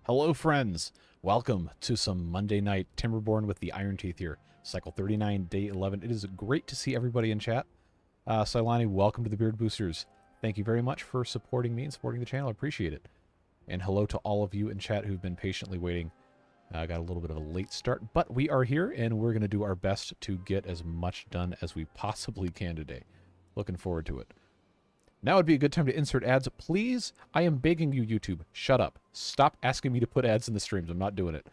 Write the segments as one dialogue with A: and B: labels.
A: Hello, friends. Welcome to some Monday night Timberborn with the Iron Teeth here. Cycle 39, day 11. It is great to see everybody in chat. Silani, welcome to the Beard Boosters. Thank you very much for supporting me and supporting the channel. I appreciate it. And hello to all of you in chat who've been patiently waiting. I got a little bit of a late start, but we are here and we're going to do our best to get as much done as we possibly can today. Looking forward to it. Now would be a good time to insert ads. Please, I am begging you, YouTube, shut up. Stop asking me to put ads in the streams. I'm not doing it.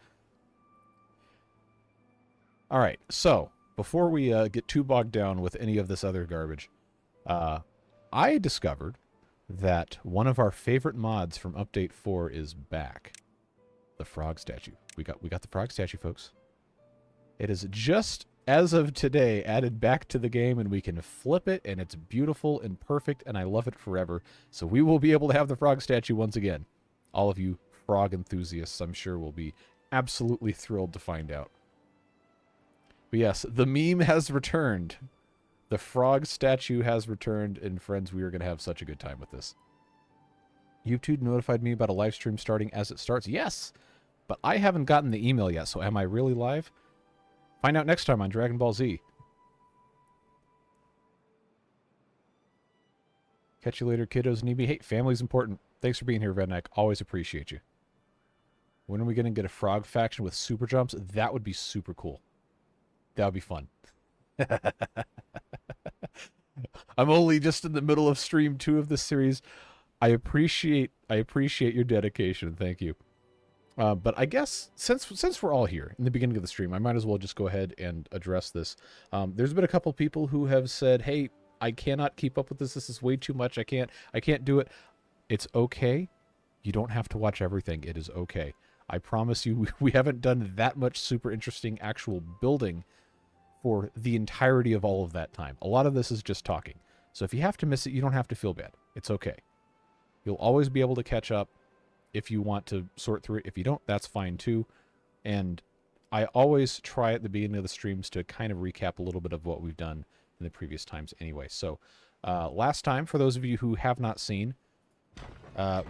A: All right, so before we get too bogged down with any of this other garbage, I discovered that one of our favorite mods from Update 4 is back. The frog statue. We got the frog statue, folks. It is just, as of today, added back to the game, and we can flip it, and it's beautiful and perfect, and I love it forever. So we will be able to have the frog statue once again. All of you frog enthusiasts, I'm sure, will be absolutely thrilled to find out. But yes, the meme has returned. The frog statue has returned, and friends, we are going to have such a good time with this. YouTube notified me about a live stream starting as it starts. Yes, but I haven't gotten the email yet, so am I really live? Find out next time on Dragon Ball Z. Catch you later, kiddos. Neeby. Hey, family's important. Thanks for being here, Redneck. Always appreciate you. When are we going to get a frog faction with super jumps? That would be super cool. That would be fun. I'm only just in the middle of stream 2 of this series. I appreciate your dedication. Thank you. But I guess since we're all here in the beginning of the stream, I might as well just go ahead and address this. There's been a couple people who have said, "Hey, I cannot keep up with this. This is way too much. I can't do it." It's okay. You don't have to watch everything. It is okay. I promise you, we haven't done that much super interesting actual building for the entirety of all of that time. A lot of this is just talking. So if you have to miss it, you don't have to feel bad. It's okay. You'll always be able to catch up if you want to sort through it. If you don't, that's fine too. And I always try at the beginning of the streams to kind of recap a little bit of what we've done in the previous times anyway. So last time, for those of you who have not seen,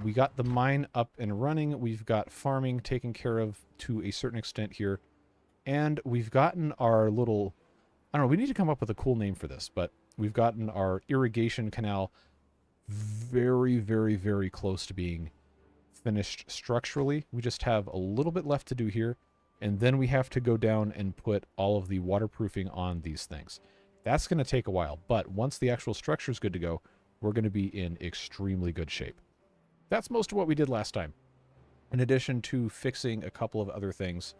A: we got the mine up and running. We've got farming taken care of to a certain extent here. And we've gotten our little, I don't know, we need to come up with a cool name for this, but we've gotten our irrigation canal very, very, very close to being finished structurally. We just have a little bit left to do here, and then we have to go down and put all of the waterproofing on these things. That's going to take a while, but once the actual structure is good to go, we're going to be in extremely good shape. That's most of what we did last time, in addition to fixing a couple of other things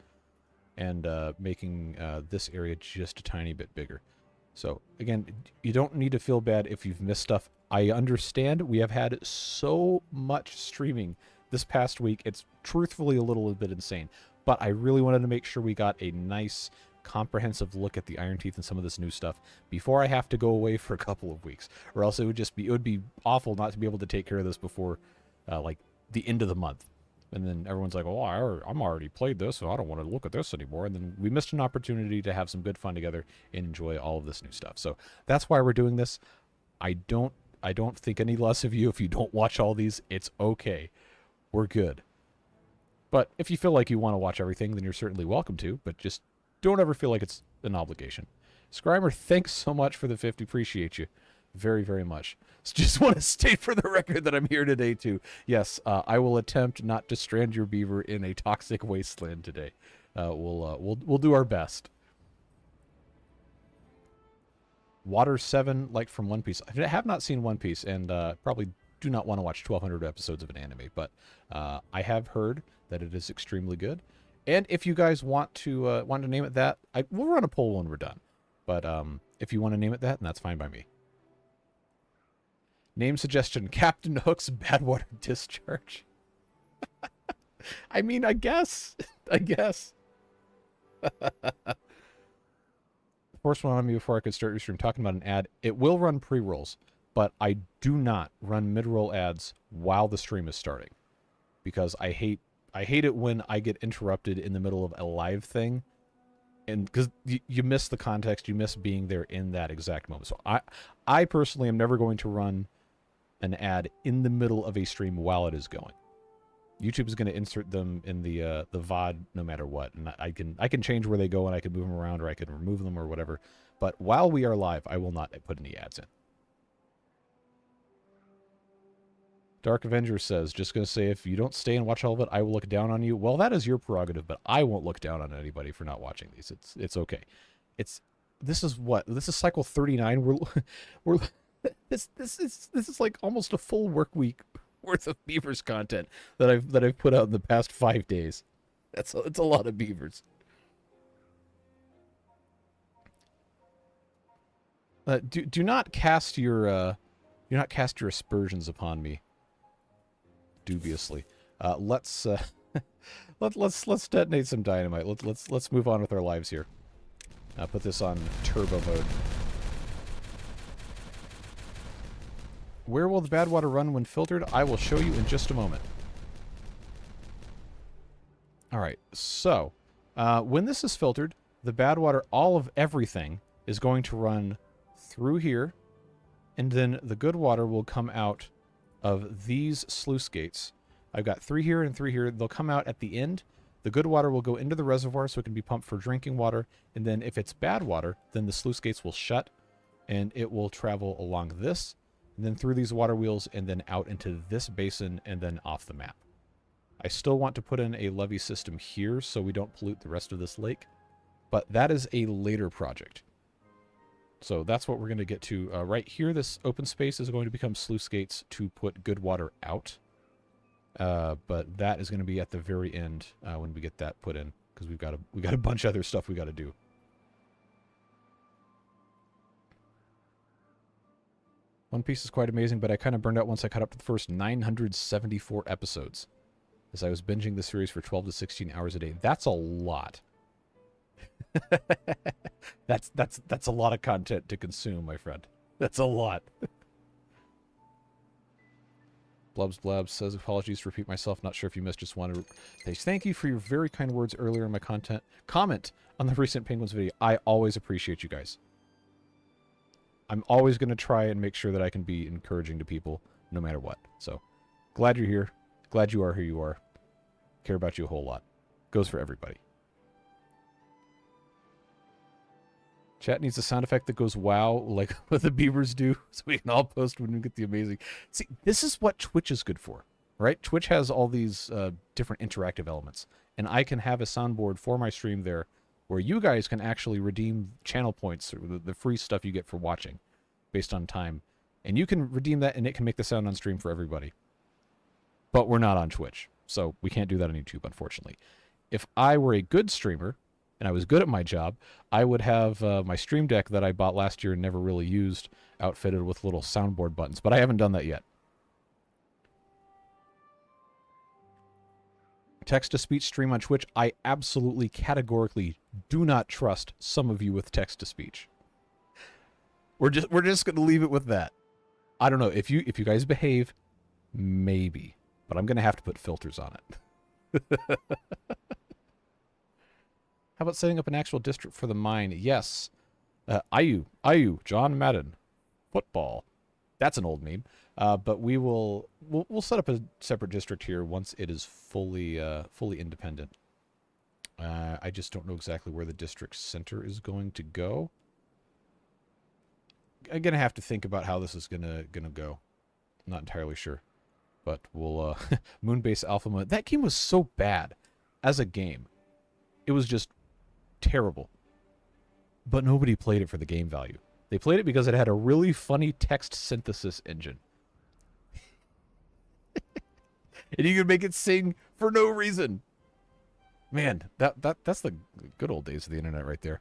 A: and making this area just a tiny bit bigger. So again, you don't need to feel bad if you've missed stuff. I understand we have had so much streaming this past week. It's truthfully a little bit insane, but I really wanted to make sure we got a nice comprehensive look at the Iron Teeth and some of this new stuff before I have to go away for a couple of weeks, or else it would be awful not to be able to take care of this before like the end of the month. And then everyone's like, "Oh, I'm already played this, so I don't want to look at this anymore." And then we missed an opportunity to have some good fun together and enjoy all of this new stuff. So that's why we're doing this. I don't think any less of you if you don't watch all these. It's okay. We're good. But if you feel like you want to watch everything, then you're certainly welcome to. But just don't ever feel like it's an obligation. Skrymer, thanks so much for the 50. Appreciate you very, very much. Just want to state for the record that I'm here today too. Yes, I will attempt not to strand your beaver in a toxic wasteland today. We'll do our best. Water 7, like from One Piece. I have not seen One Piece, and probably do not want to watch 1,200 episodes of an anime, but I have heard that it is extremely good. And if you guys want to name it that, we'll run a poll when we're done. But if you want to name it that, then that's fine by me. Name suggestion: Captain Hook's Badwater Discharge. I mean, I guess. Force one on me before I could start your stream talking about an ad. It will run pre-rolls, but I do not run mid-roll ads while the stream is starting, because I hate it when I get interrupted in the middle of a live thing, and because you miss the context, you miss being there in that exact moment. So I personally am never going to run an ad in the middle of a stream while it is going. YouTube is going to insert them in the VOD no matter what, and I can change where they go, and I can move them around, or I can remove them, or whatever. But while we are live, I will not put any ads in. Dark Avenger says, just going to say, if you don't stay and watch all of it, I will look down on you. Well, that is your prerogative, but I won't look down on anybody for not watching these. It's okay. This is what? This is cycle 39. This is like almost a full work week worth of Beavers content that I've put out in the past 5 days. It's a lot of Beavers. Do not cast your aspersions upon me dubiously. Let's detonate some dynamite. Let's move on with our lives here. Put this on turbo mode. Where will the bad water run when filtered? I will show you in just a moment. Alright, so when this is filtered, the bad water, all of everything, is going to run through here, and then the good water will come out of these sluice gates. I've got 3 here and 3 here. They'll come out at the end. The good water will go into the reservoir so it can be pumped for drinking water, and then if it's bad water, then the sluice gates will shut, and it will travel along this, and then through these water wheels, and then out into this basin, and then off the map. I still want to put in a levee system here so we don't pollute the rest of this lake, but that is a later project. So that's what we're going to get to. Right here, this open space is going to become sluice gates to put good water out. But that is going to be at the very end when we get that put in, because we got a bunch of other stuff we got to do. One Piece is quite amazing, but I kind of burned out once I caught up to the first 974 episodes, as I was binging the series for 12 to 16 hours a day. That's a lot. That's a lot of content to consume, my friend. That's a lot. Blubs Blabs says, apologies to repeat myself. Not sure if you missed, just wanted to thank you for your very kind words earlier in my comment on the recent Penguins video. I always appreciate you guys. I'm always going to try and make sure that I can be encouraging to people no matter what. So, glad you're here. Glad you are who you are. Care about you a whole lot. Goes for everybody. Chat needs a sound effect that goes wow, like what the beavers do, so we can all post when we get the amazing... See, this is what Twitch is good for, right? Twitch has all these different interactive elements, and I can have a soundboard for my stream there where you guys can actually redeem channel points, or the free stuff you get for watching based on time. And you can redeem that, and it can make the sound on stream for everybody. But we're not on Twitch, so we can't do that on YouTube, unfortunately. If I were a good streamer, and I was good at my job, I would have my Stream Deck that I bought last year and never really used outfitted with little soundboard buttons, but I haven't done that yet. Text-to-speech stream on Twitch, I absolutely, categorically do not trust some of you with text-to-speech. We're just going to leave it with that. I don't know, if you guys behave, maybe, but I'm going to have to put filters on it. How about setting up an actual district for the mine? Yes. IU, John Madden, football. That's an old meme. But we'll set up a separate district here once it is fully independent. I just don't know exactly where the district center is going to go. I'm gonna have to think about how this is gonna go. I'm not entirely sure, but we'll Moonbase Alpha Mode. That game was so bad as a game. It was just terrible. But nobody played it for the game value. They played it because it had a really funny text synthesis engine. And you could make it sing for no reason. Man, that's the good old days of the internet right there.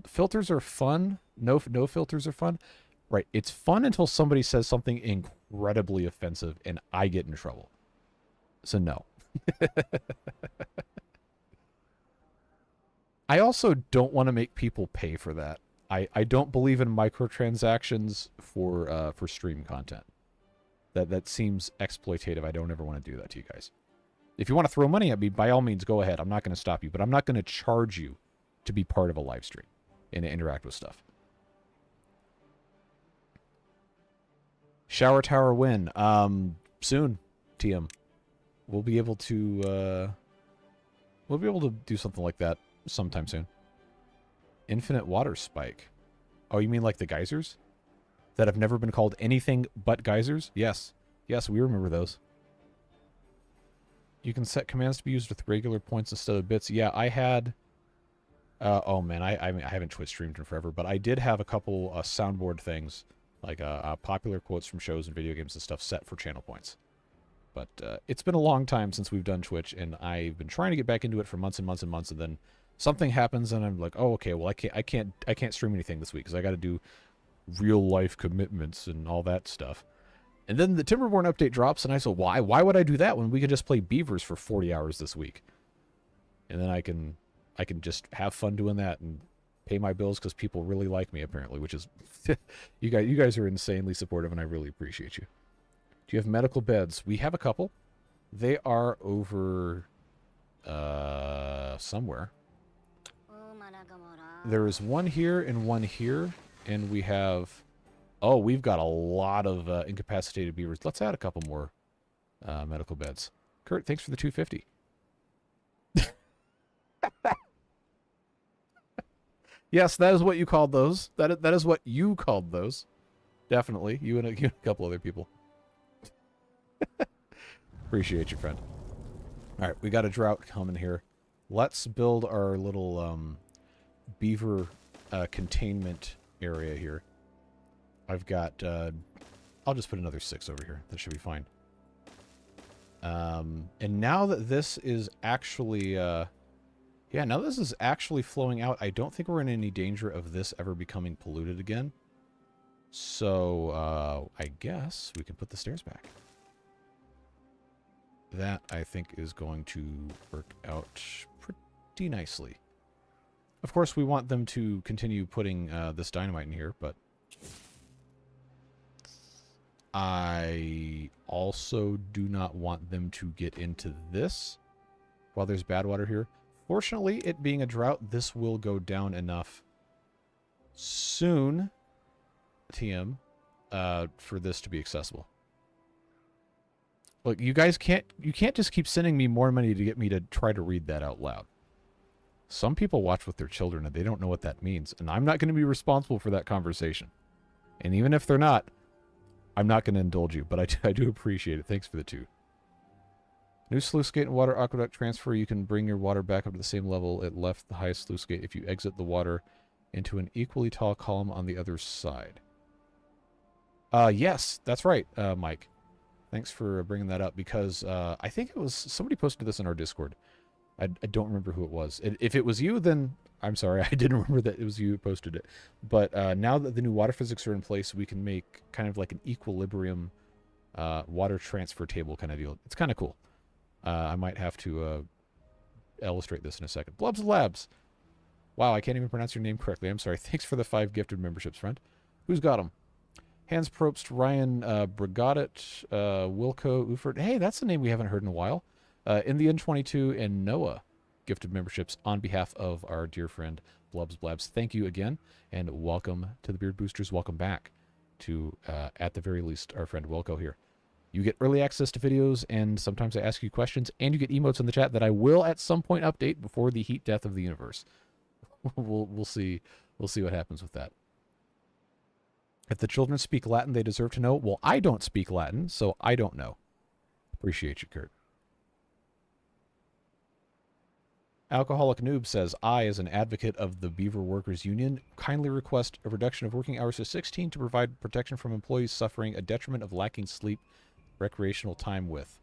A: Filters are fun. No filters are fun. Right, it's fun until somebody says something incredibly offensive and I get in trouble. So no. I also don't want to make people pay for that. I don't believe in microtransactions for stream content. That seems exploitative. I don't ever want to do that to you guys. If you want to throw money at me, by all means, go ahead. I'm not going to stop you, but I'm not going to charge you to be part of a live stream and to interact with stuff. Shower Tower win. Soon. TM. We'll be able to do something like that sometime soon. Infinite water spike. Oh, you mean like the geysers? That have never been called anything but geysers? Yes. Yes, we remember those. You can set commands to be used with regular points instead of bits. Yeah, I had... oh, man, I haven't Twitch streamed in forever, but I did have a couple soundboard things, like popular quotes from shows and video games and stuff set for channel points. But it's been a long time since we've done Twitch, and I've been trying to get back into it for months and months and months, and then something happens, and I'm like, oh, okay, well, I can't stream anything this week because I got to do real life commitments and all that stuff. And then the Timberborn update drops, and I said, why? Why would I do that when we could just play Beavers for 40 hours this week? And then I can just have fun doing that and pay my bills because people really like me, apparently, which is... you guys are insanely supportive, and I really appreciate you. Do you have medical beds? We have a couple. They are over somewhere. There is one here and one here, and we have... Oh, we've got a lot of incapacitated beavers. Let's add a couple more medical beds. Kurt, thanks for the 250. Yes, that is what you called those. That is what you called those. Definitely. You and a couple other people. Appreciate you, friend. All right, we got a drought coming here. Let's build our little beaver containment area here. I've got, I'll just put another 6 over here. That should be fine. And now that this is actually, yeah, now this is actually flowing out, I don't think we're in any danger of this ever becoming polluted again. So, I guess we can put the stairs back. That, I think, is going to work out pretty nicely. Of course, we want them to continue putting this dynamite in here, but... I also do not want them to get into this while there's bad water here. Fortunately, it being a drought, this will go down enough soon, TM, for this to be accessible. Look, you guys can't just keep sending me more money to get me to try to read that out loud. Some people watch with their children and they don't know what that means, and I'm not going to be responsible for that conversation. And even if they're not, I'm not going to indulge you, but I do appreciate it. Thanks for the 2. New sluice gate and water aqueduct transfer. You can bring your water back up to the same level it left the highest sluice gate if you exit the water into an equally tall column on the other side. Yes, that's right, Mike. Thanks for bringing that up because I think it was somebody posted this in our Discord. I don't remember who it was. If it was you, then I'm sorry. I didn't remember that it was you who posted it. But now that the new water physics are in place, we can make kind of like an equilibrium water transfer table kind of deal. It's kind of cool. I might have to illustrate this in a second. Blubs Labs. Wow, I can't even pronounce your name correctly. I'm sorry. Thanks for the 5 gifted memberships, friend. Who's got them? Hans Probst, Ryan Brigadit, Wilco Ufert. Hey, that's a name we haven't heard in a while. In the N22 and Noah gifted memberships on behalf of our dear friend Blubs Blabs. Thank you again, and welcome to the Beard Boosters. Welcome back to, at the very least, our friend Wilco here. You get early access to videos, and sometimes I ask you questions, and you get emotes in the chat that I will at some point update before the heat death of the universe. We'll see. We'll see what happens with that. If the children speak Latin, they deserve to know. Well, I don't speak Latin, so I don't know. Appreciate you, Kurt. Alcoholic Noob says, I, as an advocate of the Beaver Workers Union, kindly request a reduction of working hours to 16 to provide protection from employees suffering a detriment of lacking sleep, recreational time with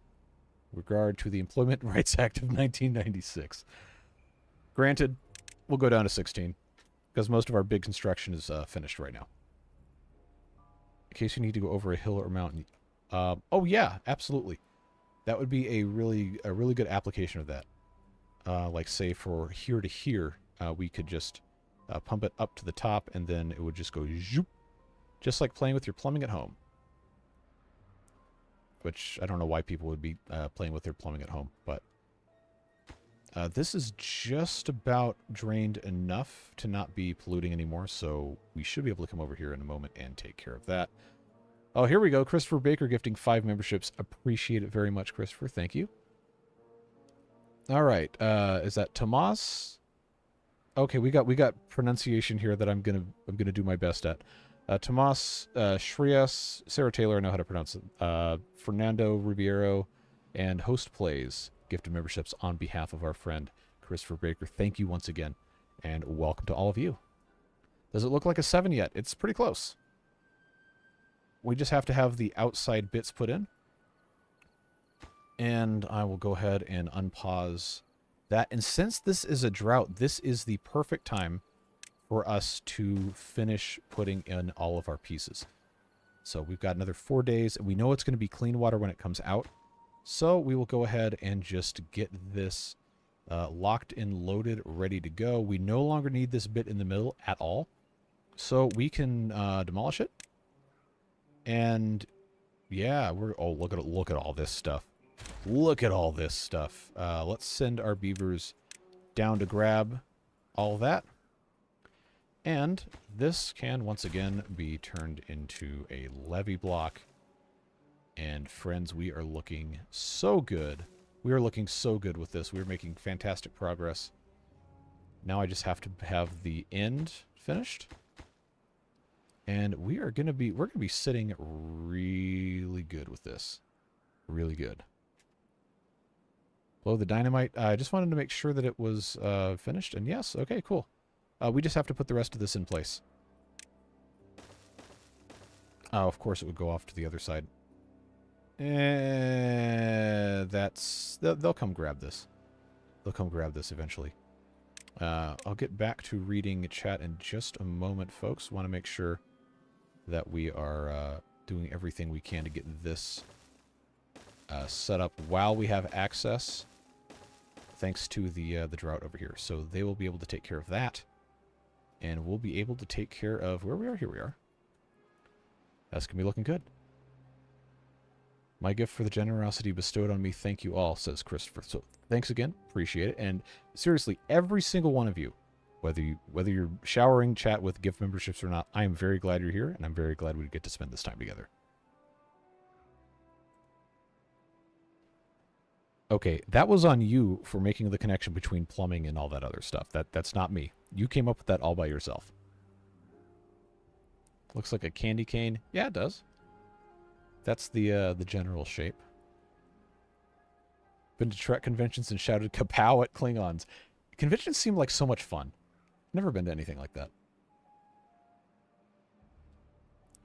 A: regard to the Employment Rights Act of 1996. Granted, we'll go down to 16 because most of our big construction is finished right now. In case you need to go over a hill or mountain. Oh yeah, absolutely. That would be a really good application of that. Like say for here to here, we could just pump it up to the top and then it would just go zoop, just like playing with your plumbing at home. Which I don't know why people would be playing with their plumbing at home, but this is just about drained enough to not be polluting anymore, so we should be able to come over here in a moment and take care of that. Oh, here we go. Christopher Baker gifting 5 memberships. Appreciate it very much, Christopher. Thank you. All right. Is that Tomas? Okay, we got pronunciation here that I'm gonna do my best at. Tomas Shrias, Sarah Taylor, I know how to pronounce it. Fernando Ribeiro, and Host Plays gifted memberships on behalf of our friend Christopher Baker. Thank you once again, and welcome to all of you. Does it look like a 7 yet? It's pretty close. We just have to have the outside bits put in. And I will go ahead and unpause that. And since this is a drought, this is the perfect time for us to finish putting in all of our pieces. So we've got another 4 days. We know it's going to be clean water when it comes out. So we will go ahead and just get this locked in, loaded, ready to go. We no longer need this bit in the middle at all. So we can demolish it. And yeah, look at all this stuff. Look at all this stuff. Let's send our beavers down to grab all that. And this can once again be turned into a levee block. And friends, we are looking so good. We are looking so good with this. We're making fantastic progress. Now I just have to have the end finished. And we're gonna be sitting really good with this. Really good. Blow the dynamite. I just wanted to make sure that it was finished. And yes, okay, cool. We just have to put the rest of this in place. Oh, of course it would go off to the other side. They'll come grab this. They'll come grab this eventually. I'll get back to reading chat in just a moment, folks. Want to make sure that we are doing everything we can to get this set up while we have access, thanks to the drought over here. So they will be able to take care of that, and we'll be able to take care of where we are. Here we are. That's going to be looking good. My gift for the generosity bestowed on me. Thank you all, says Christopher. So thanks again. Appreciate it. And seriously, every single one of you, whether you're showering chat with gift memberships or not, I am very glad you're here, and I'm very glad we get to spend this time together. Okay, that was on you for making the connection between plumbing and all that other stuff. That's not me. You came up with that all by yourself. Looks like a candy cane. Yeah, it does. That's the general shape. Been to Trek conventions and shouted kapow at Klingons. Conventions seem like so much fun. Never been to anything like that.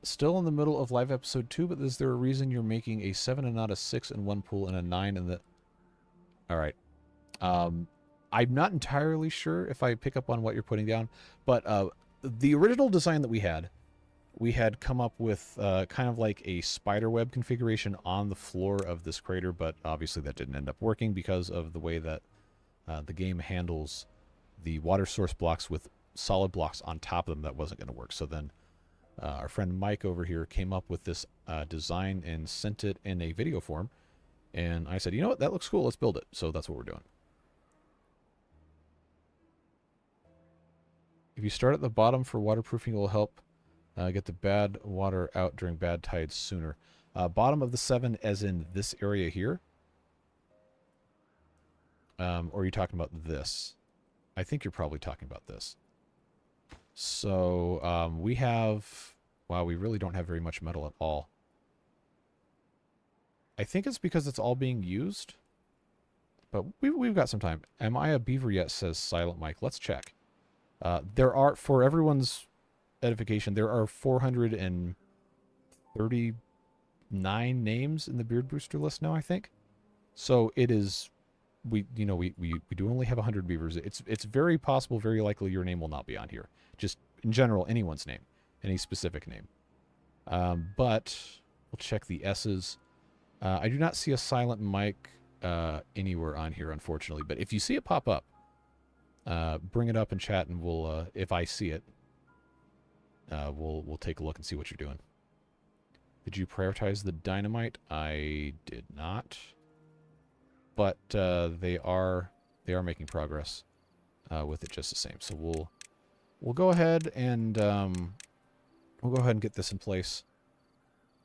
A: Still in the middle of live episode 2, but is there a reason you're making a 7 and not a 6 in one pool and a 9 in the... Alright. I'm not entirely sure if I pick up on what you're putting down, but the original design that we had come up with kind of like a spider web configuration on the floor of this crater, but obviously that didn't end up working because of the way that the game handles the water source blocks with solid blocks on top of them. That wasn't going to work. So then our friend Mike over here came up with this design and sent it in a video form. And I said, you know what, that looks cool, let's build it. So that's what we're doing. If you start at the bottom for waterproofing, it will help get the bad water out during bad tides sooner. Bottom of the 7 as in this area here? Or are you talking about this? I think you're probably talking about this. So we have... Wow, we really don't have very much metal at all. I think it's because it's all being used. But we've got some time. Am I a beaver yet, says Silent Mike. Let's check. There are, for everyone's edification, there are 439 names in the Beard Booster list now, I think. So it is, we do only have 100 beavers. It's very possible, very likely your name will not be on here. Just in general, anyone's name, any specific name. But we'll check the S's. I do not see a Silent Mike anywhere on here, unfortunately. But if you see it pop up, bring it up in chat, and we'll, if I see it, we'll take a look and see what you're doing. Did you prioritize the dynamite? I did not, but they are making progress with it just the same. So we'll go ahead and get this in place.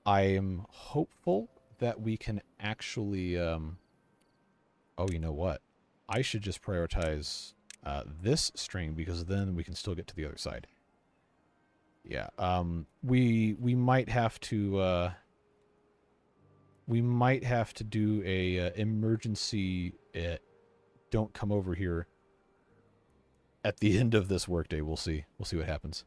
A: I am hopeful that we can actually... oh, you know what? I should just prioritize this string because then we can still get to the other side. Yeah, we might have to do a emergency don't come over here at the end of this workday. We'll see. We'll see what happens.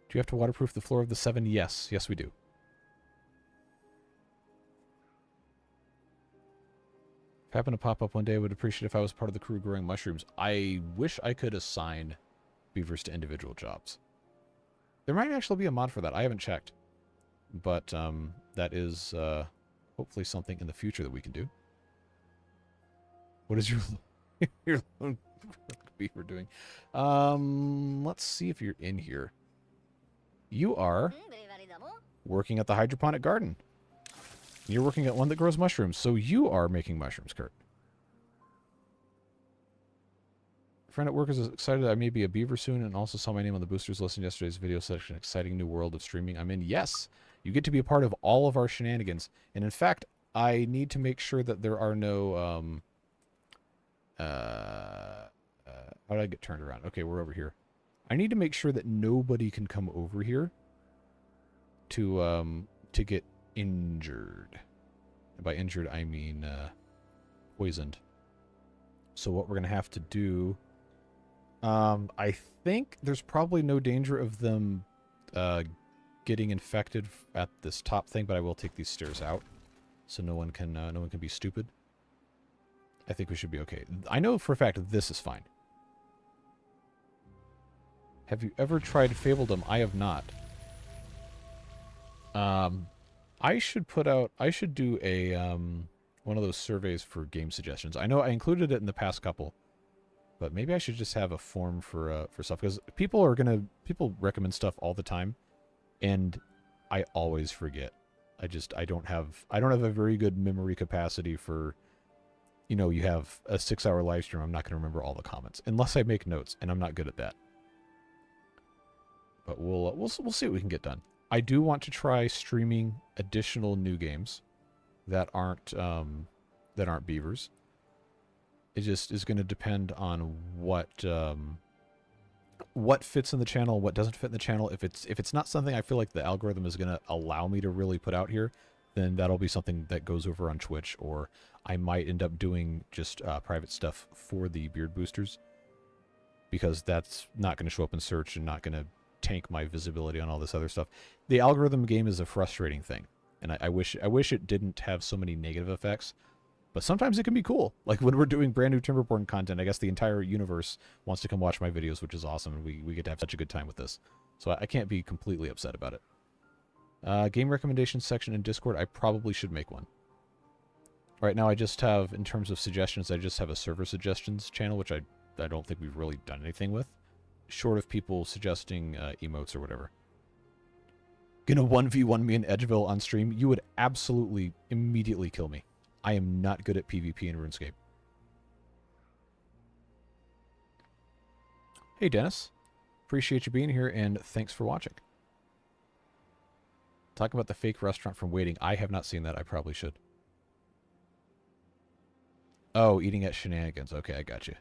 A: Do you have to waterproof the floor of the 7? Yes. Yes, we do. If it happened to pop up one day, I would appreciate if I was part of the crew growing mushrooms. I wish I could assign beavers to individual jobs. There might actually be a mod for that. I haven't checked. But that is hopefully something in the future that we can do. What is your lone beaver doing? Let's see if you're in here. You are working at the hydroponic garden. You're working at one that grows mushrooms, so you are making mushrooms, Kurt. A friend at work is excited that I may be a beaver soon and also saw my name on the boosters list in yesterday's video section. Exciting new world of streaming I'm in. Yes, you get to be a part of all of our shenanigans. And in fact, I need to make sure that there are no... how did I get turned around? Okay, we're over here. I need to make sure that nobody can come over here to get injured. And by injured, I mean poisoned. So what we're going to have to do... I think there's probably no danger of them getting infected at this top thing, but I will take these stairs out so no one can be stupid. I think we should be okay. I know for a fact this is fine. Have you ever tried Fabledom? I have not. I should do a one of those surveys for game suggestions. I know I included it in the past couple, but maybe I should just have a form for stuff, because people recommend stuff all the time, and I always forget. I don't have a very good memory capacity for, you know, you have a 6-hour live stream. I'm not going to remember all the comments unless I make notes, and I'm not good at that. But we'll see what we can get done. I do want to try streaming additional new games that aren't beavers. It just is going to depend on what fits in the channel, what doesn't fit in the channel. If it's not something I feel like the algorithm is going to allow me to really put out here, then that'll be something that goes over on Twitch, or I might end up doing just private stuff for the beard boosters, because that's not going to show up in search and not going to tank my visibility on all this other stuff. The algorithm game is a frustrating thing, and I wish it didn't have so many negative effects, but sometimes it can be cool. Like when we're doing brand new Timberborn content, I guess the entire universe wants to come watch my videos, which is awesome, and we get to have such a good time with this. So I can't be completely upset about it. Game recommendations section in Discord, I probably should make one. Right now I just have, in terms of suggestions, I just have a server suggestions channel, which I don't think we've really done anything with, short of people suggesting emotes or whatever. Gonna 1v1 me in Edgeville on stream? You would absolutely immediately kill me. I am not good at PvP in RuneScape. Hey Dennis, appreciate you being here and thanks for watching. Talk about the fake restaurant from Waiting. I have not seen that. I probably should. Oh, eating at Shenanigans. Okay, I got you.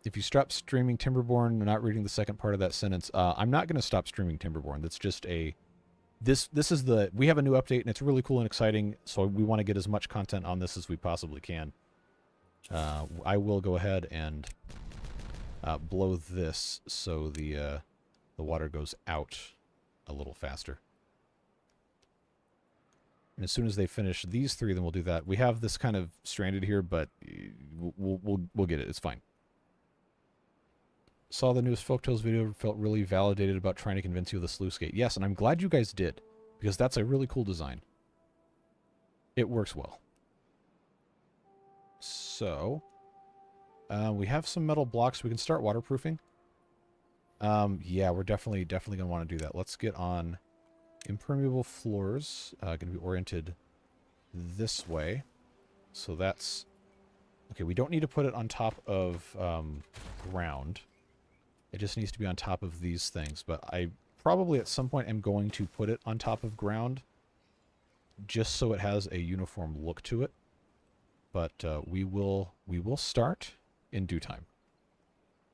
A: If you stop streaming Timberborn, not reading the second part of that sentence, I'm not going to stop streaming Timberborn. That's just a... This is the... We have a new update, and it's really cool and exciting, so we want to get as much content on this as we possibly can. I will go ahead and blow this so the water goes out a little faster. And as soon as they finish these three, then we'll do that. We have this kind of stranded here, but we'll get it. It's fine. Saw the newest Folktales video, felt really validated about trying to convince you of the sluice gate. Yes, and I'm glad you guys did, because that's a really cool design. It works well. So, we have some metal blocks. We can start waterproofing. Yeah, we're definitely going to want to do that. Let's get on impermeable floors. Going to be oriented this way. So that's... Okay, we don't need to put it on top of ground. It just needs to be on top of these things. But I probably at some point am going to put it on top of ground just so it has a uniform look to it. But we will start in due time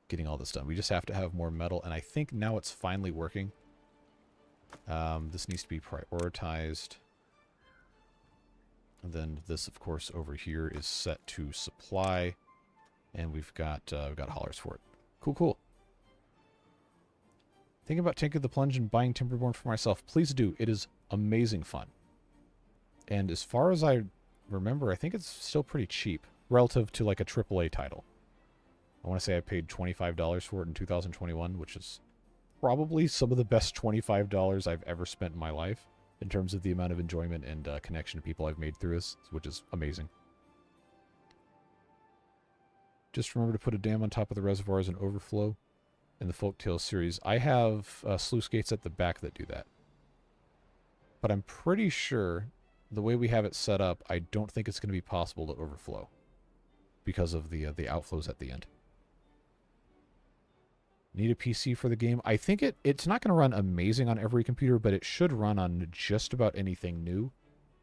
A: getting all this done. We just have to have more metal, and I think now it's finally working. This needs to be prioritized. And then this, of course, over here is set to supply, and we've got haulers for it. Cool, cool. Thinking about taking the plunge and buying Timberborn for myself. Please do. It is amazing fun. And as far as I remember, I think it's still pretty cheap relative to like a AAA title. I want to say I paid $25 for it in 2021, which is probably some of the best $25 I've ever spent in my life in terms of the amount of enjoyment and connection to people I've made through this, which is amazing. Just remember to put a dam on top of the reservoirs and overflow in the Folktales series. I have sluice gates at the back that do that. But I'm pretty sure the way we have it set up, I don't think it's going to be possible to overflow because of the outflows at the end. Need a PC for the game? I think it's not going to run amazing on every computer, but it should run on just about anything new,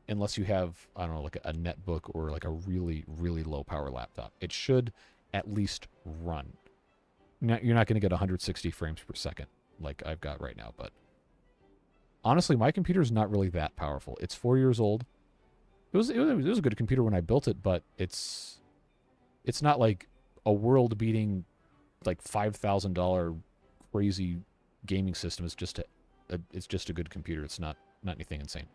A: unless you have, I don't know, like a netbook or like a really, really low power laptop. It should at least run. Now, you're not going to get 160 frames per second like I've got right now, but honestly, my computer is not really that powerful. It's 4 years old. It was a good computer when I built it, but it's not like a world-beating, like $5,000 crazy gaming system. It's just a good computer. It's not anything insane.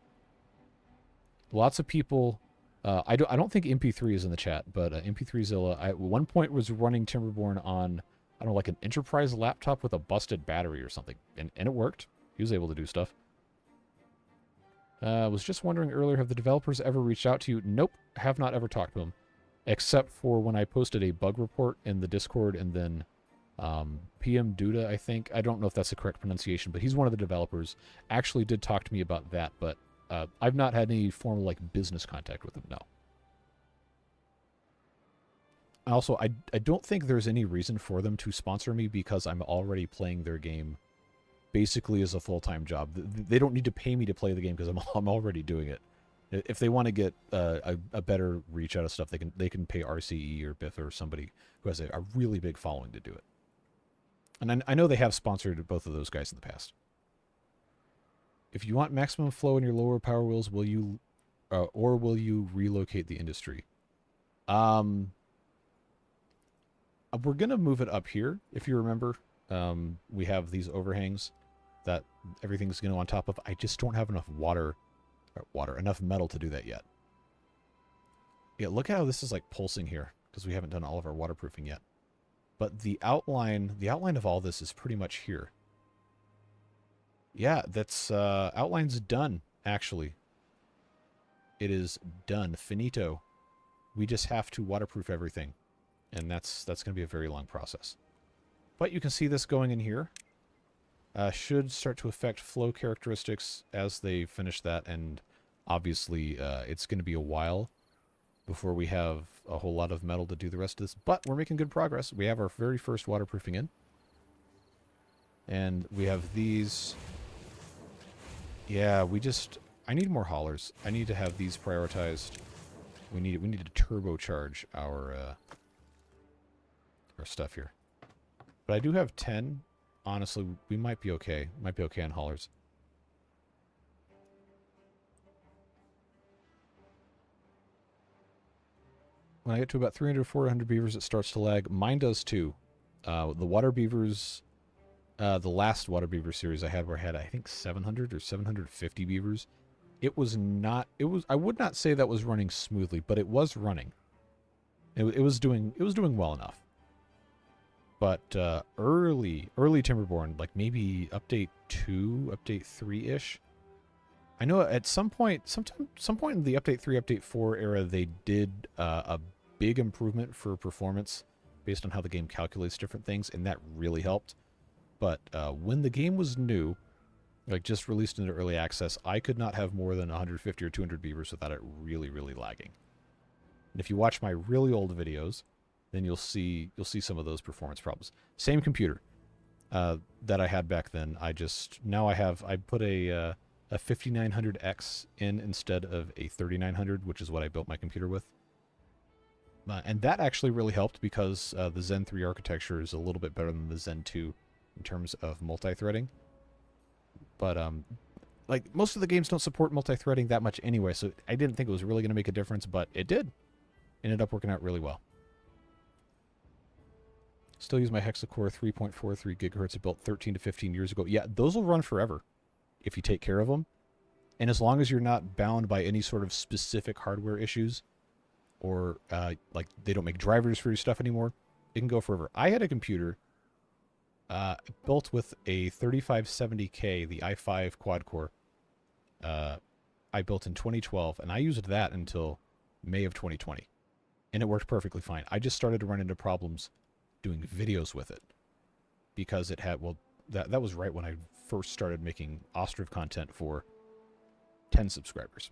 A: Lots of people. I don't think MP3 is in the chat, but MP3zilla at one point was running Timberborn on, I don't know, like an enterprise laptop with a busted battery or something, and it worked. He was able to do stuff. Was just wondering earlier, have the developers ever reached out to you? Nope, have not ever talked to them, except for when I posted a bug report in the Discord, and then PM Duda, I think. I don't know if that's the correct pronunciation, but he's one of the developers. Actually did talk to me about that, but I've not had any formal like business contact with him, no. Also, I don't think there's any reason for them to sponsor me because I'm already playing their game basically as a full-time job. They don't need to pay me to play the game because I'm already doing it. If they want to get a better reach out of stuff, they can pay RCE or Biff or somebody who has a really big following to do it. And I know they have sponsored both of those guys in the past. If you want maximum flow in your lower power wheels, will you relocate the industry? We're gonna move it up here. If you remember, we have these overhangs that everything's gonna go on top of. I just don't have enough enough metal to do that yet. Yeah, look at how this is like pulsing here because we haven't done all of our waterproofing yet. But the outline of all this is pretty much here. Yeah, that's outline's done, actually. It is done. Finito. We just have to waterproof everything. And that's going to be a very long process. But you can see this going in here. Should start to affect flow characteristics as they finish that. And obviously, it's going to be a while before we have a whole lot of metal to do the rest of this. But we're making good progress. We have our very first waterproofing in. And we have these. Yeah, I need more haulers. I need to have these prioritized. We need to turbocharge our stuff here. But I do have 10. Honestly, we might be okay. Might be okay on haulers. When I get to about 300 or 400 beavers, it starts to lag. Mine does too. The water beavers, the last water beaver series I had, where I had, I think, 700 or 750 beavers. It was not. I would not say that was running smoothly, but it was running. It was doing well enough. But early Timberborn, like maybe update 2, update 3-ish. I know at some point in the update 3, update 4 era, they did a big improvement for performance based on how the game calculates different things, and that really helped. But when the game was new, like just released into early access, I could not have more than 150 or 200 beavers without it really, really lagging. And if you watch my really old videos, then you'll see some of those performance problems. Same computer. that I had back then. I put a 5900X in instead of a 3900, which is what I built my computer with. And that actually really helped because the Zen 3 architecture is a little bit better than the Zen 2 in terms of multi-threading. But like most of the games don't support multi-threading that much anyway, so I didn't think it was really going to make a difference, but it did. Ended up working out really well. Still use my Hexacore 3.43 gigahertz I built 13 to 15 years ago. Yeah, those will run forever if you take care of them. And as long as you're not bound by any sort of specific hardware issues or like they don't make drivers for your stuff anymore, it can go forever. I had a computer built with a 3570K, the i5 quad-core. I built in 2012, and I used that until May of 2020. And it worked perfectly fine. I just started to run into problems doing videos with it because it had, well, that was right when I first started making Ostriv content for 10 subscribers.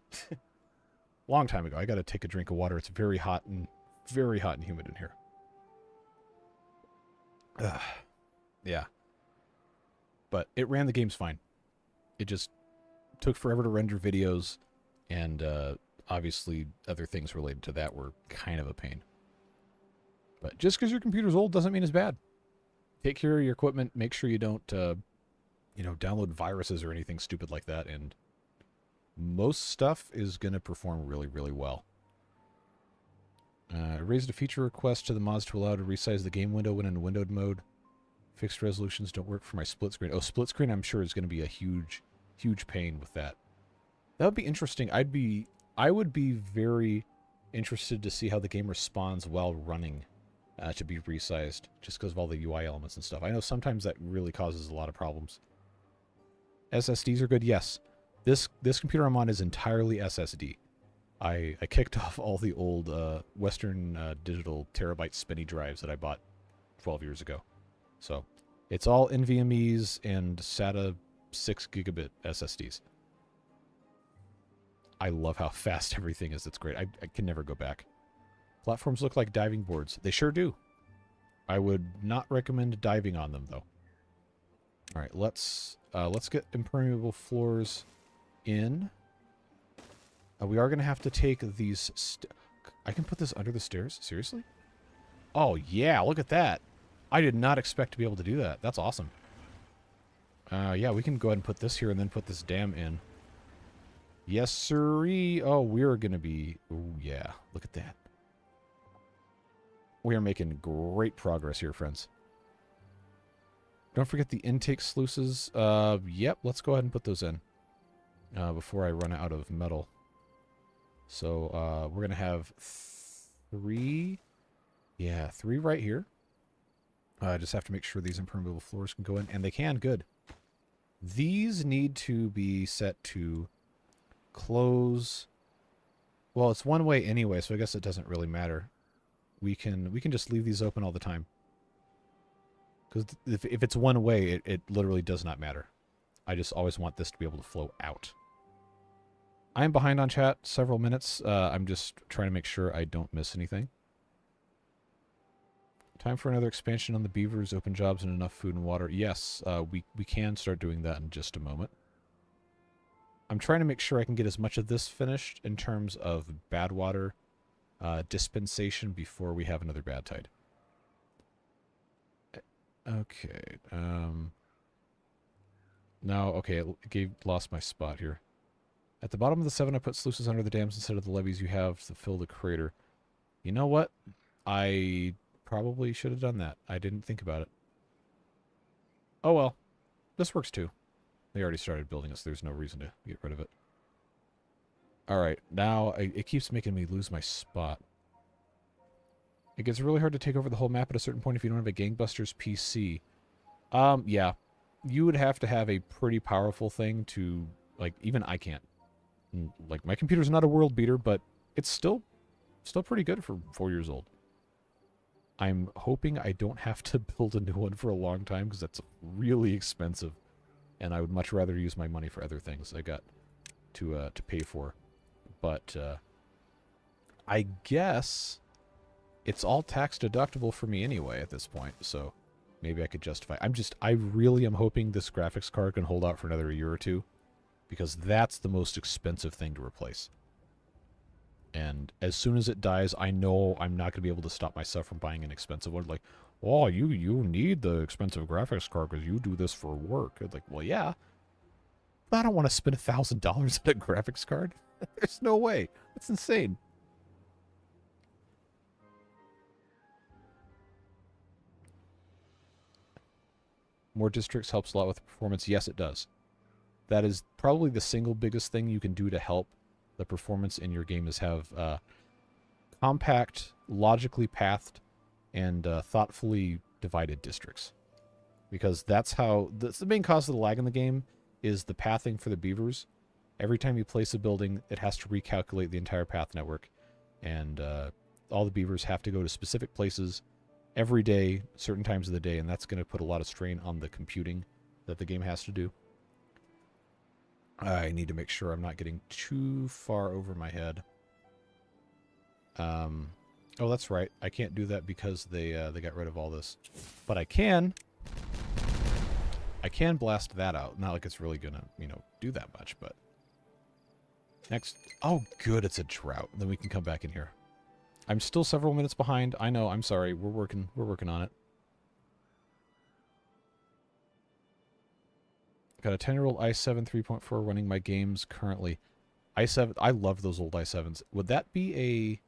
A: Long time ago. I got to take a drink of water. It's very hot and humid in here. Yeah. But it ran the games fine. It just took forever to render videos, and obviously other things related to that were kind of a pain. But just because your computer's old doesn't mean it's bad. Take care of your equipment. Make sure you don't, download viruses or anything stupid like that, and most stuff is going to perform really, really well. I raised a feature request to the mods to allow to resize the game window when in windowed mode. Fixed resolutions don't work for my split screen. Oh, split screen I'm sure is going to be a huge, huge pain with that. That would be interesting. I would be very interested to see how the game responds while running to be resized, just because of all the UI elements and stuff. I know sometimes that really causes a lot of problems. SSDs are good, yes. This computer I'm on is entirely SSD. I kicked off all the old Western Digital terabyte spinny drives that I bought 12 years ago. So it's all NVMe's and SATA 6 gigabit SSDs. I love how fast everything is. It's great. I can never go back. Platforms look like diving boards. They sure do. I would not recommend diving on them, though. All right, let's get impermeable floors in. We are going to have to take these... I can put this under the stairs? Seriously? Oh, yeah, look at that. I did not expect to be able to do that. That's awesome. Yeah, we can go ahead and put this here and then put this dam in. Yes, sirree. Oh, we're going to be... Oh, yeah. Look at that. We are making great progress here, friends. Don't forget the intake sluices. Yep, let's go ahead and put those in before I run out of metal. So we're going to have 3. Yeah, 3 right here. I just have to make sure these impermeable floors can go in. And they can, good. These need to be set to close. Well, it's one way anyway, so I guess it doesn't really matter. We can just leave these open all the time. Because if it's one way, it literally does not matter. I just always want this to be able to flow out. I'm behind on chat several minutes. I'm just trying to make sure I don't miss anything. Time for another expansion on the beavers, open jobs, and enough food and water. Yes, we can start doing that in just a moment. I'm trying to make sure I can get as much of this finished in terms of bad water dispensation before we have another bad tide. Okay. Now, okay, lost my spot here. At the bottom of the 7, I put sluices under the dams instead of the levees you have to fill the crater. You know what? I probably should have done that. I didn't think about it. Oh well. This works too. They already started building us. There's no reason to get rid of it. Alright, now it keeps making me lose my spot. It gets really hard to take over the whole map at a certain point if you don't have a Gangbusters PC. Yeah. You would have to have a pretty powerful thing to... Like, even I can't. Like, my computer's not a world beater, but it's still pretty good for 4 years old. I'm hoping I don't have to build a new one for a long time, because that's really expensive. And I would much rather use my money for other things I got to pay for. But, I guess... It's all tax deductible for me anyway at this point, so maybe I could justify. I really am hoping this graphics card can hold out for another year or two, because that's the most expensive thing to replace. And as soon as it dies, I know I'm not going to be able to stop myself from buying an expensive one. Like, oh, you need the expensive graphics card because you do this for work. It's like, well, yeah. But I don't want to spend $1,000 on a graphics card. There's no way. That's insane. More districts helps a lot with performance. Yes, it does. That is probably the single biggest thing you can do to help the performance in your game, is have compact, logically pathed, and thoughtfully divided districts. Because that's how... That's the main cause of the lag in the game, is the pathing for the beavers. Every time you place a building, it has to recalculate the entire path network. And all the beavers have to go to specific places every day, certain times of the day, and that's going to put a lot of strain on the computing that the game has to do. I need to make sure I'm not getting too far over my head. Oh, that's right. I can't do that because they got rid of all this. But I can blast that out. Not like it's really going to, you know, do that much, but... Next... Oh, good, it's a drought. Then we can come back in here. I'm still several minutes behind. I know, I'm sorry. We're working on it. Got a 10-year-old i7 3.4 running my games currently. i7, I love those old i7s. Would that be a...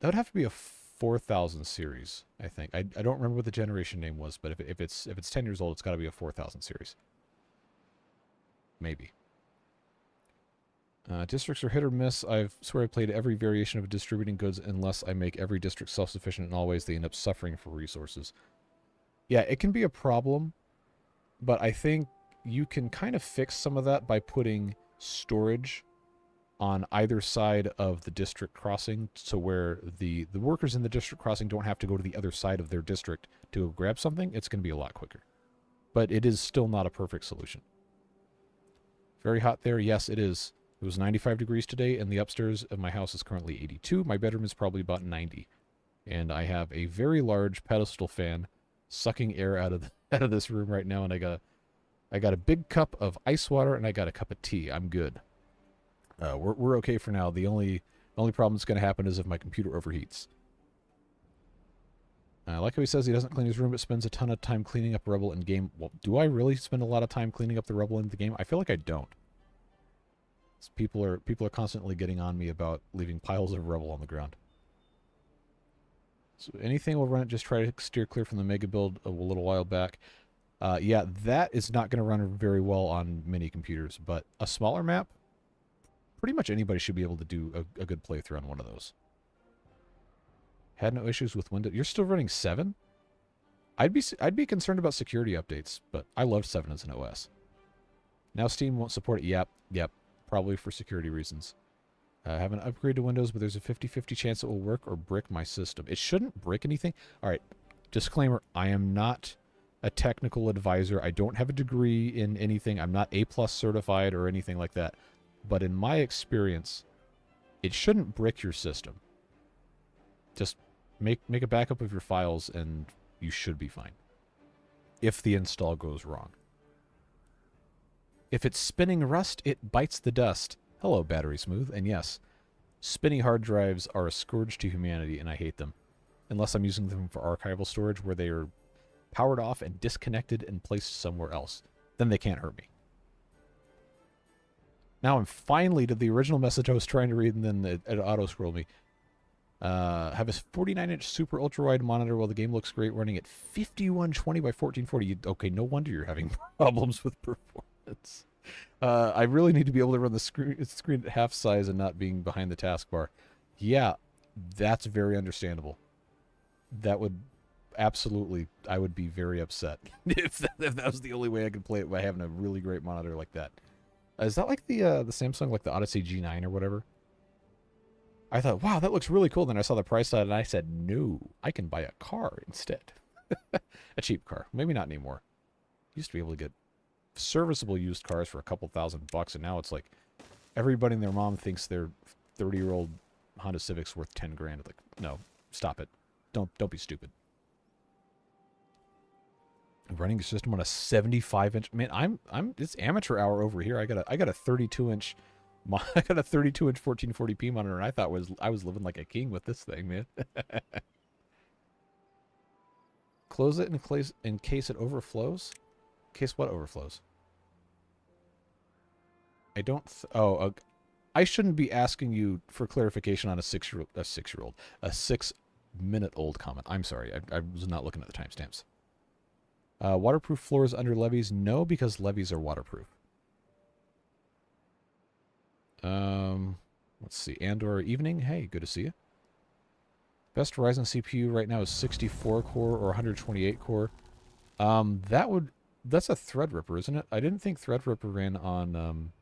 A: That would have to be a 4000 series, I think. I don't remember what the generation name was, but if it's 10 years old, it's got to be a 4000 series. Maybe. Districts are hit or miss. I swear I played every variation of distributing goods. Unless I make every district self-sufficient in all ways, they end up suffering for resources. Yeah, it can be a problem, but I think you can kind of fix some of that by putting storage on either side of the district crossing, so where the workers in the district crossing don't have to go to the other side of their district to go grab something. It's going to be a lot quicker. But it is still not a perfect solution. Very hot there. Yes, it is. It was 95 degrees today, and the upstairs of my house is currently 82. My bedroom is probably about 90. And I have a very large pedestal fan sucking air out of this room right now, and I got a big cup of ice water, and I got a cup of tea. I'm good. We're okay for now. The only problem that's going to happen is if my computer overheats. I like how he says he doesn't clean his room, but spends a ton of time cleaning up rubble in game. Well, do I really spend a lot of time cleaning up the rubble in the game? I feel like I don't. People are constantly getting on me about leaving piles of rubble on the ground. So anything will run it, just try to steer clear from the mega build a little while back. Yeah, that is not going to run very well on mini computers, but a smaller map, pretty much anybody should be able to do a good playthrough on one of those. Had no issues with Windows. You're still running 7? I'd be concerned about security updates, but I love 7 as an OS. Now Steam won't support it. Yep. Probably for security reasons. I haven't upgraded to Windows, but there's a 50-50 chance it will work or brick my system. It shouldn't brick anything. All right, disclaimer, I am not a technical advisor. I don't have a degree in anything. I'm not A+ certified or anything like that. But in my experience, it shouldn't brick your system. Just make a backup of your files and you should be fine. If the install goes wrong. If it's spinning rust, it bites the dust. Hello, Battery Smooth. And yes, spinny hard drives are a scourge to humanity, and I hate them. Unless I'm using them for archival storage, where they are powered off and disconnected and placed somewhere else. Then they can't hurt me. Now I'm finally to the original message I was trying to read, and then it auto-scrolled me. Have a 49-inch super ultra-wide monitor while the game looks great, running at 5120 by 1440. Okay, no wonder you're having problems with performance. I really need to be able to run the screen at half size and not being behind the taskbar. Yeah, that's very understandable. That would absolutely, I would be very upset if that was the only way I could play it by having a really great monitor like that. Is that like the Samsung, like the Odyssey G9 or whatever? I thought, wow, that looks really cool. Then I saw the price on it, and I said, no, I can buy a car instead. A cheap car. Maybe not anymore. Used to be able to get serviceable used cars for a couple $1,000, and now it's like everybody and their mom thinks their 30-year-old Honda Civic's worth 10 grand. Like, no, stop it. Don't be stupid. Running a system on a 75-inch. Man, it's amateur hour over here. I got a 32-inch. I got a 32-inch 1440p monitor, and I was living like a king with this thing, man. Close it in case it overflows. In case what overflows? I don't. I shouldn't be asking you for clarification on a 6-minute-old comment. I'm sorry. I was not looking at the timestamps. Waterproof floors under levees? No, because levees are waterproof. Let's see. Andor evening. Hey, good to see you. Best Ryzen CPU right now is 64 core or 128 core. That's a Threadripper, isn't it? I didn't think Threadripper ran on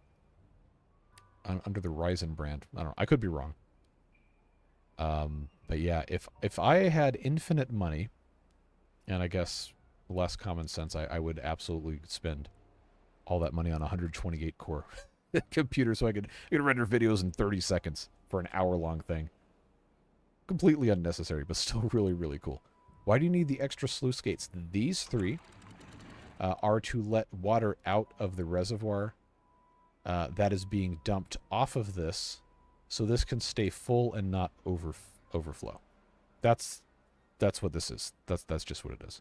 A: under the Ryzen brand. I don't know. I could be wrong. But yeah, if I had infinite money, and I guess less common sense, I would absolutely spend all that money on a 128 core computer so I could render videos in 30 seconds for an hour-long thing. Completely unnecessary, but still really, really cool. Why do you need the extra sluice gates? These three are to let water out of the reservoir that is being dumped off of this, so this can stay full and not overflow. That's what this is. That's just what it is.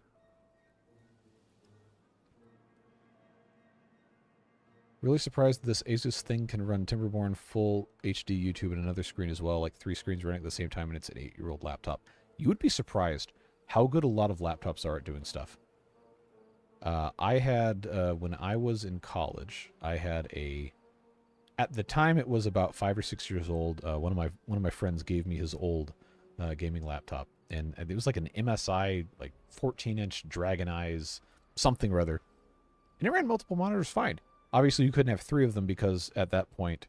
A: Really surprised this Asus thing can run Timberborn full HD YouTube and another screen as well, like 3 screens running at the same time, and it's an 8-year-old laptop. You would be surprised how good a lot of laptops are at doing stuff. I had, when I was in college, I had at the time it was about 5 or 6 years old. One of my friends gave me his old gaming laptop, and it was like an MSI, like 14-inch Dragon Eyes something or other, and it ran multiple monitors fine. Obviously, you couldn't have 3 of them because at that point,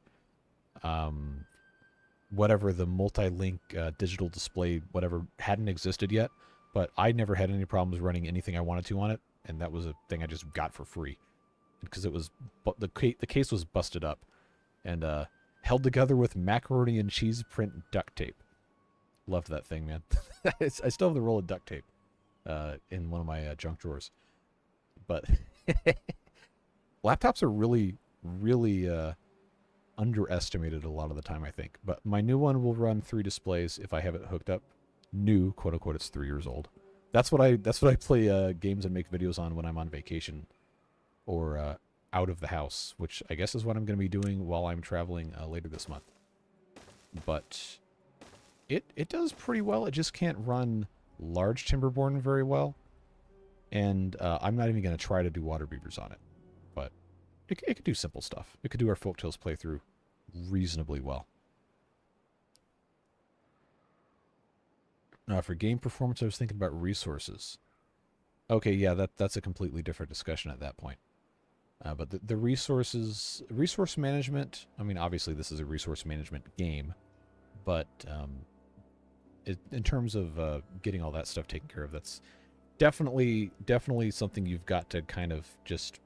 A: whatever the multi-link digital display, whatever, hadn't existed yet. But I never had any problems running anything I wanted to on it, and that was a thing I just got for free because it was the case was busted up and held together with macaroni and cheese print duct tape. Loved that thing, man. I still have the roll of duct tape in one of my junk drawers, but. Laptops are really, really underestimated a lot of the time, I think. But my new one will run 3 displays if I have it hooked up. New, quote unquote, it's 3 years old. That's what I play games and make videos on when I'm on vacation or out of the house, which I guess is what I'm going to be doing while I'm traveling later this month. But it does pretty well. It just can't run large Timberborn very well, and I'm not even going to try to do water beavers on it. But it could do simple stuff. It could do our Folktales playthrough reasonably well. For game performance, I was thinking about resources. Okay, yeah, that's a completely different discussion at that point. But the resource management, I mean, obviously this is a resource management game, but in terms of getting all that stuff taken care of, that's definitely something you've got to kind of just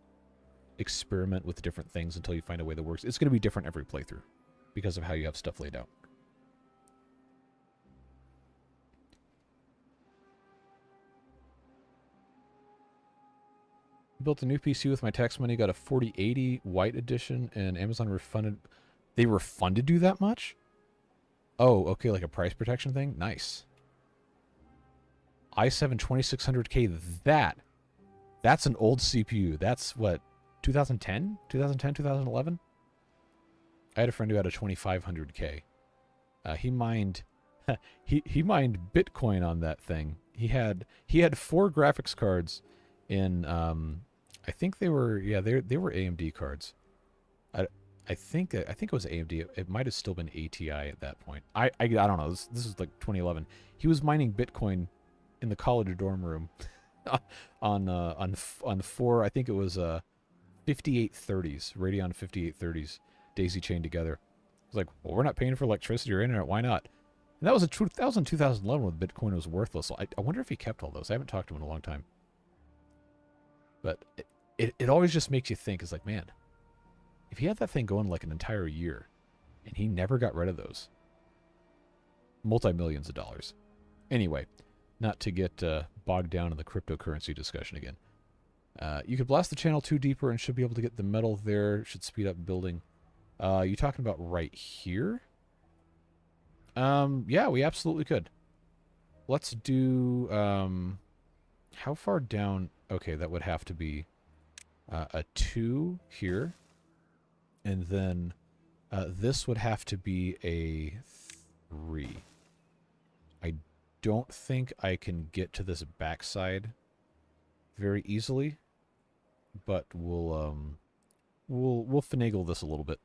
A: experiment with different things until you find a way that works. It's going to be different every playthrough because of how you have stuff laid out. Built a new PC with my tax money, got a 4080 white edition, and Amazon refunded. They refunded you that much? Oh, okay, like a price protection thing? Nice. i7 2600K, that's an old CPU. That's what, 2010? 2010, 2011? I had a friend who had a 2500K. He mined he mined Bitcoin on that thing. He had 4 graphics cards in I think they were they were AMD cards. I think it was AMD. It might have still been ATI at that point. I don't know. This is like 2011. He was mining Bitcoin in the college dorm room on 4. I think it was 5830s, Radeon 5830s, daisy chained together. I was like, well, we're not paying for electricity or internet. Why not? And that was in 2011 when Bitcoin was worthless. So I wonder if he kept all those. I haven't talked to him in a long time. But it always just makes you think, it's like, man, if he had that thing going like an entire year and he never got rid of those, multi-millions of dollars. Anyway, not to get bogged down in the cryptocurrency discussion again. You could blast the channel 2 deeper and should be able to get the metal there. Should speed up building. You talking about right here? Yeah, we absolutely could. Let's do, how far down? Okay, that would have to be a 2 here. And then this would have to be a 3. I don't think I can get to this backside very easily, but we'll finagle this a little bit.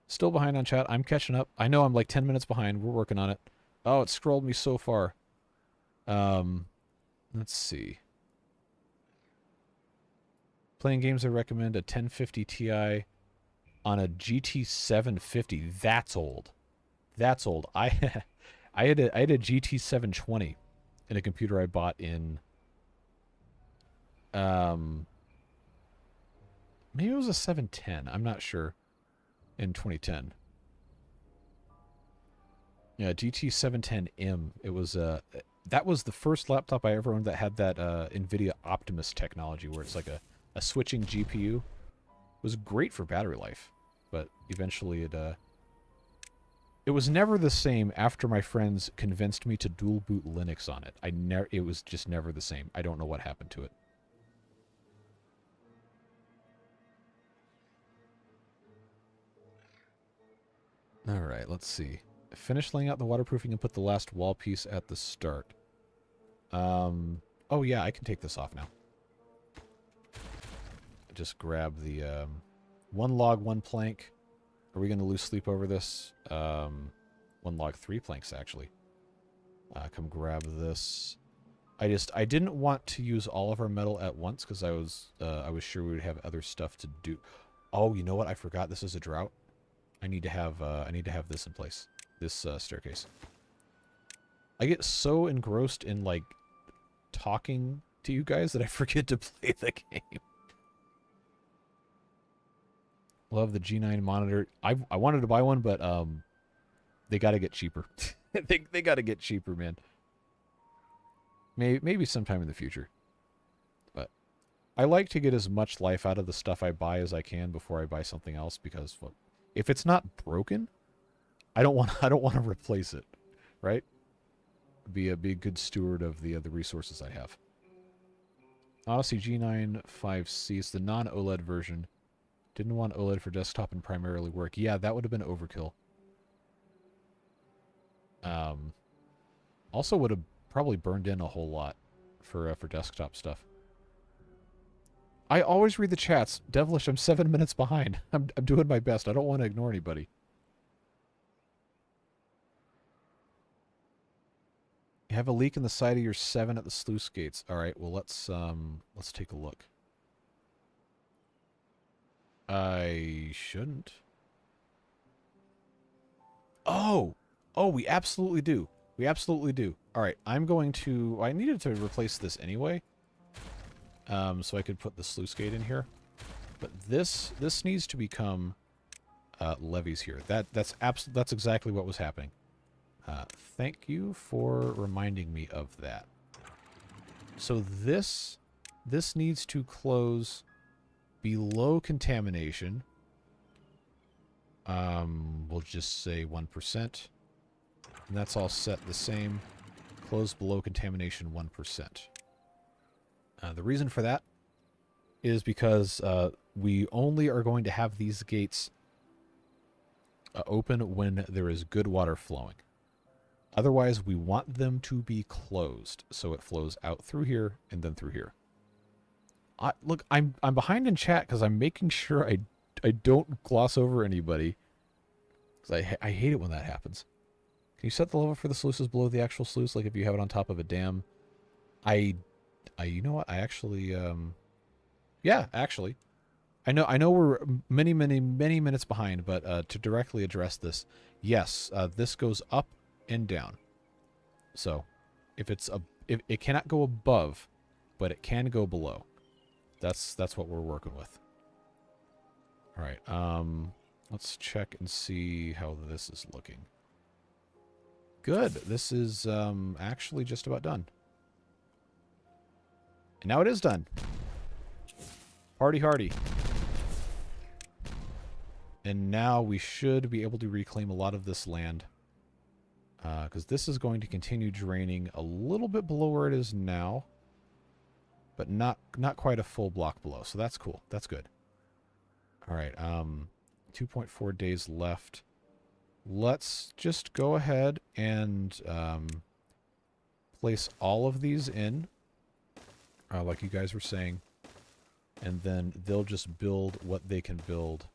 A: Still behind on chat. I'm catching up. I know I'm like 10 minutes behind. We're working on it. Oh, it scrolled me so far. Let's see. Playing games I recommend a 1050 Ti on a GT 750. That's old. That's old. I had a GT 720 in a computer I bought in maybe it was a 710. I'm not sure. In 2010. Yeah, GT 710M. It was that was the first laptop I ever owned that had that NVIDIA Optimus technology where it's like a switching GPU. It was great for battery life, but eventually it was never the same after my friends convinced me to dual boot Linux on it. It was just never the same. I don't know what happened to it. All right, let's see. Finish laying out the waterproofing and put the last wall piece at the start. Oh yeah, I can take this off now. Just grab the 1 log, 1 plank. Are we going to lose sleep over this? 1 log, 3 planks actually. Come grab this. I didn't want to use all of our metal at once because I was sure we would have other stuff to do. Oh, you know what? I forgot this is a drought. I need to have this in place. This staircase. I get so engrossed in like talking to you guys that I forget to play the game. Love the G9 monitor. I wanted to buy one, but they got to get cheaper. they got to get cheaper, man. Maybe sometime in the future. But I like to get as much life out of the stuff I buy as I can before I buy something else because if it's not broken, I don't want to replace it, right? Be a good steward of the resources I have. Odyssey G9 5C. It's the non-OLED version. Didn't want OLED for desktop and primarily work. Yeah, that would have been overkill. Also would have probably burned in a whole lot for desktop stuff. I always read the chats. Devilish, I'm 7 minutes behind. I'm doing my best. I don't want to ignore anybody. You have a leak in the side of your 7 at the sluice gates. All right, well let's take a look. I shouldn't. Oh, we absolutely do. We absolutely do. All right, I'm going to. I needed to replace this anyway. So I could put the sluice gate in here, but this needs to become levees here. That's exactly what was happening. Thank you for reminding me of that. So this needs to close below contamination. We'll just say 1%, and that's all set the same. Close below contamination 1%. The reason for that is because we only are going to have these gates open when there is good water flowing. Otherwise, we want them to be closed so it flows out through here and then through here. Look, I'm behind in chat because I'm making sure I don't gloss over anybody. Because I hate it when that happens. Can you set the level for the sluices below the actual sluice, like if you have it on top of a dam? You know what? I actually, yeah, actually. I know we're many minutes behind, but to directly address this, yes, this goes up and down. So, if it cannot go above, but it can go below. That's what we're working with. All right, let's check and see how this is looking. Good. This is actually just about done. And now it is done. Hardy, hardy. And now we should be able to reclaim a lot of this land. Because this is going to continue draining a little bit below where it is now. But not quite a full block below. So that's cool. That's good. All right. 2.4 days left. Let's just go ahead and place all of these in. Like you guys were saying. And then they'll just build what they can build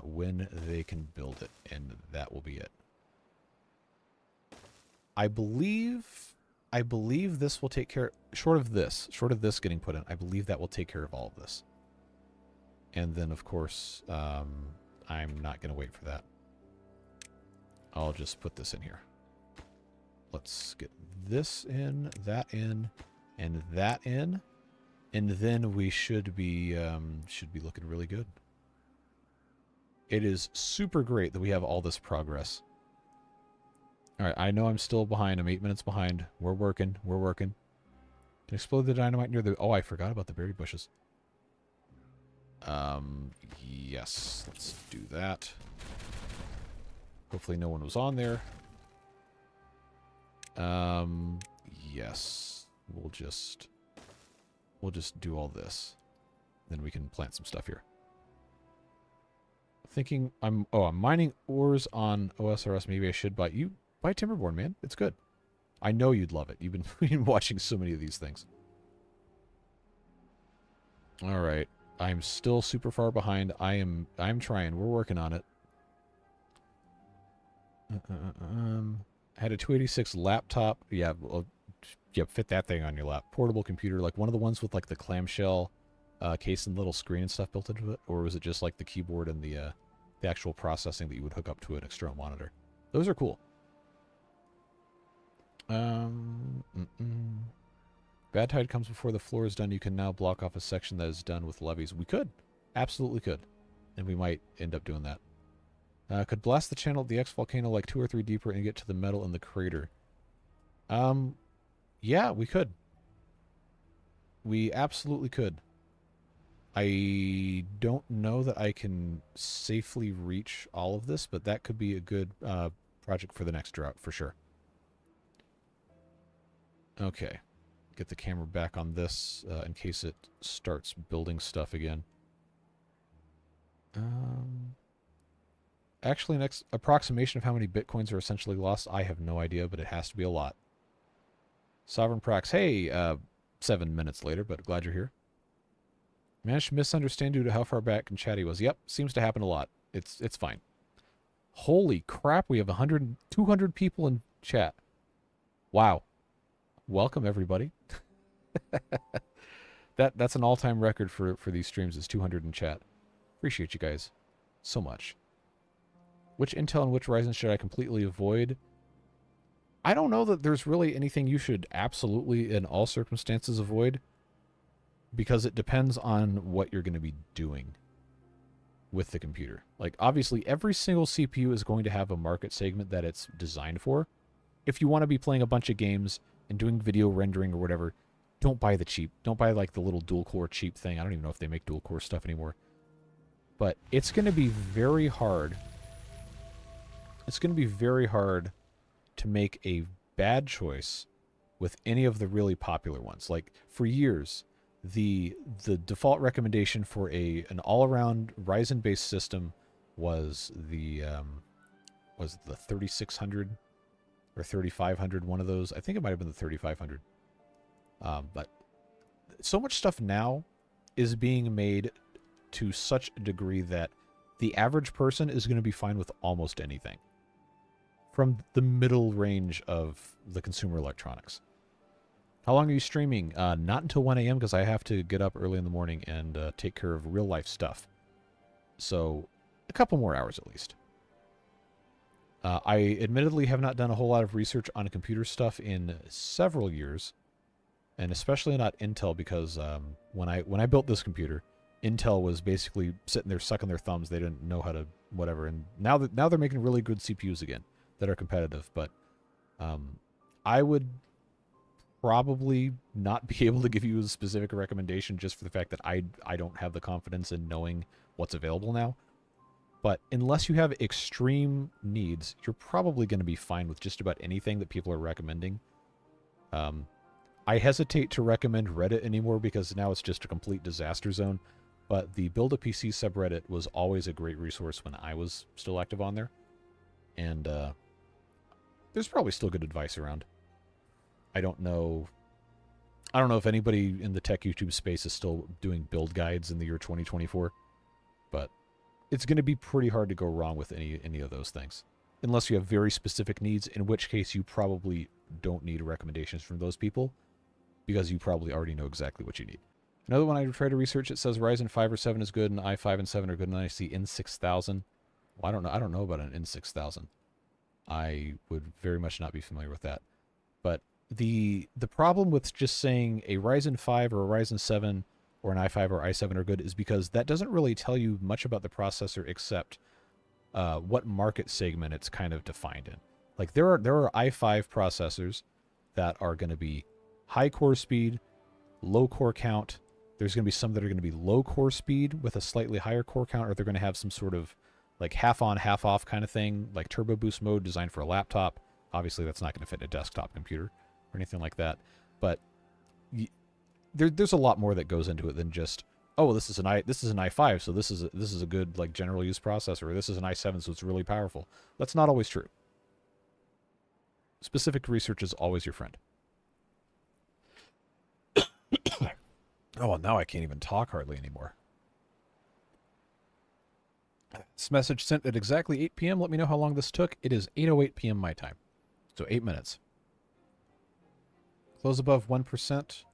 A: when they can build it. And that will be it. I believe this will take care, short of this getting put in, I believe that will take care of all of this. And then, of course, I'm not going to wait for that. I'll just put this in here. Let's get this in, that in, and that in. And then we should be looking really good. It is super great that we have all this progress. All right, I know I'm still behind. I'm 8 minutes behind. We're working. We're working. Can explode the dynamite near the... Oh, I forgot about the berry bushes. Yes, let's do that. Hopefully no one was on there. Yes. We'll just do all this. Then we can plant some stuff here. Thinking I'm mining ores on OSRS. Maybe I should buy Timberborn, man. It's good. I know you'd love it. You've been watching so many of these things. All right. I'm still super far behind. I'm trying. We're working on it. I had a 286 laptop. Yeah, well, fit that thing on your lap. Portable computer, like one of the ones with like the clamshell case and little screen and stuff built into it, or was it just like the keyboard and the actual processing that you would hook up to an external monitor? Those are cool. Bad tide comes before the floor is done. You can now block off a section that is done with levees. We could. Absolutely could. And we might end up doing that. Could blast the channel at the X volcano like 2 or 3 deeper and get to the metal in the crater. Yeah, we could. We absolutely could. I don't know that I can safely reach all of this, but that could be a good project for the next drought, for sure. Okay. Get the camera back on this in case it starts building stuff again. Actually, next approximation of how many bitcoins are essentially lost, I have no idea, but it has to be a lot. Sovereign Prox, hey, 7 minutes later, but glad you're here. Managed to misunderstand due to how far back and chatty was. Yep, seems to happen a lot. It's fine. Holy crap, we have 200 people in chat. Wow. Welcome, everybody. That's an all-time record for these streams, is 200 in chat. Appreciate you guys so much. Which Intel and which Ryzen should I completely avoid? I don't know that there's really anything you should absolutely, in all circumstances, avoid. Because it depends on what you're going to be doing with the computer. Like, obviously, every single CPU is going to have a market segment that it's designed for. If you want to be playing a bunch of games and doing video rendering or whatever, don't buy the cheap. Don't buy, like, the little dual-core cheap thing. I don't even know if they make dual-core stuff anymore. But it's going to be very hard. It's going to be very hard to make a bad choice with any of the really popular ones. Like, for years, the default recommendation for an all-around Ryzen-based system was the 3600 or 3500, one of those. I think it might have been the 3500. But so much stuff now is being made to such a degree that the average person is going to be fine with almost anything from the middle range of the consumer electronics. How long are you streaming? Not until 1 a.m. because I have to get up early in the morning and take care of real-life stuff. So, a couple more hours at least. I admittedly have not done a whole lot of research on computer stuff in several years. And especially not Intel, because when I built this computer, Intel was basically sitting there sucking their thumbs. They didn't know how to whatever. And now they're making really good CPUs again that are competitive. But I would probably not be able to give you a specific recommendation just for the fact that I don't have the confidence in knowing what's available now. But unless you have extreme needs, you're probably going to be fine with just about anything that people are recommending. I hesitate to recommend Reddit anymore because now it's just a complete disaster zone. But the Build a PC subreddit was always a great resource when I was still active on there. And there's probably still good advice around. I don't know if anybody in the tech YouTube space is still doing build guides in the year 2024, but it's going to be pretty hard to go wrong with any of those things. Unless you have very specific needs, in which case you probably don't need recommendations from those people because you probably already know exactly what you need. Another one I try to research, it says Ryzen 5 or 7 is good and i5 and 7 are good, and then I see N6000. Well, I don't know about an N6000. I would very much not be familiar with that. But the problem with just saying a Ryzen 5 or a Ryzen 7 or an i5 or i7 are good is because that doesn't really tell you much about the processor except what market segment it's kind of defined in. Like there are i5 processors that are going to be high core speed, low core count. There's going to be some that are going to be low core speed with a slightly higher core count, or they're going to have some sort of like half on, half off kind of thing, like turbo boost mode designed for a laptop. Obviously, that's not going to fit in a desktop computer or anything like that. But there's a lot more that goes into it than just, oh, this is an i5, so this is a good like general use processor, or this is an i7, so it's really powerful. That's not always true. Specific research is always your friend. Oh, well, now I can't even talk hardly anymore. This message sent at exactly 8 p.m. Let me know how long this took. It is 8:08 p.m. my time. So 8 minutes. Close above 1%.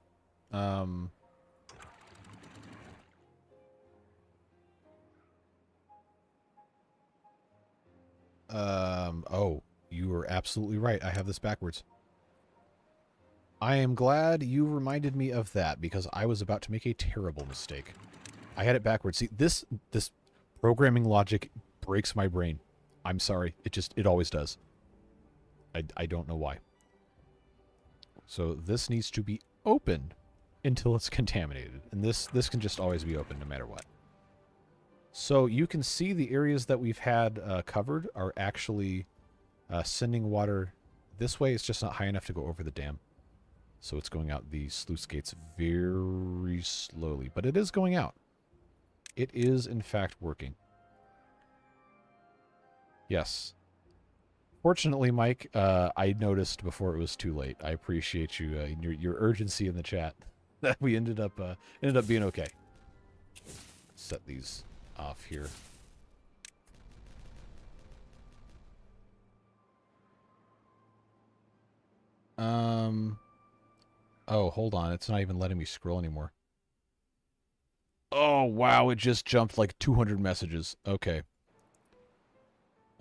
A: Oh, you were absolutely right. I have this backwards. I am glad you reminded me of that because I was about to make a terrible mistake. I had it backwards. See, this programming logic breaks my brain. I'm sorry. It always does. I don't know why. So this needs to be open until it's contaminated. And this can just always be open no matter what. So you can see the areas that we've had covered are actually sending water this way. It's just not high enough to go over the dam. So it's going out the sluice gates very slowly. But it is going out. It is, in fact, working. Yes. Fortunately, Mike, I noticed before it was too late. I appreciate you, your urgency in the chat. That we ended up being okay. Set these off here. Oh, hold on. It's not even letting me scroll anymore. Oh, wow. It just jumped like 200 messages. Okay.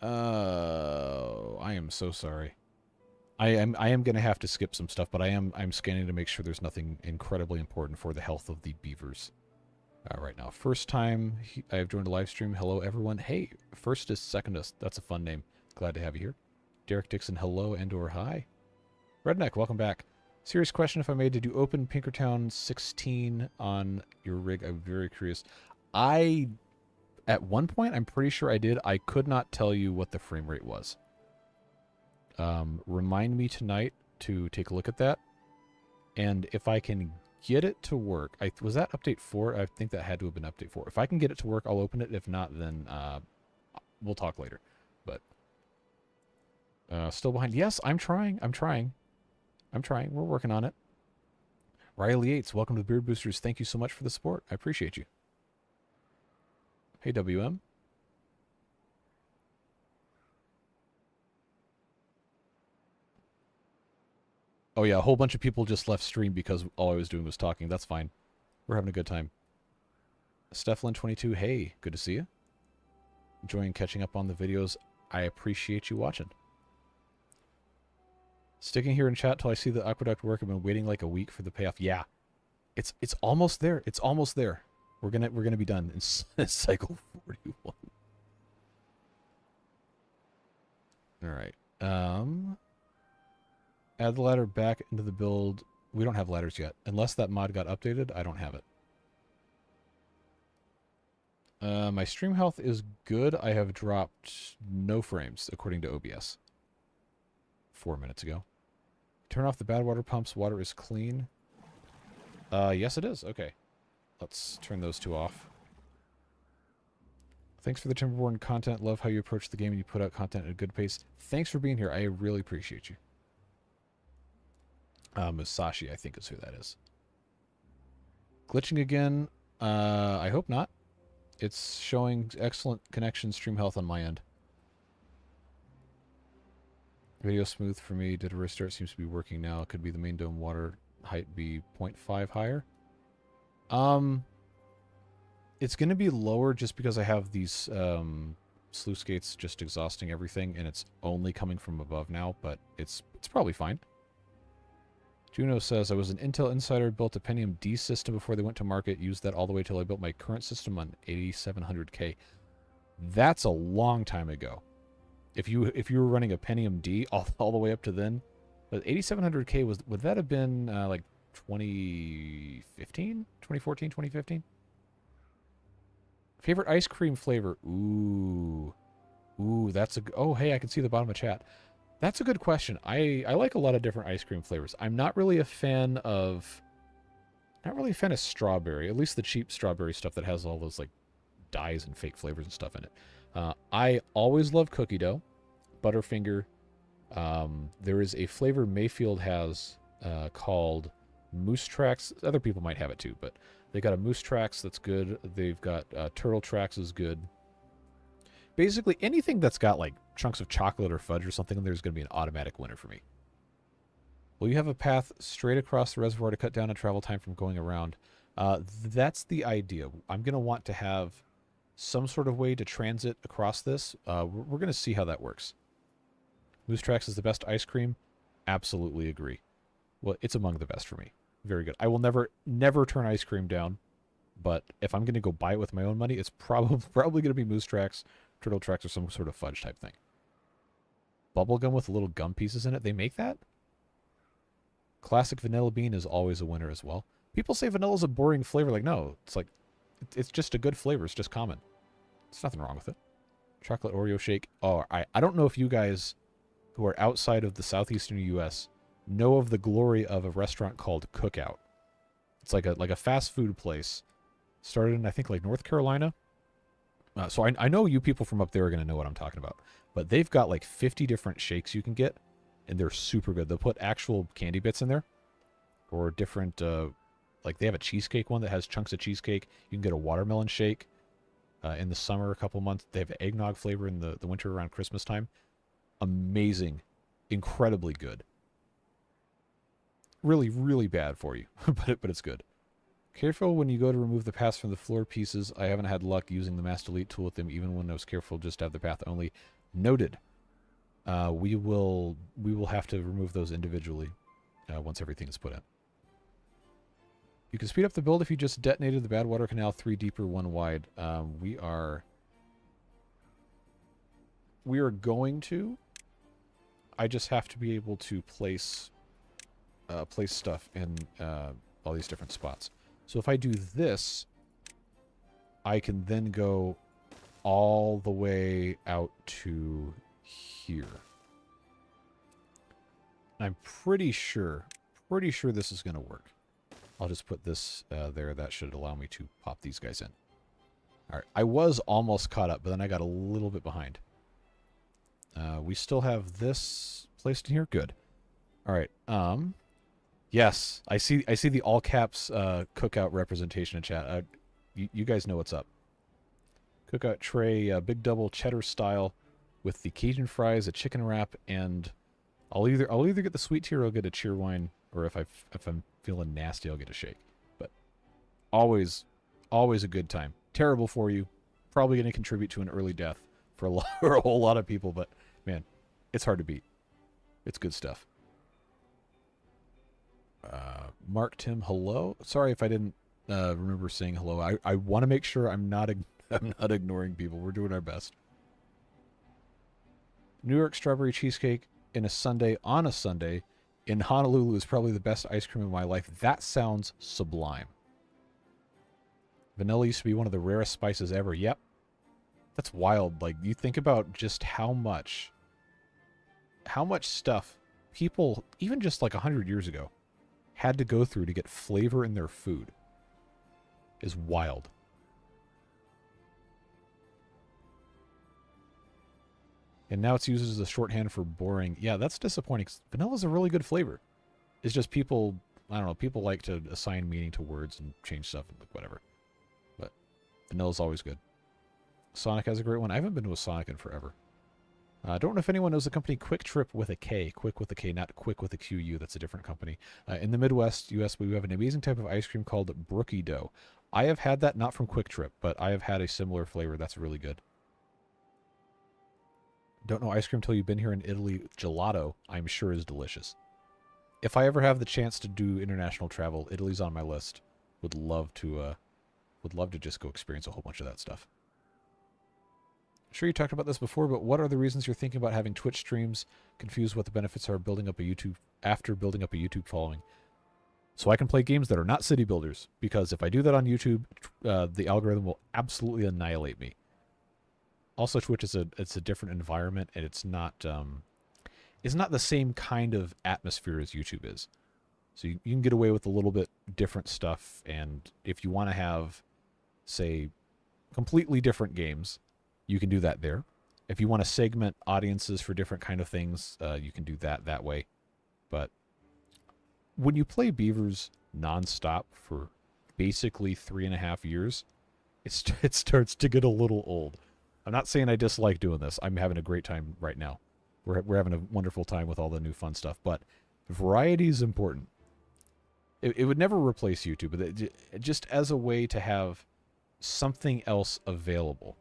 A: I am so sorry. I am going to have to skip some stuff, but I'm scanning to make sure there's nothing incredibly important for the health of the beavers. Right now. First time I have joined a live stream. Hello, everyone. Hey, Firstest, Secondest. That's a fun name. Glad to have you here. Derek Dixon, hello and or hi. Redneck, welcome back. Serious question, if I made to do open Pinkertown 16 on your rig, I'm very curious. At one point, I'm pretty sure I did. I could not tell you what the frame rate was. Remind me tonight to take a look at that. And if I can get it to work, was that update 4? I think that had to have been update 4. If I can get it to work, I'll open it. If not, then we'll talk later. But still behind. Yes, I'm trying. We're working on it. Riley Yates, welcome to the Beard Boosters. Thank you so much for the support. I appreciate you. Hey, WM. Oh, yeah, a whole bunch of people just left stream because all I was doing was talking. That's fine. We're having a good time. Steflin22, hey, good to see you. Enjoying catching up on the videos. I appreciate you watching. Sticking here in chat till I see the aqueduct work. I've been waiting like a week for the payoff. Yeah, it's almost there. It's almost there. We're gonna be done in cycle 41. All right. Add the ladder back into the build We don't have ladders yet. Unless that mod got updated, I don't have it. My stream health is good. I have dropped no frames, according to OBS. 4 minutes ago. Turn off the bad water pumps. Water is clean. Yes, it is. Okay. Let's turn those two off. Thanks for the Timberborn content. Love how you approach the game and you put out content at a good pace. Thanks for being here. I really appreciate you. Musashi, I think is who that is. Glitching again. I hope not. It's showing excellent connection stream health on my end. Video smooth for me. Did a restart. Seems to be working now. Could be the main dome water height be 0.5 higher. It's going to be lower just because I have these sluice gates just exhausting everything, and it's only coming from above now, but it's probably fine. Juno says, I was an Intel insider, built a Pentium D system before they went to market, used that all the way till I built my current system on 8700K. That's a long time ago. If you were running a Pentium D all the way up to then, but 8700K would that have been like 2015, 2014, 2015? Favorite ice cream flavor? Ooh, that's a oh hey, I can see the bottom of chat. That's a good question. I like a lot of different ice cream flavors. I'm not really a fan of strawberry, at least the cheap strawberry stuff that has all those like dyes and fake flavors and stuff in it. I always love cookie dough, Butterfinger. There is a flavor Mayfield has called Moose Tracks. Other people might have it too, but they got a Moose Tracks that's good. They've got Turtle Tracks is good. Basically, anything that's got like chunks of chocolate or fudge or something, there's going to be an automatic winner for me. Will you have a path straight across the reservoir to cut down on travel time from going around? That's the idea. I'm going to want to have some sort of way to transit across this. We're going to see how that works. Moose Tracks is the best ice cream. Absolutely agree. Well, it's among the best for me. Very good. I will never turn ice cream down, but if I'm going to go buy it with my own money, it's probably going to be Moose Tracks, Turtle Tracks, or some sort of fudge type thing. Bubblegum with little gum pieces in it. They make that? Classic vanilla bean is always a winner as well. People say vanilla is a boring flavor. Like, no, it's like, it's just a good flavor. It's just common. There's nothing wrong with it. Chocolate Oreo shake. Oh, I don't know if you guys who are outside of the southeastern U.S. know of the glory of a restaurant called Cookout. It's like a fast food place. Started in, I think, like North Carolina. So I know you people from up there are going to know what I'm talking about. But they've got like 50 different shakes you can get, and they're super good. They'll put actual candy bits in there, or different, like they have a cheesecake one that has chunks of cheesecake. You can get a watermelon shake in the summer, a couple months. They have eggnog flavor in the winter around Christmas time. Amazing. Incredibly good. Really, really bad for you, but it's good. Careful when you go to remove the paths from the floor pieces. I haven't had luck using the Mass Delete tool with them, even when I was careful just to have the path only. Noted. We will have to remove those individually once everything is put in. You can speed up the build if you just detonated the bad water canal 3 deeper, 1 wide. We are going to. I just have to be able to place stuff in all these different spots. So if I do this, I can then go all the way out to here. I'm pretty sure this is going to work. I'll just put this there. That should allow me to pop these guys in. All right. I was almost caught up, but then I got a little bit behind. We still have this placed in here. Good. All right. Yes, I see the all caps Cookout representation in chat. You guys know what's up. Cookout tray, big double cheddar style, with the Cajun fries, a chicken wrap, and I'll either get the sweet tea or I'll get a cheerwine, or if I'm feeling nasty, I'll get a shake. But always a good time. Terrible for you. Probably going to contribute to an early death for a whole lot of people, but man, it's hard to beat. It's good stuff. Mark Tim, hello. Sorry if I didn't remember saying hello. I want to make sure I'm not ignoring people. We're doing our best. New York strawberry cheesecake on a Sunday in Honolulu is probably the best ice cream of my life. That sounds sublime. Vanilla used to be one of the rarest spices ever. Yep. That's wild. Like, you think about just how much stuff people, even just like 100 years ago, had to go through to get flavor in their food. Is wild. And now it's used as a shorthand for boring. Yeah, that's disappointing. Vanilla's a really good flavor. It's just people, I don't know, people like to assign meaning to words and change stuff and like whatever. But vanilla's always good. Sonic has a great one. I haven't been to a Sonic in forever. I don't know if anyone knows the company Quick Trip with a K. Quick with a K, not Quick with a QU. That's a different company. In the Midwest, U.S., we have an amazing type of ice cream called Brookie Dough. I have had that, not from Quick Trip, but I have had a similar flavor. That's really good. Don't know ice cream till you've been here in Italy. Gelato, I'm sure, is delicious. If I ever have the chance to do international travel, Italy's on my list. Would love to just go experience a whole bunch of that stuff. Sure, you talked about this before, but what are the reasons you're thinking about having Twitch streams? Confused what the benefits are building up a YouTube following. So I can play games that are not city builders, because if I do that on YouTube, the algorithm will absolutely annihilate me. Also, Twitch is it's a different environment, and it's not the same kind of atmosphere as YouTube is. So you can get away with a little bit different stuff, and if you want to have, say, completely different games, you can do that there. If you want to segment audiences for different kind of things, you can do that way. But when you play Beavers nonstop for basically 3.5 years, it starts to get a little old. I'm not saying I dislike doing this. I'm having a great time right now. We're having a wonderful time with all the new fun stuff. But variety is important. It would never replace YouTube, but just as a way to have something else available.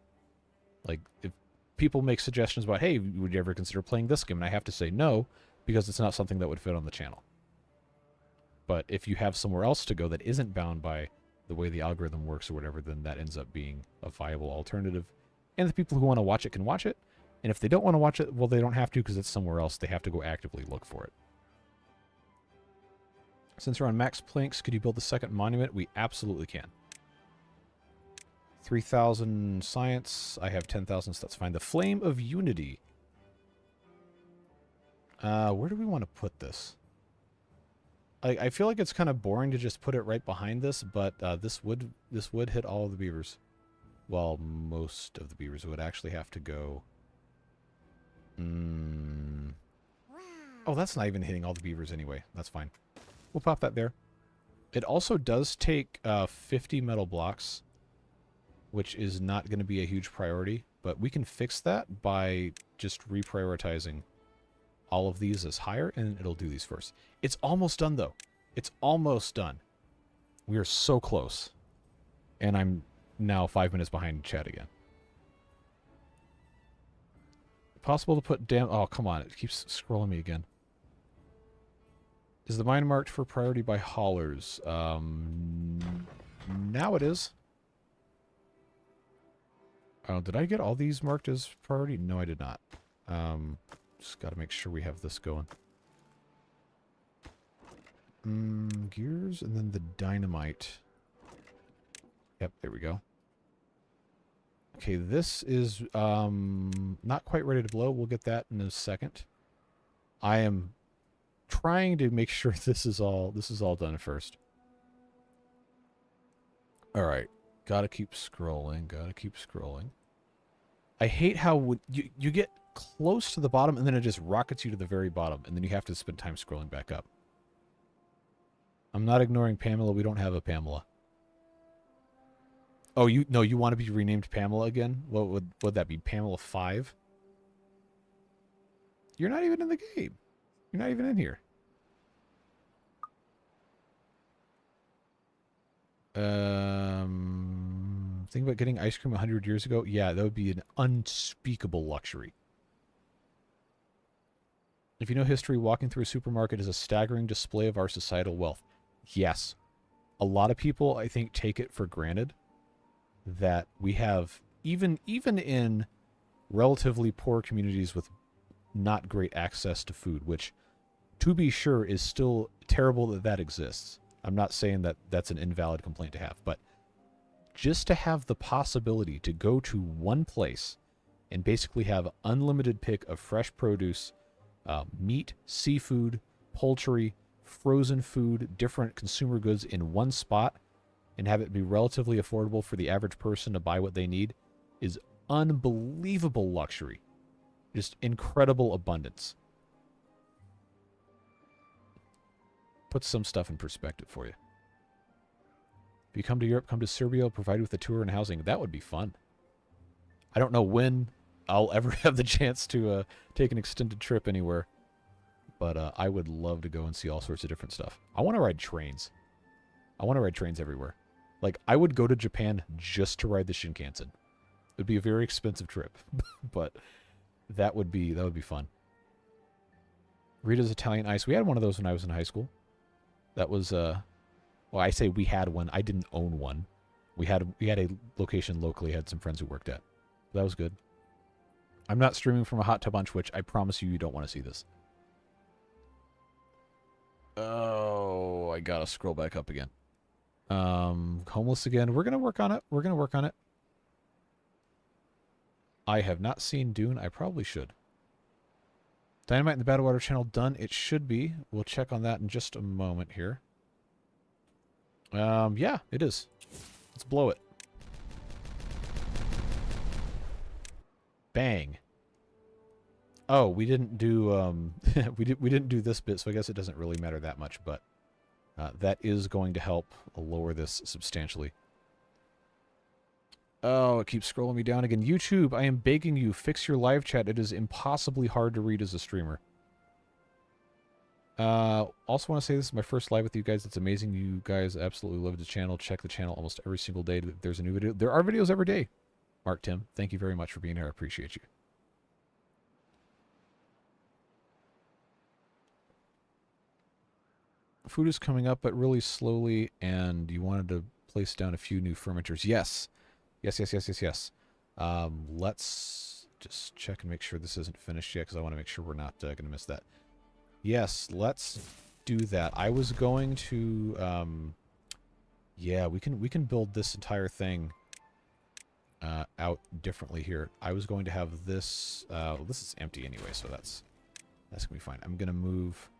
A: Like, if people make suggestions about, hey, would you ever consider playing this game? And I have to say no, because it's not something that would fit on the channel. But if you have somewhere else to go that isn't bound by the way the algorithm works or whatever, then that ends up being a viable alternative. And the people who want to watch it can watch it. And if they don't want to watch it, well, they don't have to because it's somewhere else. They have to go actively look for it. Since we're on max planks, could you build the second monument? We absolutely can. 3,000 science. I have 10,000, so that's fine. The Flame of Unity. Where do we want to put this? I feel like it's kind of boring to just put it right behind this, but this would hit all of the beavers. Well, most of the beavers would actually have to go. Oh, that's not even hitting all the beavers anyway. That's fine. We'll pop that there. It also does take 50 metal blocks, which is not going to be a huge priority, but we can fix that by just reprioritizing all of these as higher, and it'll do these first. It's almost done, though. It's almost done. We are so close. And I'm now 5 minutes behind chat again. Possible to put down... Oh, come on. It keeps scrolling me again. Is the mine marked for priority by haulers? Now it is. Oh, did I get all these marked as priority? No, I did not. Just got to make sure we have this going. Gears, and then the dynamite. Yep, there we go. Okay, this is not quite ready to blow. We'll get that in a second. I am trying to make sure this is all done first. All right, gotta keep scrolling. Gotta keep scrolling. I hate how you get close to the bottom and then it just rockets you to the very bottom, and then you have to spend time scrolling back up. I'm not ignoring Pamela. We don't have a Pamela. Oh, you want to be renamed Pamela again? What would that be? Pamela 5? You're not even in the game. You're not even in here. Think about getting ice cream 100 years ago? Yeah, that would be an unspeakable luxury. If you know history, walking through a supermarket is a staggering display of our societal wealth. Yes. A lot of people, I think, take it for granted that we have, even in relatively poor communities with not great access to food, which to be sure, is still terrible that that exists. I'm not saying that that's an invalid complaint to have, but just to have the possibility to go to one place and basically have unlimited pick of fresh produce, meat, seafood, poultry, frozen food, different consumer goods in one spot, and have it be relatively affordable for the average person to buy what they need is unbelievable luxury. Just incredible abundance. Put some stuff in perspective for you. If you come to Europe, come to Serbia, I'll provide you with a tour and housing. That would be fun. I don't know when I'll ever have the chance to take an extended trip anywhere, but I would love to go and see all sorts of different stuff. I want to ride trains. I want to ride trains everywhere. Like, I would go to Japan just to ride the Shinkansen. It would be a very expensive trip, but that would be fun. Rita's Italian Ice. We had one of those when I was in high school. That was well, I say we had one. I didn't own one. We had a location locally. I had some friends who worked at. That was good. I'm not streaming from a hot tub on Twitch. I promise you, you don't want to see this. Oh, I gotta scroll back up again. Homeless again. We're gonna work on it. We're gonna work on it. I have not seen Dune. I probably should. Dynamite in the Battlewater channel done. It should be. We'll check on that in just a moment here. Yeah, it is. Let's blow it. Bang. Oh, we didn't do we didn't do this bit, so I guess it doesn't really matter that much, but that is going to help lower this substantially. Oh, it keeps scrolling me down again. YouTube, I am begging you, fix your live chat. It is impossibly hard to read as a streamer. Also want to say this is my first live with you guys. It's amazing. You guys absolutely love the channel. Check the channel almost every single day. There's a new video. There are videos every day. Mark Tim, thank you very much for being here. I appreciate you. Food is coming up, but really slowly, and you wanted to place down a few new fermenters. Yes. Yes. Let's just check and make sure this isn't finished yet, because I want to make sure we're not going to miss that. Yes, let's do that. I was going to, yeah, we can build this entire thing out differently here. I was going to have this, well, this is empty anyway, so that's going to be fine. I'm going to move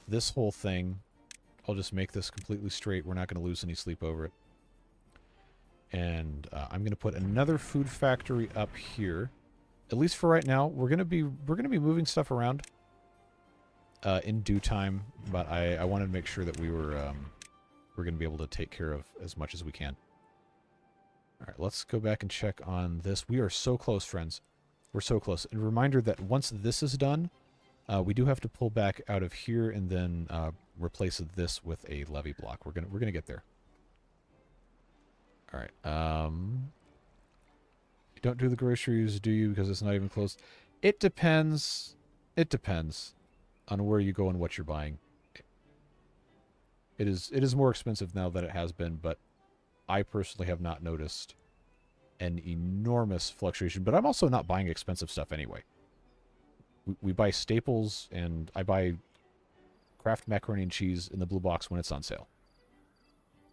A: this whole thing. I'll just make this completely straight. We're not going to lose any sleep over it. And I'm going to put another food factory up here. At least for right now. We're going to be moving stuff around in due time, but I wanted to make sure that we're going to be able to take care of as much as we can. All right, let's go back and check on this. We are so close, friends. We're so close. And a reminder that once this is done, we do have to pull back out of here and then replace this with a levee block. We're gonna get there. All right. You don't do the groceries, do you? Because it's not even close. It depends. It depends on where you go and what you're buying. It is more expensive now than it has been, but I personally have not noticed an enormous fluctuation. But I'm also not buying expensive stuff anyway. We buy staples, and I buy Kraft macaroni and cheese in the blue box when it's on sale.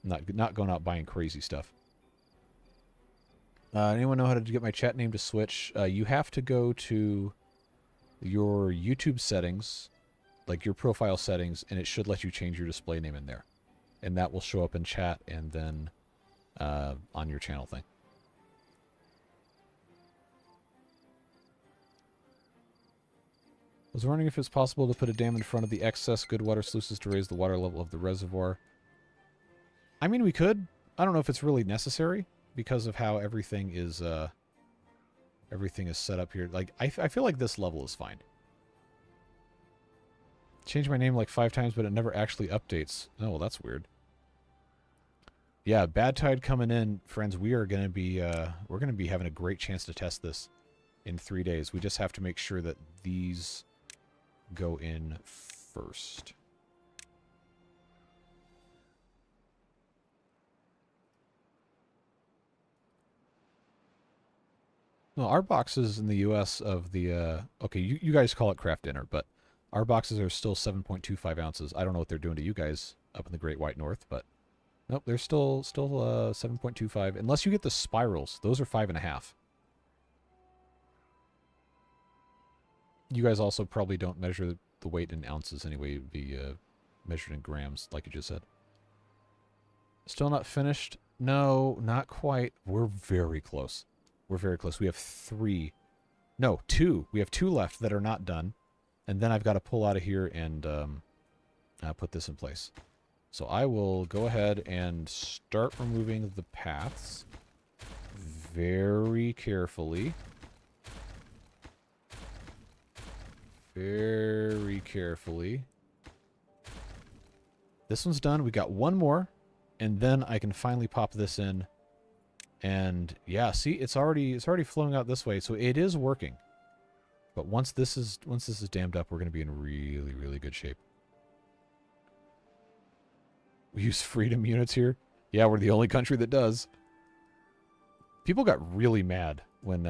A: Not going out buying crazy stuff. Anyone know how to get my chat name to switch? You have to go to your YouTube settings, like your profile settings, and it should let you change your display name in there. And that will show up in chat and then on your channel thing. I was wondering if it's possible to put a dam in front of the excess good water sluices to raise the water level of the reservoir. I mean, we could. I don't know if it's really necessary because of how everything is set up here. Like, I feel like this level is fine. Changed my name like 5 times, but it never actually updates. Oh, well, that's weird. Yeah, Bad Tide coming in, friends. We are going to be we're going to be having a great chance to test this in 3 days. We just have to make sure that these go in first. Well, our boxes in the U.S. of the okay, you guys call it craft dinner, but Our boxes are still 7.25 ounces. I don't know what they're doing to you guys up in the Great White North, but nope, they're still 7.25. Unless you get the spirals, those are 5.5. You guys also probably don't measure the weight in ounces anyway. It would be measured in grams, like you just said. Still not finished? No, not quite. We're very close. We're very close. We have 3. No, 2. We have 2 left that are not done. And then I've got to pull out of here and put this in place. So I will go ahead and start removing the paths very carefully. Very carefully. This one's done. We got one more. And then I can finally pop this in. And yeah, see, it's already flowing out this way. So it is working. But once this is dammed up, we're going to be in really, really good shape. We use freedom units here. Yeah, we're the only country that does. People got really mad when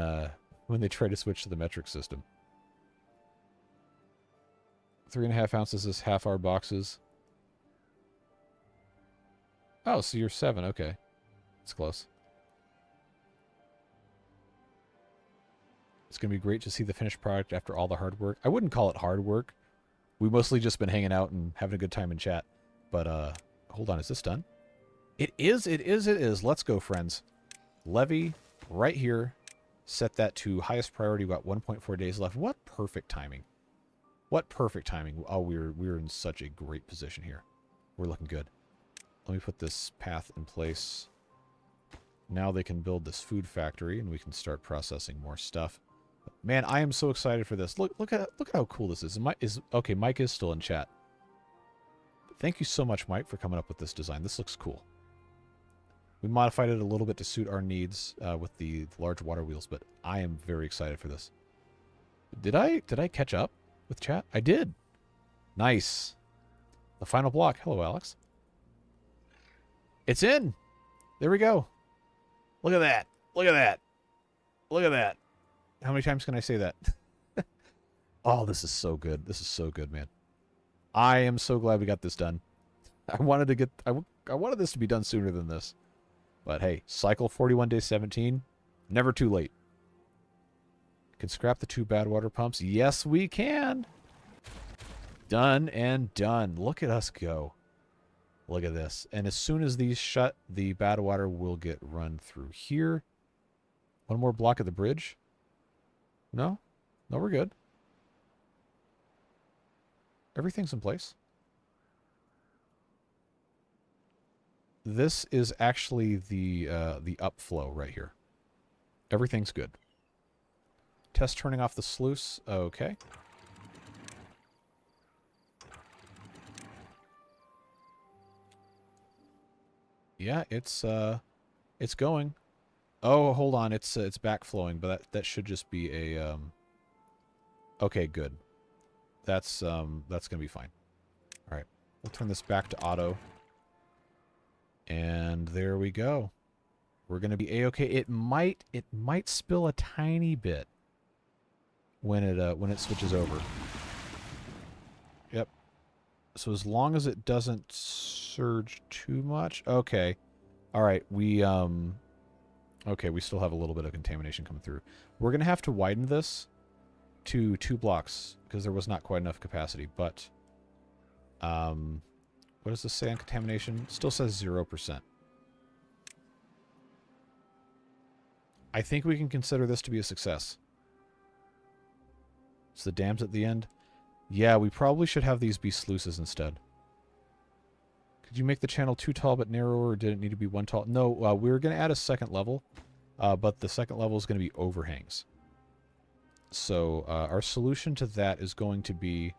A: they tried to switch to the metric system. 3.5 ounces is half our boxes. Oh, so you're 7. Okay. It's close. It's going to be great to see the finished product after all the hard work. I wouldn't call it hard work. We've mostly just been hanging out and having a good time in chat. But, hold on. Is this done? It is, it is, it is. Let's go, friends. Levy right here. Set that to highest priority. We've got 1.4 days left. What perfect timing. What perfect timing. Oh, we're in such a great position here. We're looking good. Let me put this path in place. Now they can build this food factory, and we can start processing more stuff. Man, I am so excited for this. Look at how cool this is. Okay, Mike is still in chat. Thank you so much, Mike, for coming up with this design. This looks cool. We modified it a little bit to suit our needs with the large water wheels, but I am very excited for this. Did I catch up with chat? I did. Nice. The final block. Hello, Alex. It's in. There we go. Look at that. Look at that. Look at that. How many times can I say that? Oh, this is so good. This is so good, man. I am so glad we got this done. I wanted this to be done sooner than this. But hey, cycle 41 day 17. Never too late. Can scrap the 2 bad water pumps. Yes, we can. Done and done. Look at us go. Look at this. And as soon as these shut, the bad water will get run through here. One more block of the bridge. No? No, we're good. Everything's in place. This is actually the upflow right here. Everything's good. Test turning off the sluice. Okay. Yeah, it's going. Oh, hold on. It's backflowing, but that should just be a okay, good. That's going to be fine. All right. We'll turn this back to auto. And there we go. We're going to be a-okay. It might spill a tiny bit when it switches over. Yep. So as long as it doesn't surge too much. Okay. All right. Okay, we still have a little bit of contamination coming through. We're going to have to widen this to 2 blocks because there was not quite enough capacity, but what does this say on contamination? It still says 0%. I think we can consider this to be a success. It's the dams at the end. Yeah, we probably should have these be sluices instead. Could you make the channel 2 tall but narrower, or did it need to be 1 tall? No, we were going to add a second level, but the second level is going to be overhangs. So our solution to that is going to be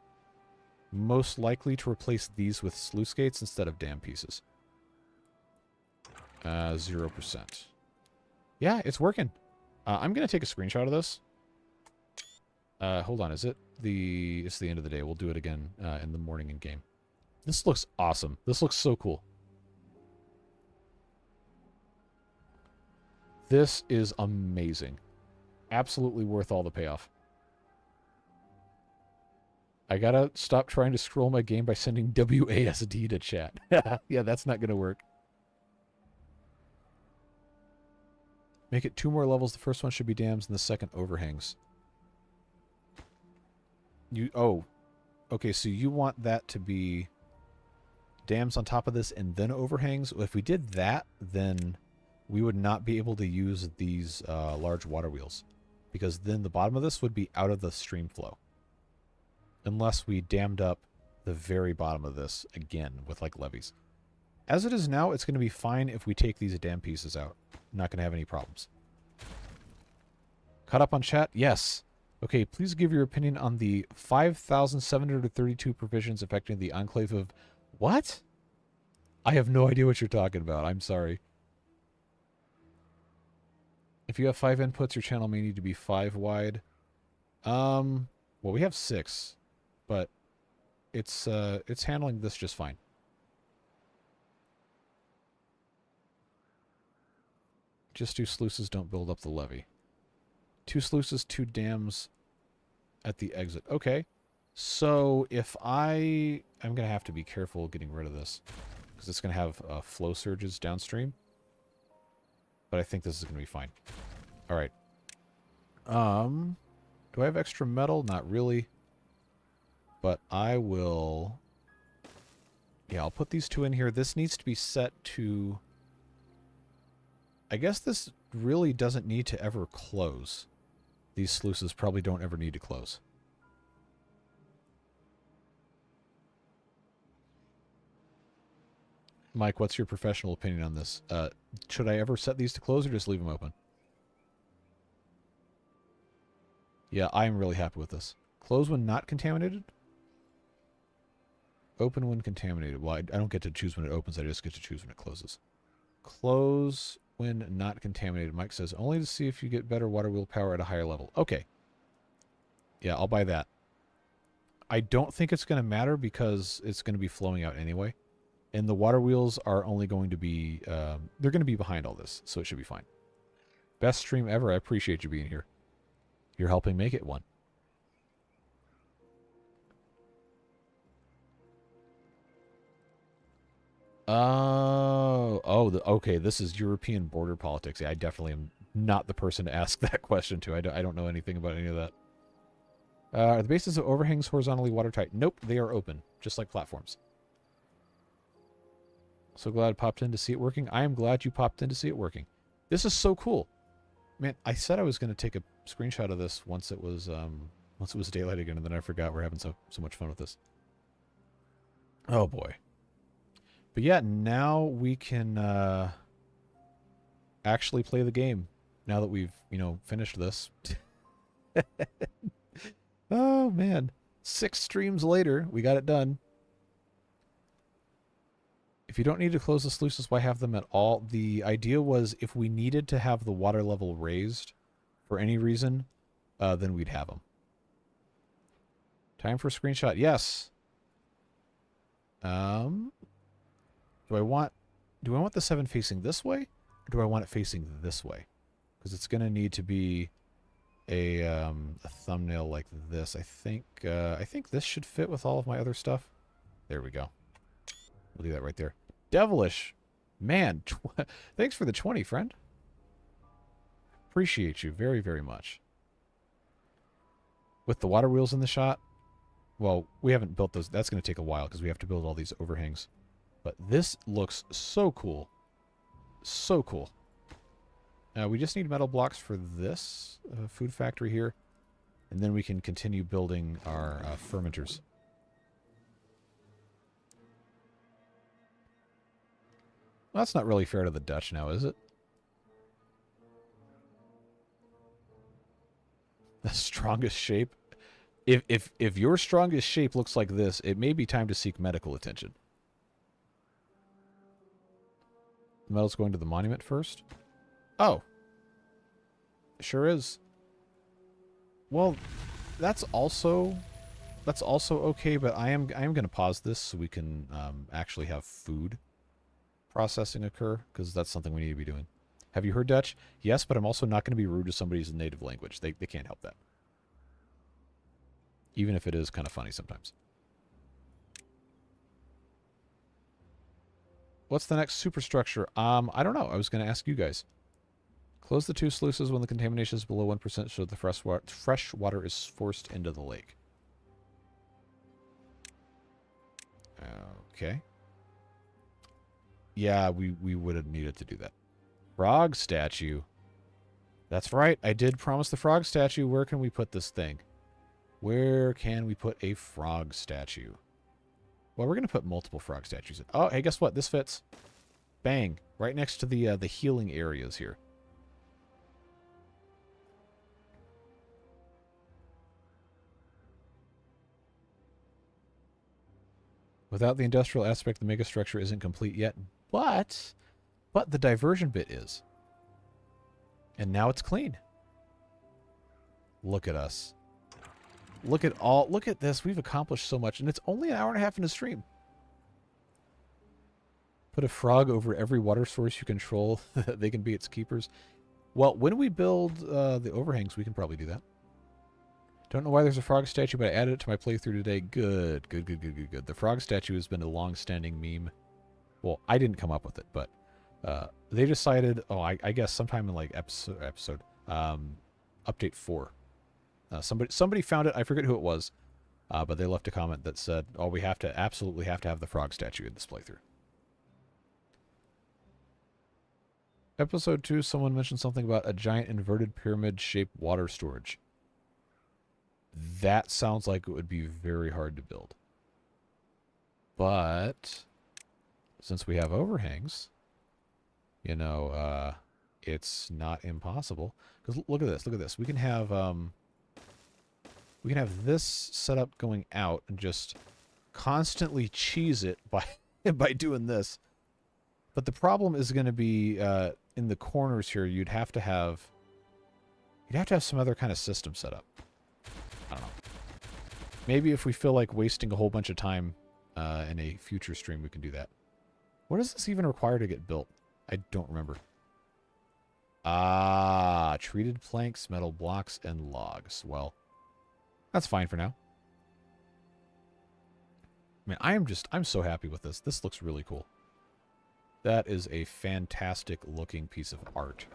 A: most likely to replace these with sluice gates instead of dam pieces. 0%. Yeah, it's working. I'm going to take a screenshot of this. Hold on, it's the end of the day. We'll do it again in the morning in game. This looks awesome. This looks so cool. This is amazing. Absolutely worth all the payoff. I gotta stop trying to scroll my game by sending WASD to chat. Yeah, that's not gonna work. Make it 2 more levels. The first one should be dams and the second overhangs. Oh, okay, so you want that to be dams on top of this and then overhangs? If we did that, then we would not be able to use these large water wheels, because then the bottom of this would be out of the stream flow. Unless we dammed up the very bottom of this again with like levees. As it is now, it's going to be fine if we take these dam pieces out. I'm not going to have any problems. Caught up on chat? Yes. Okay, please give your opinion on the 5,732 provisions affecting the Enclave of... What? I have no idea what you're talking about. I'm sorry. If you have 5 inputs, your channel may need to be 5 wide. Well, we have 6, but it's handling this just fine. Just 2 sluices, don't build up the levee. 2 sluices, 2 dams at the exit. Okay. So if I'm going to have to be careful getting rid of this, because it's going to have flow surges downstream. But I think this is going to be fine. All right. Do I have extra metal? Not really. But I will... Yeah, I'll put these 2 in here. This needs to be set to... I guess this really doesn't need to ever close. These sluices probably don't ever need to close. Mike, what's your professional opinion on this? Should I ever set these to close or just leave them open? Yeah, I'm really happy with this. Close when not contaminated? Open when contaminated. Well, I don't get to choose when it opens. I just get to choose when it closes. Close when not contaminated. Mike says, only to see if you get better water wheel power at a higher level. Okay. Yeah, I'll buy that. I don't think it's going to matter because it's going to be flowing out anyway. And the water wheels are only going to be... they're going to be behind all this, so it should be fine. Best stream ever. I appreciate you being here. You're helping make it one. Okay. This is European border politics. Yeah, I definitely am not the person to ask that question to. I don't know anything about any of that. Are the bases of overhangs horizontally watertight? Nope, they are open, just like platforms. So glad I popped in to see it working. I am glad you popped in to see it working. This is so cool. Man, I said I was going to take a screenshot of this once it was daylight again, and then I forgot. We're having so much fun with this. Oh boy. But yeah, now we can actually play the game. Now that we've, finished this. Oh man. 6 streams later, we got it done. If you don't need to close the sluices, why have them at all? The idea was if we needed to have the water level raised for any reason, then we'd have them. Time for a screenshot. Yes. Do I want the 7 facing this way, or do I want it facing this way? Because it's going to need to be a thumbnail like this. I think this should fit with all of my other stuff. There we go. We'll do that right there. Devilish. Man, thanks for the 20, friend. Appreciate you very, very much. With the water wheels in the shot, well, we haven't built those. That's going to take a while because we have to build all these overhangs. But this looks so cool. So cool. We just need metal blocks for this food factory here. And then we can continue building our fermenters. Well, that's not really fair to the Dutch now, is it? The strongest shape? If your strongest shape looks like this, it may be time to seek medical attention. The metal's going to the monument first? Oh. Sure is. Well, that's also okay, but I am going to pause this so we can actually have food processing occur, because that's something we need to be doing. Have you heard Dutch? Yes, but I'm also not going to be rude to somebody's native language. They can't help that. Even if it is kind of funny sometimes. What's the next superstructure? I don't know. I was going to ask you guys. Close the 2 sluices when the contamination is below 1% so the fresh water is forced into the lake. Okay. Yeah, we would have needed to do that. Frog statue. That's right. I did promise the frog statue. Where can we put this thing? Where can we put a frog statue? Well, we're going to put multiple frog statues in. Oh, hey, guess what? This fits. Bang. Right next to the healing areas here. Without the industrial aspect, the megastructure isn't complete yet, but the diversion bit is. And now it's clean. Look at us. Look at this. We've accomplished so much, and it's only an hour and a half into stream. Put a frog over every water source you control. They can be its keepers. Well, when we build the overhangs, we can probably do that. Don't know why there's a frog statue, but I added it to my playthrough today. Good. The frog statue has been a long-standing meme. Well, I didn't come up with it, but they decided, I guess sometime in like episode update 4. Somebody found it. I forget who it was, but they left a comment that said, "Oh, we absolutely have to have the frog statue in this playthrough." Episode 2, someone mentioned something about a giant inverted pyramid-shaped water storage. That sounds like it would be very hard to build. But since we have overhangs, you know, it's not impossible. Because look at this. We can have this setup going out and just constantly cheese it by by doing this. But the problem is going to be in the corners here. You'd have to have some other kind of system set up. I don't know. Maybe if we feel like wasting a whole bunch of time in a future stream, we can do that. What does this even require to get built? I don't remember. Ah, treated planks, metal blocks, and logs. Well, that's fine for now. I mean, I'm so happy with this. This looks really cool. That is a fantastic looking piece of art.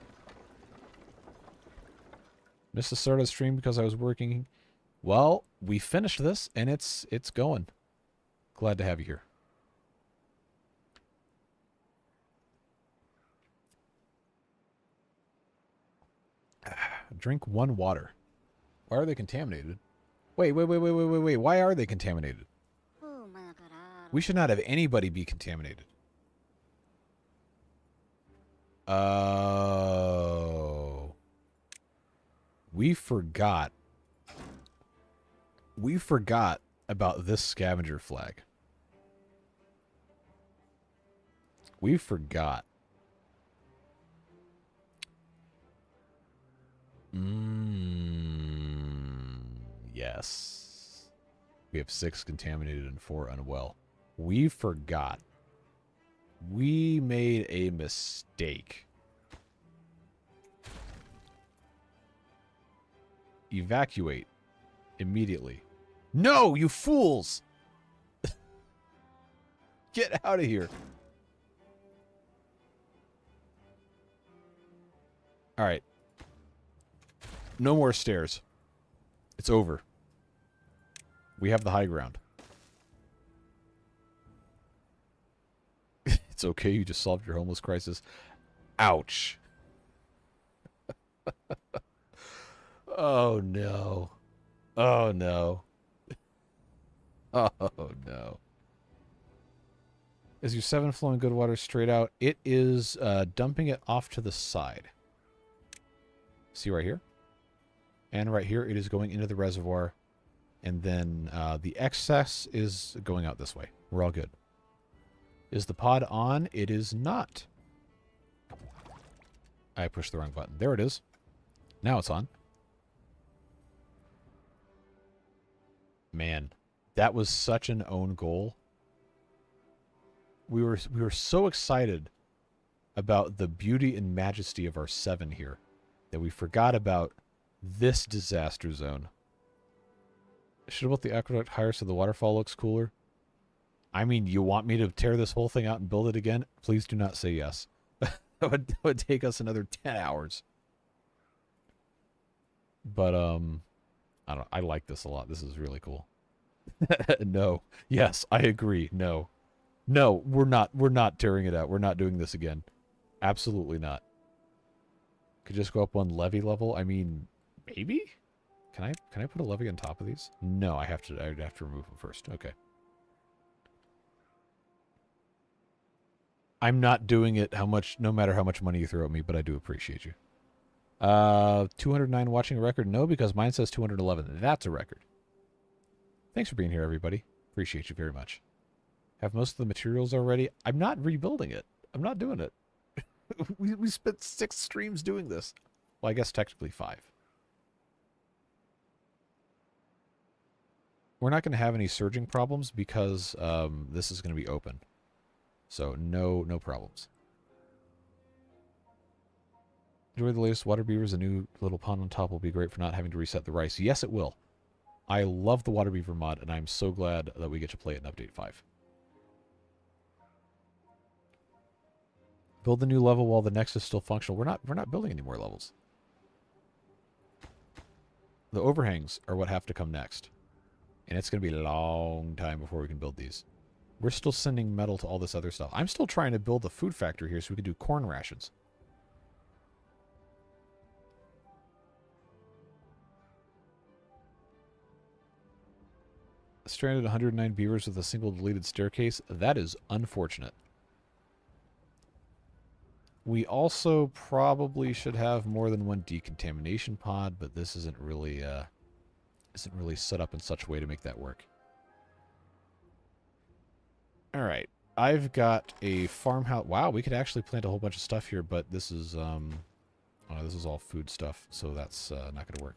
A: Missed the start of the stream because I was working. Well, we finished this and it's going. Glad to have you here. Drink 1 water. Why are they contaminated? Wait. Why are they contaminated? We should not have anybody be contaminated. Oh. We forgot. We forgot about this scavenger flag. We forgot. Yes. We have 6 contaminated and 4 unwell. We forgot. We made a mistake. Evacuate immediately. No, you fools! Get out of here. All right. No more stairs. It's over. We have the high ground. It's okay, you just solved your homeless crisis. Ouch. Oh, no. Oh, no. Oh, no. Is your 7 flowing good water straight out? It is dumping it off to the side. See right here? And right here, it is going into the reservoir. And then the excess is going out this way. We're all good. Is the pod on? It is not. I pushed the wrong button. There it is. Now it's on. Man, that was such an own goal. We were so excited about the beauty and majesty of our 7 here that we forgot about this disaster zone. Should have built the aqueduct higher so the waterfall looks cooler. I mean, you want me to tear this whole thing out and build it again? Please do not say yes. that would take us another 10 hours. But, I don't know. I like this a lot. This is really cool. No. Yes, I agree. No. No, we're not tearing it out. We're not doing this again. Absolutely not. Could just go up one levee level. I mean, maybe? Can I put a levee on top of these? No, I'd have to remove them first. Okay. I'm not doing it no matter how much money you throw at me, but I do appreciate you. 209 watching a record? No, because mine says 211. That's a record. Thanks for being here, everybody. Appreciate you very much. Have most of the materials already? I'm not rebuilding it. I'm not doing it. we spent 6 streams doing this. Well, I guess technically 5. We're not going to have any surging problems because this is going to be open. So no problems. Enjoy the latest water beavers. A new little pond on top will be great for not having to reset the rice. Yes, it will. I love the water beaver mod, and I'm so glad that we get to play it in Update 5. Build the new level while the next is still functional. We're not building any more levels. The overhangs are what have to come next. And it's going to be a long time before we can build these. We're still sending metal to all this other stuff. I'm still trying to build a food factory here so we can do corn rations. Stranded 109 beavers with a single deleted staircase. That is unfortunate. We also probably should have more than one decontamination pod, but this isn't really set up in such a way to make that work. All right, I've got a farmhouse. Wow, we could actually plant a whole bunch of stuff here, but this is all food stuff, so that's not going to work.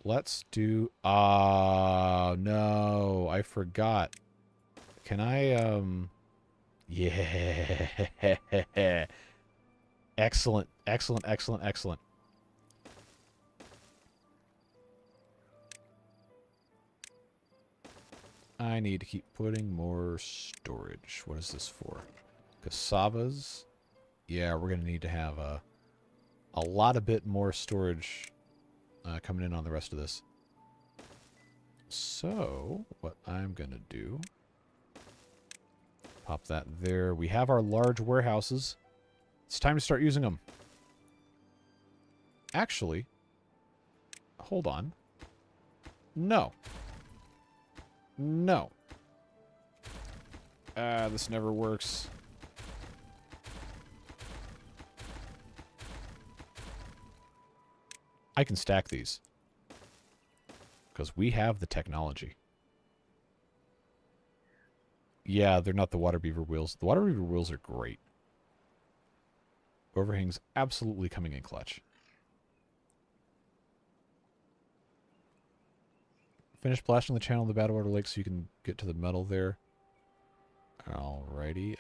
A: Let's do. No, I forgot. Can I? Yeah. Excellent, excellent, excellent, excellent. I need to keep putting more storage. What is this for? Cassavas. Yeah, we're going to need to have a bit more storage coming in on the rest of this. So, what I'm going to do... Pop that there. We have our large warehouses. It's time to start using them. Actually, hold on. No. No. This never works. I can stack these. Because we have the technology. Yeah, they're not the water beaver wheels. The water beaver wheels are great. Overhang's absolutely coming in clutch. Finish blasting the channel in the Badwater Lake so you can get to the metal there. Alrighty.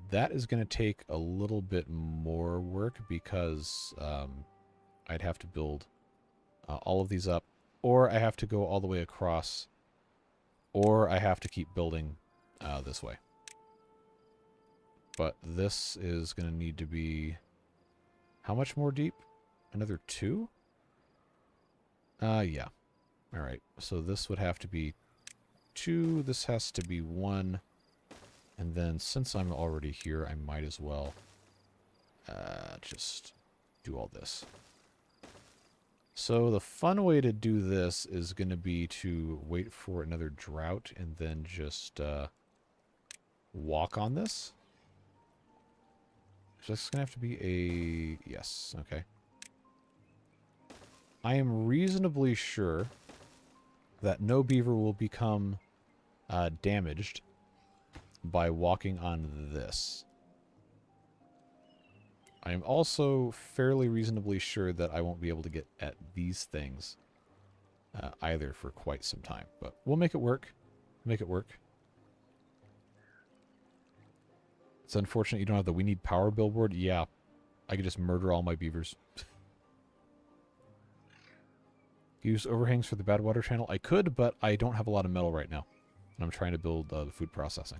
A: That is going to take a little bit more work because I'd have to build all of these up. Or I have to go all the way across. Or I have to keep building this way. But this is going to need to be... How much more deep? Another 2? Yeah. Alright, so this would have to be 2. This has to be 1. And then, since I'm already here, I might as well just do all this. So the fun way to do this is going to be to wait for another drought and then just walk on this. So this is going to have to be a... Yes, okay. I am reasonably sure that no beaver will become damaged by walking on this. I am also fairly reasonably sure that I won't be able to get at these things either for quite some time. But we'll make it work. Make it work. It's unfortunate you don't have the "we need power" billboard. Yeah, I could just murder all my beavers. Use overhangs for the bad water channel. I could, but I don't have a lot of metal right now. And I'm trying to build the food processing.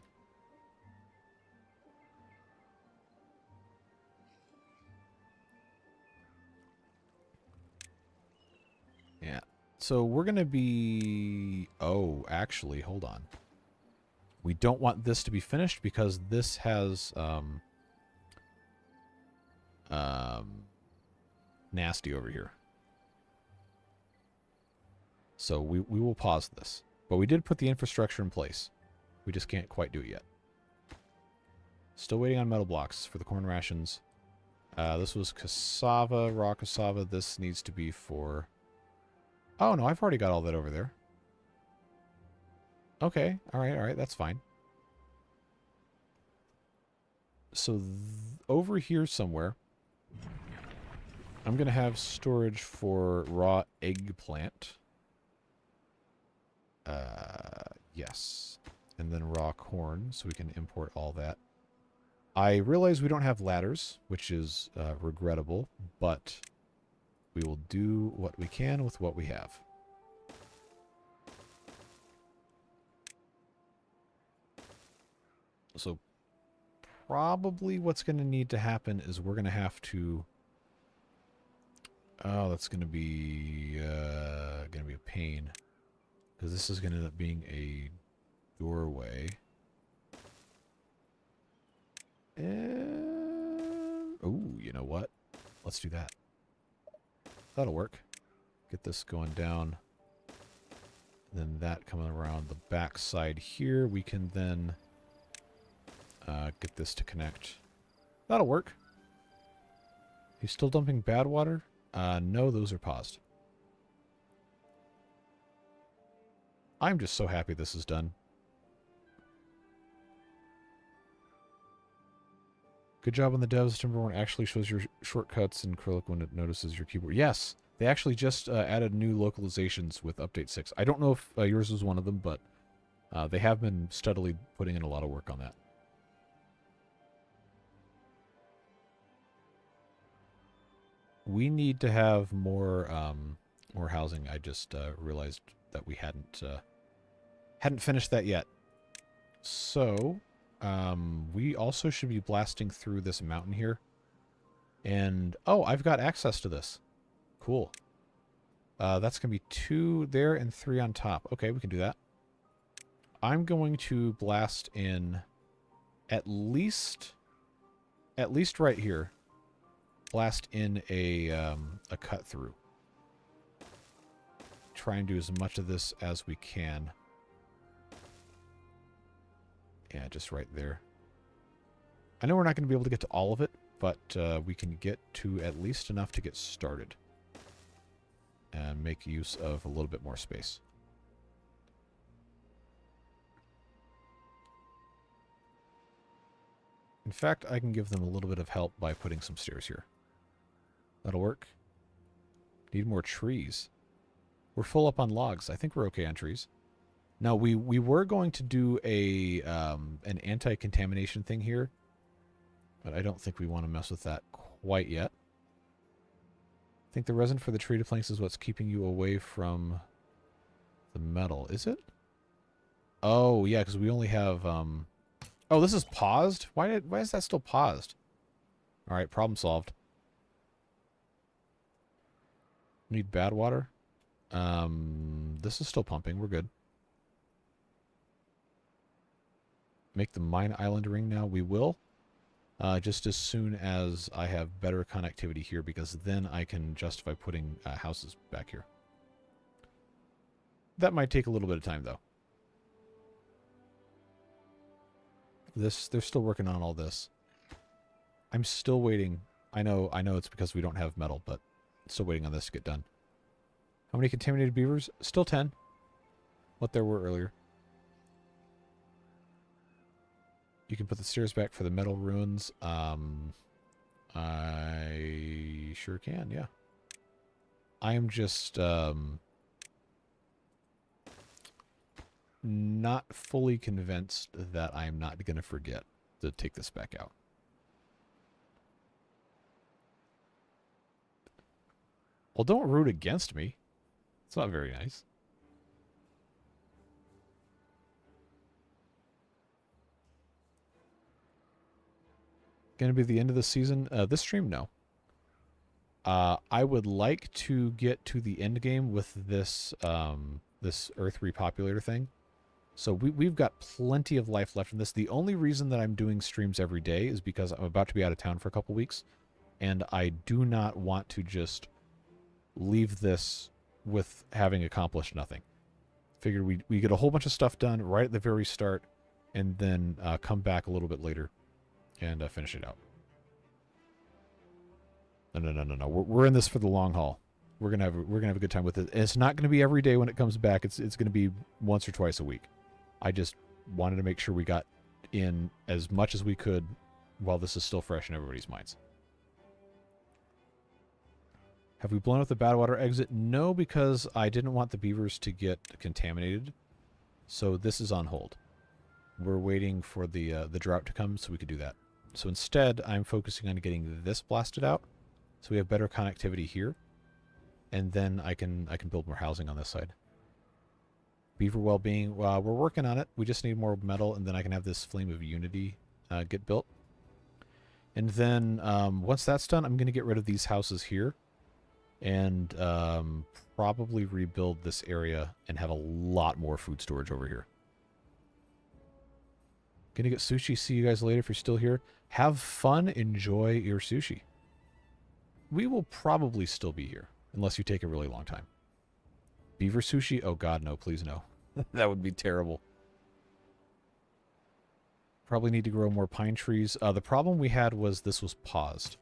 A: Yeah. So we're going to be... Oh, actually, hold on. We don't want this to be finished because this has... nasty over here. So we will pause this. But we did put the infrastructure in place. We just can't quite do it yet. Still waiting on metal blocks for the corn rations. This was cassava, raw cassava. This needs to be for... Oh, no, I've already got all that over there. Okay, all right, that's fine. So over here somewhere, I'm going to have storage for raw eggplant. Yes. And then raw corn, so we can import all that. I realize we don't have ladders, which is regrettable, but we will do what we can with what we have. So probably what's going to need to happen is we're going to have to... Oh, that's going to be a pain. Because this is going to end up being a doorway. And... Oh, you know what? Let's do that. That'll work. Get this going down. Then that coming around the back side here. We can then get this to connect. That'll work. He's still dumping bad water? No, those are paused. I'm just so happy this is done. Good job on the devs. Timberborn actually shows your shortcuts in acrylic when it notices your keyboard. Yes, they actually just added new localizations with Update 6. I don't know if yours was one of them, but they have been steadily putting in a lot of work on that. We need to have more more housing. I just realized that we hadn't finished that yet. So we also should be blasting through this mountain here. And oh, I've got access to this. Cool. That's gonna be 2 there and 3 on top. Okay, we can do that. I'm going to blast in at least right here. Blast in a cut through. Try and do as much of this as we can. Yeah, just right there. I know we're not going to be able to get to all of it, but we can get to at least enough to get started. And make use of a little bit more space. In fact, I can give them a little bit of help by putting some stairs here. That'll work. Need more trees. We're full up on logs. I think we're okay on trees. Now, we were going to do a an anti-contamination thing here, but I don't think we want to mess with that quite yet. I think the resin for the treated planks is what's keeping you away from the metal. Is it? Oh, yeah, because we only have... Oh, this is paused? Why is that still paused? All right, problem solved. Need bad water. This is still pumping. We're good. Make the mine island ring now. We will. Just as soon as I have better connectivity here, because then I can justify putting houses back here. That might take a little bit of time, though. They're still working on all this. I'm still waiting. I know it's because we don't have metal, but still waiting on this to get done. How many contaminated beavers? Still 10. What there were earlier. You can put the stairs back for the metal ruins. I sure can, yeah. I am just not fully convinced that I am not going to forget to take this back out. Well, don't root against me. It's not very nice. Going to be the end of the season? This stream? No. I would like to get to the end game with this this Earth repopulator thing. So we've got plenty of life left in this. The only reason that I'm doing streams every day is because I'm about to be out of town for a couple weeks, and I do not want to just leave this with having accomplished nothing. Figured we get a whole bunch of stuff done right at the very start, and then come back a little bit later and finish it out. No. We're in this for the long haul. We're gonna have a good time with it. And it's not gonna be every day when it comes back. It's gonna be once or twice a week. I just wanted to make sure we got in as much as we could while this is still fresh in everybody's minds. Have we blown up the Badwater exit? No, because I didn't want the beavers to get contaminated. So this is on hold. We're waiting for the drought to come so we could do that. So instead, I'm focusing on getting this blasted out, so we have better connectivity here, and then I can build more housing on this side. Beaver well-being, we're working on it. We just need more metal, and then I can have this Flame of Unity get built. And then once that's done, I'm going to get rid of these houses here, and probably rebuild this area and have a lot more food storage over here. Gonna get sushi. See you guys later if you're still here. Have fun. Enjoy your sushi. We will probably still be here, unless you take a really long time. Beaver sushi? Oh god, no, please no. That would be terrible. Probably need to grow more pine trees. The problem we had was this was paused.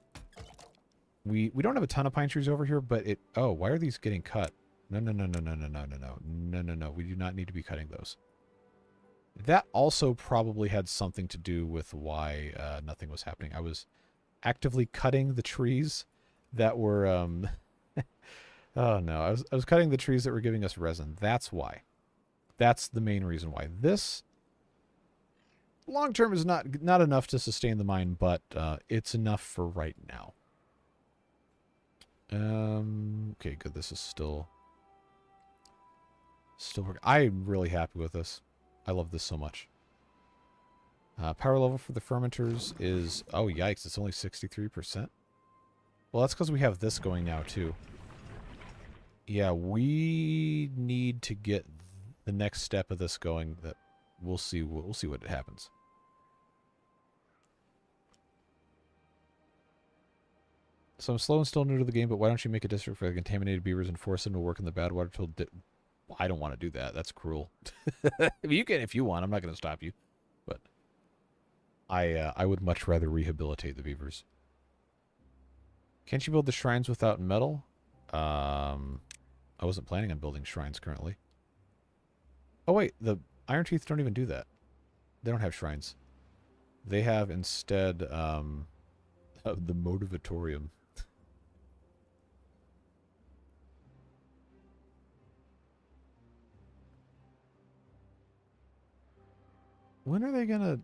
A: We don't have a ton of pine trees over here, but it... Oh, why are these getting cut? No. We do not need to be cutting those. That also probably had something to do with why nothing was happening. I was actively cutting the trees that were... oh no, I was cutting the trees that were giving us resin. That's why. That's the main reason why. This, long term, is not enough to sustain the mine, but it's enough for right now. Okay, good. This is still working. I'm really happy with this. I love this so much. Power level for the fermenters is... Oh, yikes. It's only 63%. Well, that's because we have this going now, too. Yeah, we need to get the next step of this going. That we'll see what happens. So I'm slow and still new to the game, but why don't you make a district for the contaminated beavers and force them to work in the Badwater till... I don't want to do that. That's cruel. You can if you want. I'm not going to stop you. But I would much rather rehabilitate the beavers. Can't you build the shrines without metal? I wasn't planning on building shrines currently. Oh wait, the Iron Teeth don't even do that. They don't have shrines. They have instead the Motivatorium. When are they gonna...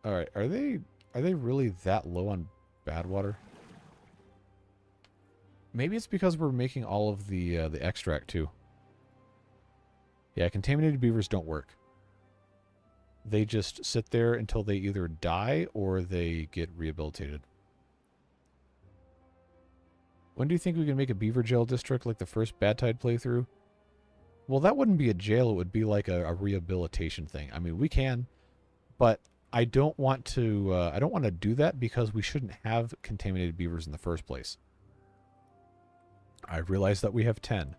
A: Alright, are they really that low on Badwater? Maybe it's because we're making all of the extract too. Yeah, contaminated beavers don't work. They just sit there until they either die or they get rehabilitated. When do you think we can make a beaver jail district like the first Bad Tide playthrough? Well, that wouldn't be a jail. It would be like a rehabilitation thing. I mean, we can, but I don't want to do that because we shouldn't have contaminated beavers in the first place. I realize that we have 10,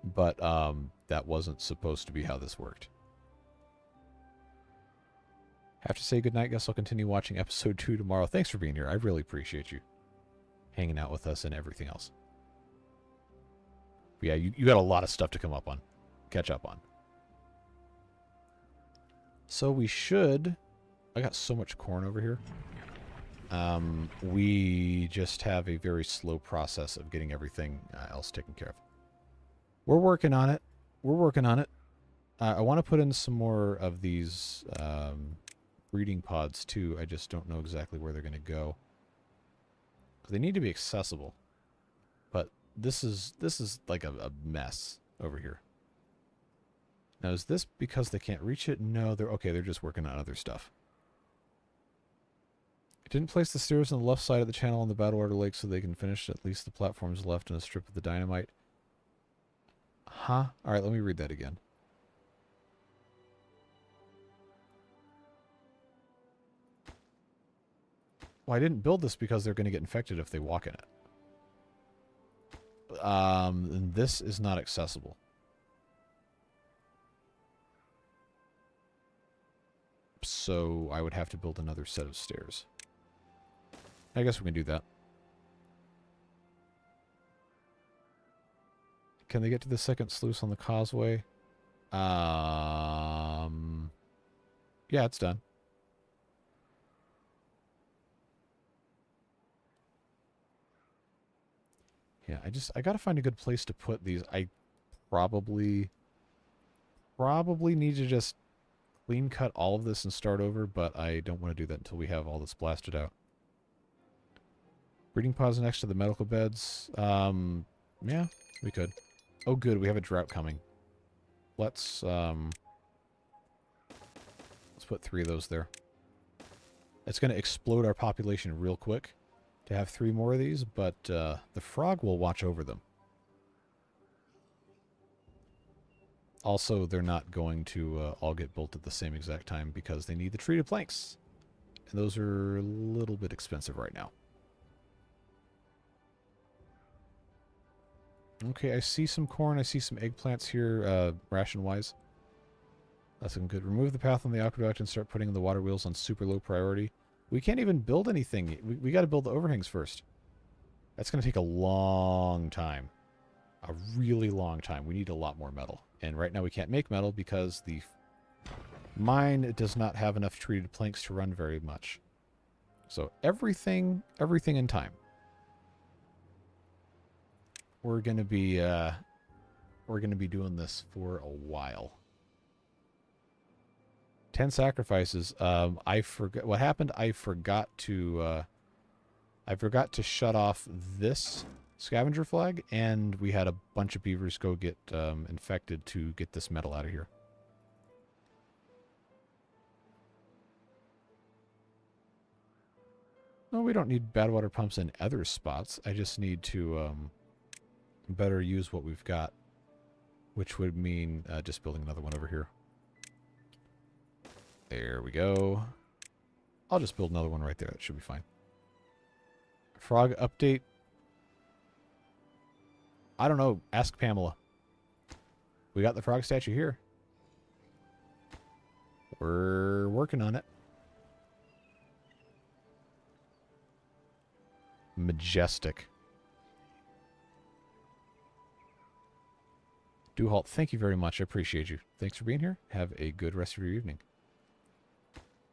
A: but that wasn't supposed to be how this worked. Have to say goodnight. Guess I'll continue watching episode 2 tomorrow. Thanks for being here. I really appreciate you hanging out with us and everything else. But yeah, you got a lot of stuff to catch up on. So we should... I got so much corn over here. We just have a very slow process of getting everything else taken care of. We're working on it. I want to put in some more of these breeding pods too. I just don't know exactly where they're going to go. They need to be accessible. But this is like a mess over here. Now, is this because they can't reach it? No, they're okay. They're just working on other stuff. I didn't place the stairs on the left side of the channel on the Battlewater Lake so they can finish at least the platforms left in a strip of the dynamite. Huh? All right, let me read that again. Well, I didn't build this because they're going to get infected if they walk in it. And this is not accessible. So I would have to build another set of stairs. I guess we can do that. Can they get to the second sluice on the causeway? Yeah, it's done. Yeah, I gotta find a good place to put these. I probably need to just clean cut all of this and start over, but I don't want to do that until we have all this blasted out. Breeding pods next to the medical beds. Yeah, we could. Oh, good, we have a drought coming. Let's put 3 of those there. It's going to explode our population real quick to have 3 more of these, but the frog will watch over them. Also, they're not going to all get built at the same exact time because they need the treated planks. And those are a little bit expensive right now. Okay, I see some corn. I see some eggplants here, ration-wise. That's looking good. Remove the path on the aqueduct and start putting the water wheels on super low priority. We can't even build anything. We got to build the overhangs first. That's going to take a long time. A really long time. We need a lot more metal. And right now we can't make metal because the mine does not have enough treated planks to run very much. So everything in time. We're gonna be doing this for a while. 10 sacrifices. I forgot what happened. I forgot to shut off this scavenger flag, and we had a bunch of beavers go get infected to get this metal out of here. No, we don't need bad water pumps in other spots. I just need to better use what we've got, which would mean just building another one over here. There we go. I'll just build another one right there. That should be fine. Frog update. I don't know. Ask Pamela. We got the frog statue here. We're working on it. Majestic. Duhalt, thank you very much. I appreciate you. Thanks for being here. Have a good rest of your evening.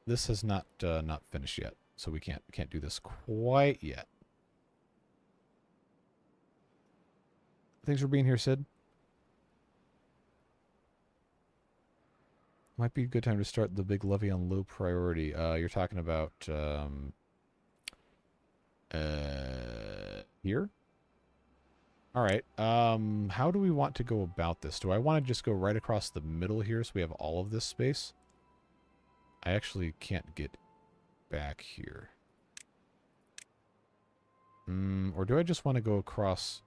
A: This has not finished yet, so we can't do this quite yet. Thanks for being here, Sid. Might be a good time to start the big levy on low priority. You're talking about here? All right. How do we want to go about this? Do I want to just go right across the middle here so we have all of this space? I actually can't get back here. Or do I just want to go across?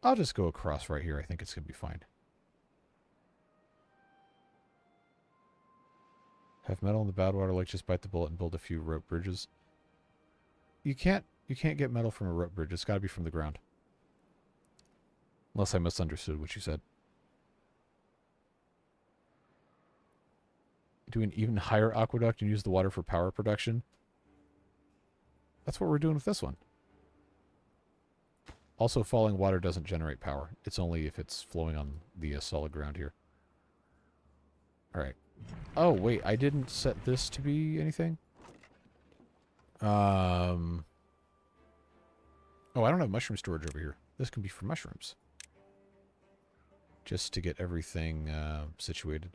A: I'll just go across right here. I think it's going to be fine. Have metal in the bad water lake, just bite the bullet and build a few rope bridges. You can't get metal from a rope bridge. It's got to be from the ground. Unless I misunderstood what you said. Do an even higher aqueduct and use the water for power production. That's what we're doing with this one. Also, falling water doesn't generate power. It's only if it's flowing on the solid ground here. Alright. Oh, wait. I didn't set this to be anything? Oh, I don't have mushroom storage over here. This can be for mushrooms. Just to get everything situated.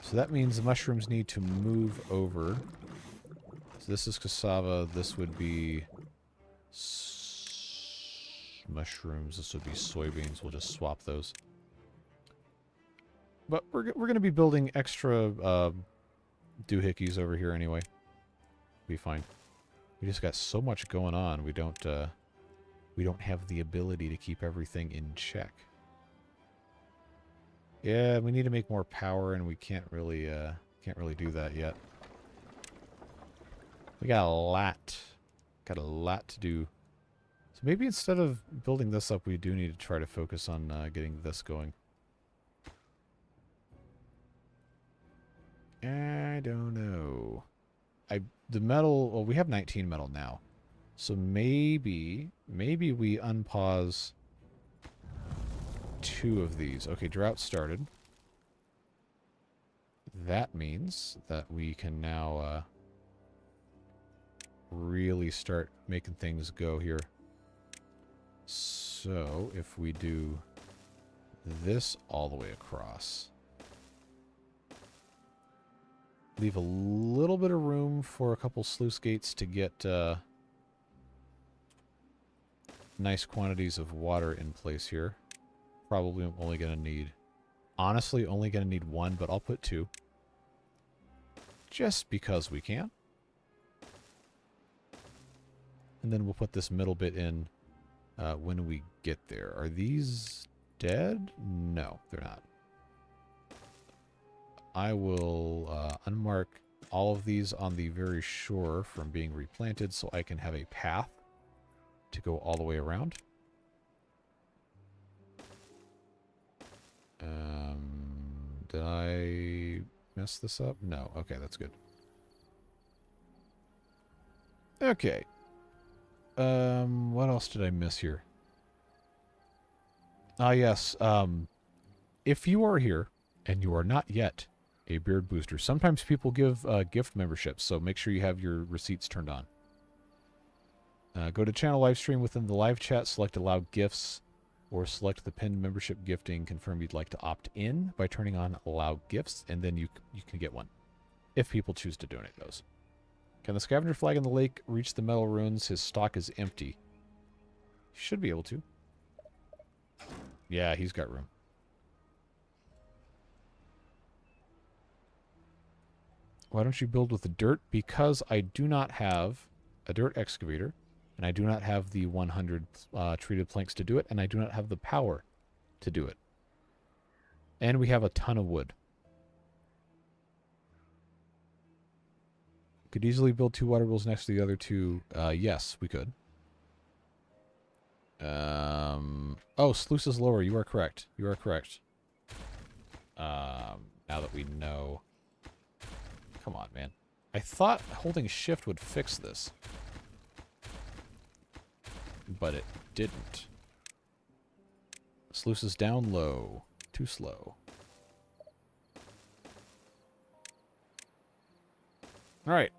A: So that means the mushrooms need to move over. So this is cassava. This would be mushrooms. This would be soybeans. We'll just swap those. But we're going to be building extra doohickeys over here anyway. Be fine. We just got so much going on. We don't have the ability to keep everything in check. Yeah, we need to make more power, and we can't really do that yet. We got a lot to do. So maybe instead of building this up, we do need to try to focus on getting this going. I don't know. The metal, well, we have 19 metal now. So maybe we unpause 2 of these. Okay, drought started. That means that we can now really start making things go here. So if we do this all the way across, leave a little bit of room for a couple sluice gates to get nice quantities of water in place here. Probably I'm only going to need, honestly, only going to need 1, but I'll put 2. Just because we can. And then we'll put this middle bit in when we get there. Are these dead? No, they're not. I will unmark all of these on the very shore from being replanted so I can have a path to go all the way around. Did I mess this up? No. Okay, that's good. Okay. What else did I miss here? Ah, yes. If you are here and you are not yet a beard booster, sometimes people give gift memberships, so make sure you have your receipts turned on. Go to channel live stream within the live chat, select allow gifts, or select the pinned membership gifting, confirm you'd like to opt in by turning on allow gifts, and then you can get one if people choose to donate those. Can the scavenger flag in the lake reach the metal ruins? His stock is empty. He should be able to. Yeah, he's got room. Why don't you build with the dirt? Because I do not have a dirt excavator, and I do not have the 100 treated planks to do it, and I do not have the power to do it. And we have a ton of wood. Could easily build 2 water wheels next to the other 2. Yes, we could. Oh, sluice is lower. You are correct. You are correct. Now that we know. Come on, man. I thought holding shift would fix this. But it didn't. Sluice is down low. Too slow. Alright.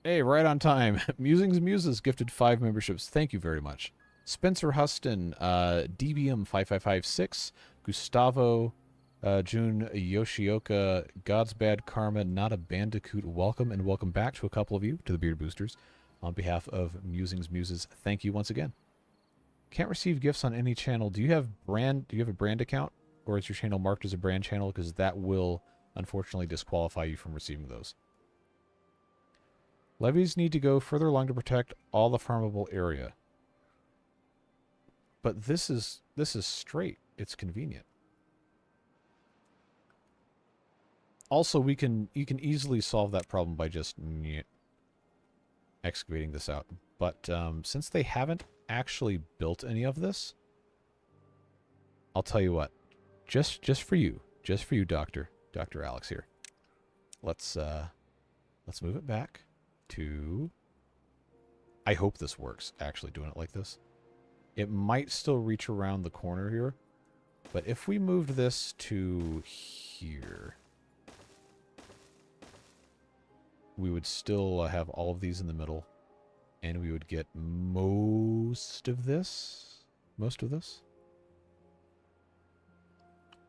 A: Hey, right on time. Musings Muses gifted 5 memberships. Thank you very much. Spencer Huston, DBM5556, Gustavo, June Yoshioka, God's Bad Karma, Not a Bandicoot, welcome, and welcome back to a couple of you, to the Beard Boosters. On behalf of Musings Muses, thank you once again. Can't receive gifts on any channel. Do you have a brand account? Or is your channel marked as a brand channel? Because that will, unfortunately, disqualify you from receiving those. Levees need to go further along to protect all the farmable area. But this is straight. It's convenient. Also, you can easily solve that problem by just excavating this out. But since they haven't actually built any of this, I'll tell you what. Just for you, Dr. Alex here. Let's move it back to. I hope this works. Actually, doing it like this. It might still reach around the corner here, but if we moved this to here, we would still have all of these in the middle, and we would get most of this.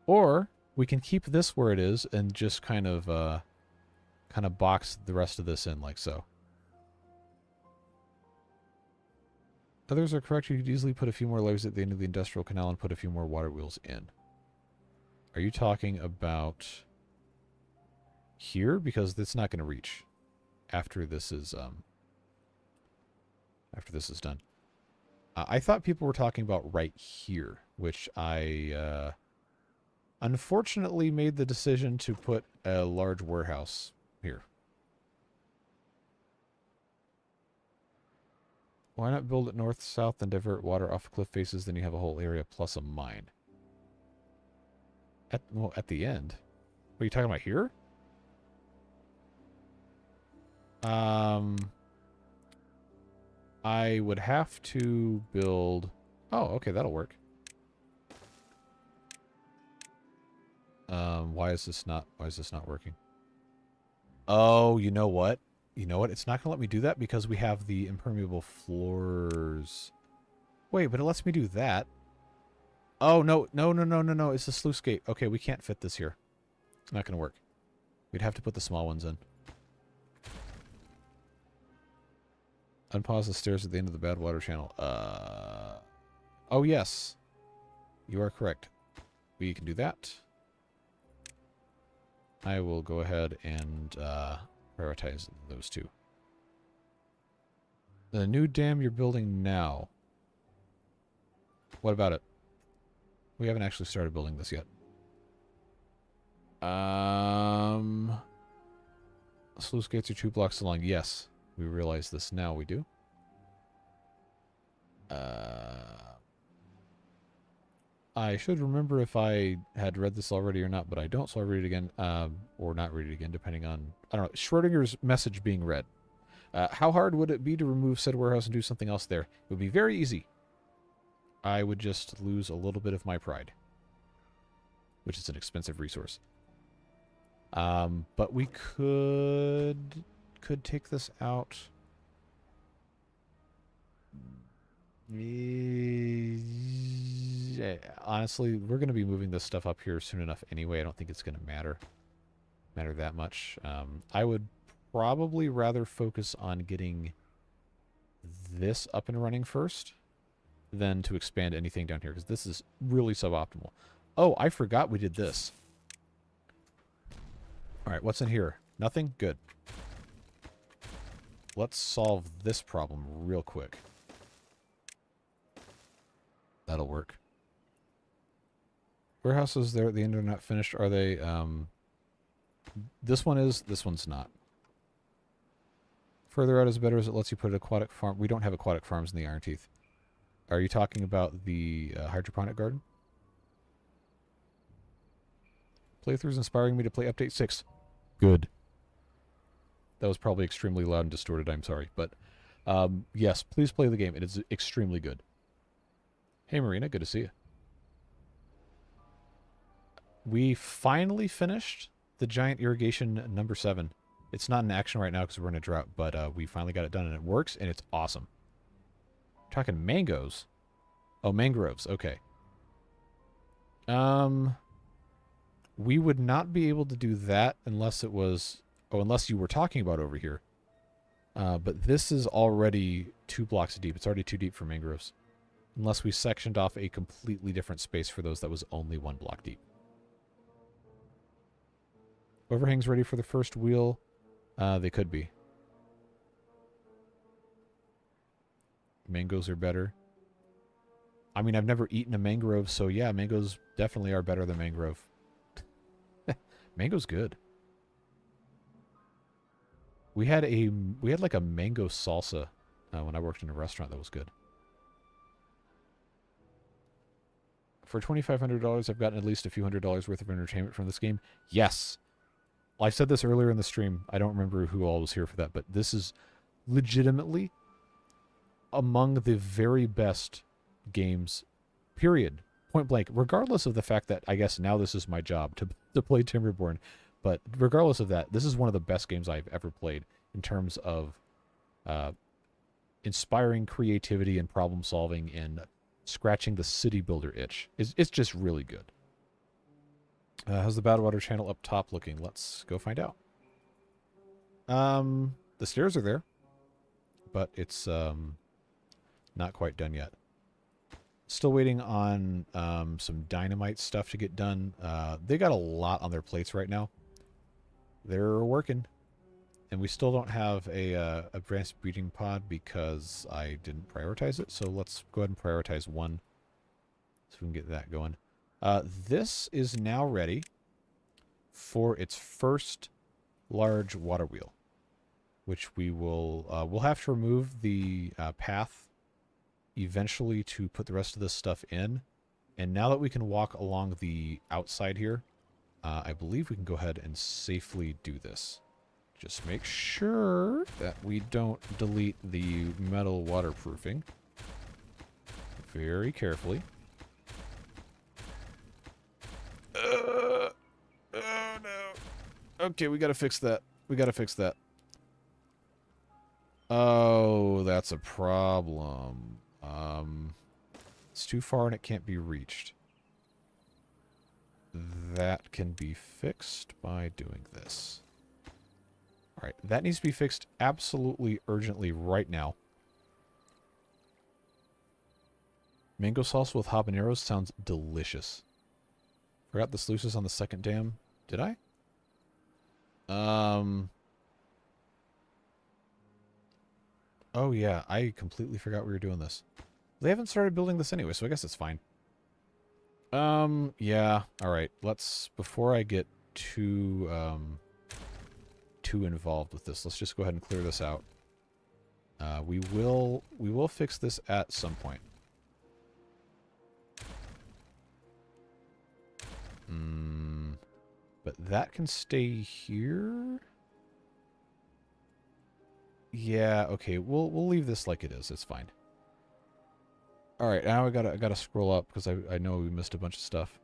A: Or we can keep this where it is and just kind of box the rest of this in like so. Others are correct. You could easily put a few more levees at the end of the industrial canal and put a few more water wheels in. Are you talking about here? Because it's not going to reach after this is done. I thought people were talking about right here, which I unfortunately made the decision to put a large warehouse here. Why not build it north-south and divert water off cliff faces, then you have a whole area plus a mine? At the end. What are you talking about here? I would have to build... Oh, okay, that'll work. Why is this not working? Oh, you know what? You know what? It's not going to let me do that because we have the impermeable floors. Wait, but it lets me do that. Oh, no. It's the sluice gate. Okay, we can't fit this here. It's not going to work. We'd have to put the small ones in. Unpause the stairs at the end of the bad water channel. Oh, yes. You are correct. We can do that. I will go ahead and prioritize those two. The new dam you're building now. What about it? We haven't actually started building this yet. Sluice gates are 2 blocks long. Yes. We realize this now. We do. I should remember if I had read this already or not, but I don't, so I'll read it again, or not read it again, depending on, I don't know, Schrodinger's message being read. How hard would it be to remove said warehouse and do something else there? It would be very easy. I would just lose a little bit of my pride, which is an expensive resource. But we could take this out. Honestly, we're going to be moving this stuff up here soon enough anyway. I don't think it's going to matter that much. I would probably rather focus on getting this up and running first than to expand anything down here, because this is really suboptimal. Oh, I forgot we did this. All right, what's in here? Nothing? Good. Let's solve this problem real quick. That'll work. Warehouses there at the end are not finished. Are they? This one is. This one's not. Further out is better as it lets you put an aquatic farm. We don't have aquatic farms in the Iron Teeth. Are you talking about the hydroponic garden? Playthrough's inspiring me to play Update 6. Good. That was probably extremely loud and distorted. I'm sorry. But yes, please play the game. It is extremely good. Hey, Marina. Good to see you. We finally finished the giant irrigation number 7. It's not in action right now because we're in a drought, but we finally got it done, and it works, and it's awesome. We're talking mangoes. Oh, mangroves. Okay. We would not be able to do that unless it was... Oh, unless you were talking about over here. But this is already 2 blocks deep. It's already too deep for mangroves. Unless we sectioned off a completely different space for those that was only 1 block deep. Overhangs ready for the first wheel. They could be. Mangoes are better. I mean, I've never eaten a mangrove, so yeah, mangoes definitely are better than mangrove. Mango's good. We had like a mango salsa when I worked in a restaurant that was good. For $2,500, I've gotten at least a few $100s worth of entertainment from this game. Yes. Well, I said this earlier in the stream. I don't remember who all was here for that, but this is legitimately among the very best games, period. Point blank. Regardless of the fact that I guess now this is my job to play Timberborn, but regardless of that, this is one of the best games I've ever played in terms of inspiring creativity and problem solving and scratching the city builder itch. It's just really good. How's the Badwater channel up top looking? Let's go find out. The stairs are there, but it's Not quite done yet. Still waiting on some dynamite stuff to get done. They got a lot on their plates right now. They're working. And we still don't have a advanced breeding pod because I didn't prioritize it. So let's go ahead and prioritize one so we can get that going. This is now ready for its first large water wheel, which we will we'll have to remove the path eventually to put the rest of this stuff in. And now that we can walk along the outside here, I believe we can go ahead and safely do this. Just make sure that we don't delete the metal waterproofing very carefully. Oh no. Okay, we gotta fix that. We gotta fix that. Oh, that's a problem. It's too far and it can't be reached. That can be fixed by doing this. Alright, that needs to be fixed absolutely urgently right now. Mango salsa with habaneros sounds delicious. Forgot the sluices on the second dam. Did I? Oh yeah, I completely forgot we were doing this. They haven't started building this anyway, so I guess it's fine. Yeah. Alright, let's, before I get too involved with this, let's just go ahead and clear this out. We will fix this at some point. But that can stay here. Yeah, okay, we'll leave this like it is. It's fine. All right, now I gotta scroll up because I know we missed a bunch of stuff.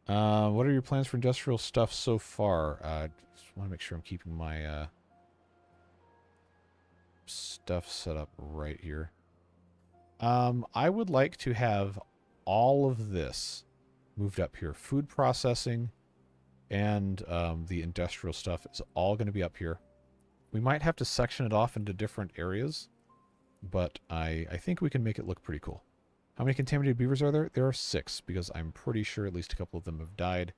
A: What are your plans for industrial stuff so far? Just want to make sure I'm keeping my stuff set up right here. I would like to have all of this moved up here. Food processing and the industrial stuff is all going to be up here. We might have to section it off into different areas, but I think we can make it look pretty cool. How many contaminated beavers are there? There are 6, because I'm pretty sure at least a couple of them have died.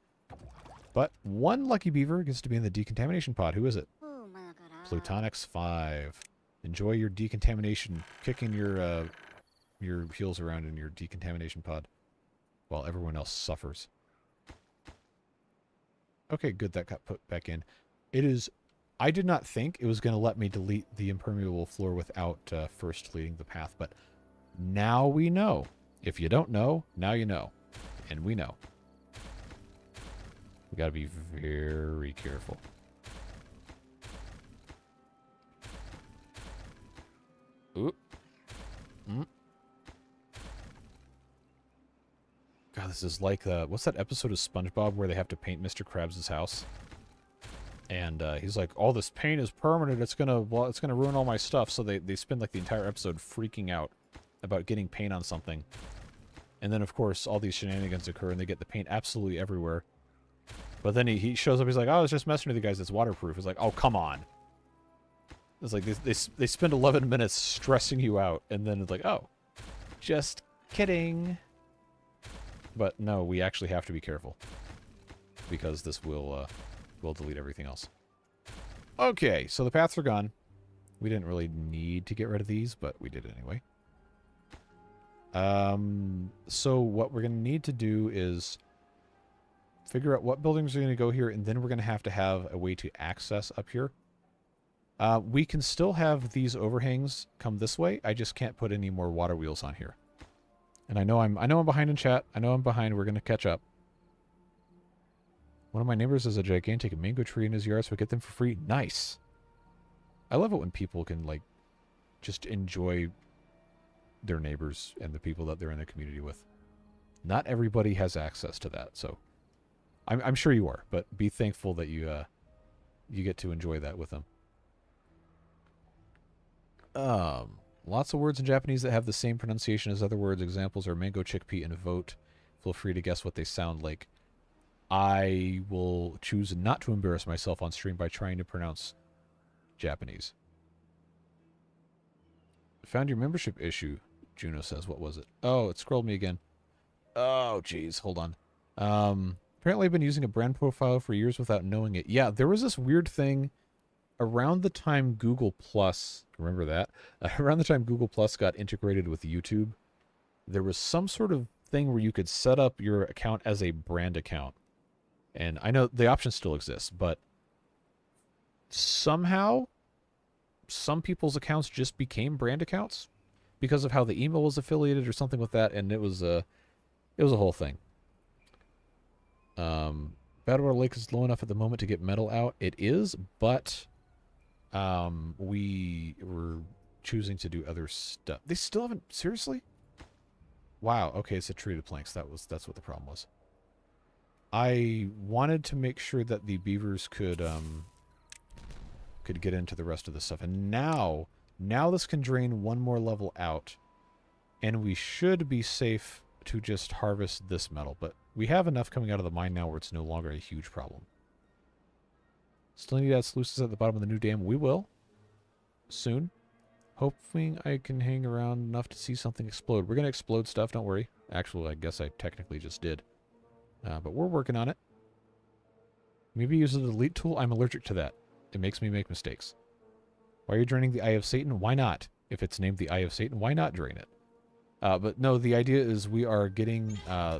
A: But one lucky beaver gets to be in the decontamination pod. Who is it? Plutonix 5. Enjoy your decontamination, kicking your heels around in your decontamination pod while everyone else suffers. Okay, good, that got put back in. It is... I did not think it was going to let me delete the impermeable floor without first deleting the path, but now we know. If you don't know, now you know. And we know. We got to be very careful. Oop. God, this is like what's that episode of SpongeBob where they have to paint Mr. Krabs' house? And he's like, "All this paint is permanent. It's gonna ruin all my stuff." So they spend like the entire episode freaking out about getting paint on something, and then of course all these shenanigans occur, and they get the paint absolutely everywhere. But then he shows up. He's like, "Oh, I was just messing with you guys. It's waterproof." It's like, "Oh, come on." It's like they spend 11 minutes stressing you out, and then it's like, "Oh, just kidding." But no, we actually have to be careful because this will delete everything else. Okay, so the paths are gone. We didn't really need to get rid of these, but we did anyway. So what we're going to need to do is figure out what buildings are going to go here, and then we're going to have a way to access up here. We can still have these overhangs come this way. I just can't put any more water wheels on here. And I know I'm behind in chat. I know I'm behind. We're going to catch up. One of my neighbors has a gigantic mango tree in his yard, so I get them for free. Nice. I love it when people can, like, just enjoy their neighbors and the people that they're in the community with. Not everybody has access to that, so I'm sure you are, but be thankful that you get to enjoy that with them. Lots of words in Japanese that have the same pronunciation as other words. Examples are mango, chickpea, and vote. Feel free to guess what they sound like. I will choose not to embarrass myself on stream by trying to pronounce Japanese. Found your membership issue, Juno says. What was it? Oh, it scrolled me again. Oh, jeez. Hold on. Apparently I've been using a brand profile for years without knowing it. Yeah, there was this weird thing around the time Google Plus, remember that? Around the time Google Plus got integrated with YouTube, there was some sort of thing where you could set up your account as a brand account. And I know the option still exists, but somehow some people's accounts just became brand accounts because of how the email was affiliated or something with that, and it was a whole thing. Badwater Lake is low enough at the moment to get metal out. It is, but we were choosing to do other stuff. They still haven't, seriously? Wow, okay, it's a treated planks. That's what the problem was. I wanted to make sure that the beavers could get into the rest of the stuff. And now this can drain one more level out, and we should be safe to just harvest this metal. But we have enough coming out of the mine now where it's no longer a huge problem. Still need to add sluices at the bottom of the new dam. We will. Soon. Hoping I can hang around enough to see something explode. We're going to explode stuff, don't worry. Actually, I guess I technically just did. But we're working on it. Maybe use the delete tool. I'm allergic to that. It makes me make mistakes. Why are you draining the Eye of Satan? Why not? If it's named the Eye of Satan, why not drain it? But no, the idea is we are getting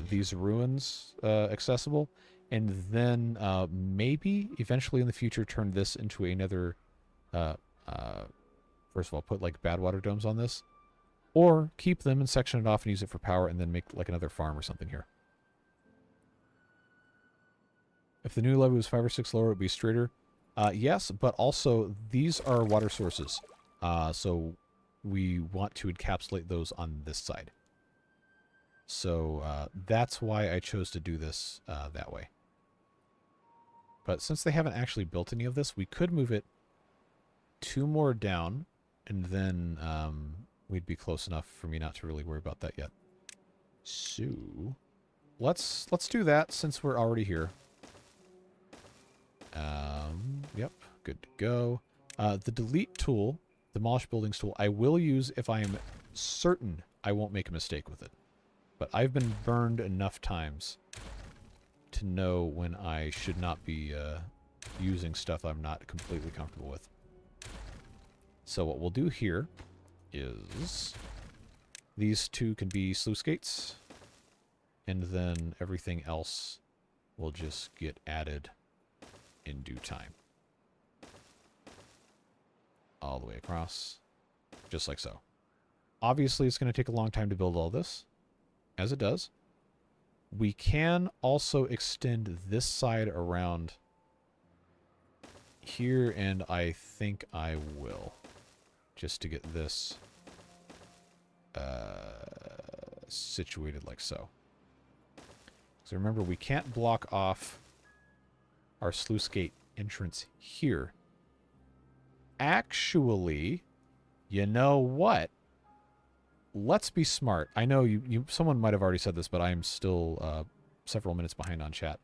A: these ruins accessible, and then maybe eventually in the future turn this into another... first of all, put like bad water domes on this, or keep them and section it off and use it for power and then make like another farm or something here. If the new levee was 5 or 6 lower, it would be straighter. Yes, but also these are water sources. So we want to encapsulate those on this side. So that's why I chose to do this that way. But since they haven't actually built any of this, we could move it 2 more down, and then we'd be close enough for me not to really worry about that yet. So let's do that since we're already here. Yep, good to go. The delete tool, demolish buildings tool, I will use if I am certain I won't make a mistake with it. But I've been burned enough times to know when I should not be using stuff I'm not completely comfortable with. So what we'll do here is these 2 can be sluice gates, and then everything else will just get added in due time. All the way across, just like so. Obviously, it's going to take a long time to build all this, as it does. We can also extend this side around here, and I think I will, just to get this situated like so. So remember, we can't block off our sluice gate entrance here. Actually, you know what? Let's be smart. I know someone might have already said this, but I am still several minutes behind on chat.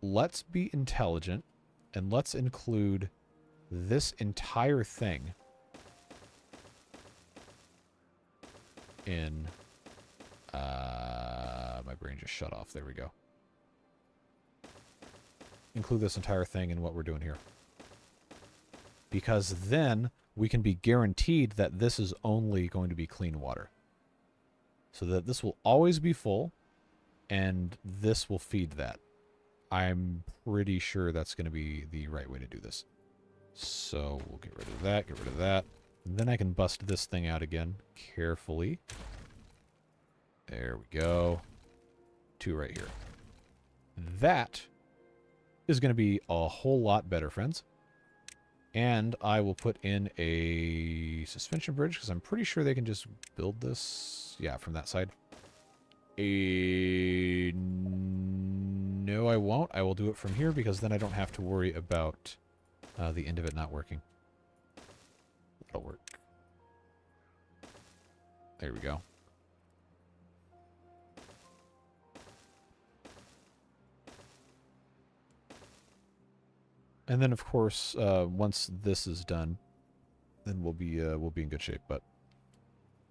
A: Let's be intelligent, and let's include this entire thing in... my brain just shut off. There we go. Include this entire thing in what we're doing here. Because then we can be guaranteed that this is only going to be clean water. So that this will always be full, and this will feed that. I'm pretty sure that's going to be the right way to do this. So we'll get rid of that, get rid of that. And then I can bust this thing out again carefully. There we go. 2 right here. That is going to be a whole lot better, friends. And I will put in a suspension bridge, because I'm pretty sure they can just build this. Yeah, from that side. No, I won't. I will do it from here, because then I don't have to worry about the end of it not working. That'll work. There we go. And then, of course, once this is done, then we'll be in good shape. But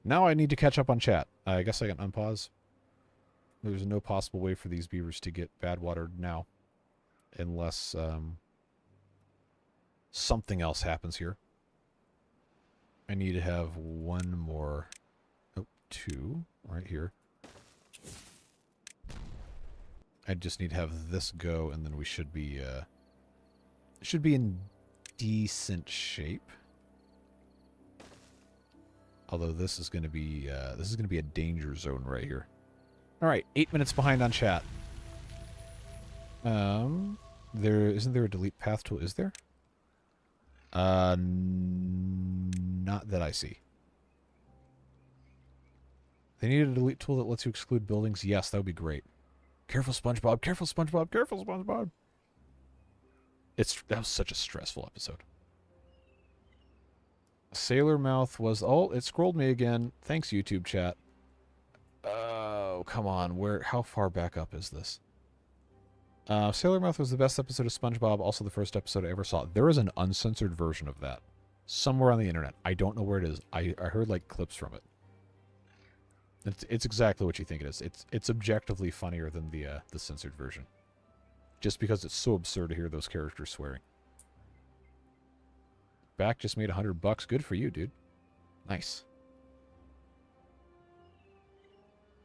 A: now I need to catch up on chat. I guess I can unpause. There's no possible way for these beavers to get bad watered now, unless something else happens here. I need to have one more, two right here. I just need to have this go, and then we should be in decent shape. Although this is going to be a danger zone right here. All right, 8 minutes behind on chat. Isn't there a delete path tool? Is there? Not that I see. They need a delete tool that lets you exclude buildings. Yes, that would be great. Careful, SpongeBob. Careful, SpongeBob. Careful, SpongeBob. That was such a stressful episode. Sailor Mouth was... Oh, it scrolled me again. Thanks, YouTube chat. Oh, come on. How far back up is this? Sailor Mouth was the best episode of SpongeBob, also the first episode I ever saw. There is an uncensored version of that somewhere on the internet. I don't know where it is. I heard like clips from it. It's exactly what you think it is. It's objectively funnier than the censored version. Just because it's so absurd to hear those characters swearing. Back just made $100. Good for you, dude. Nice.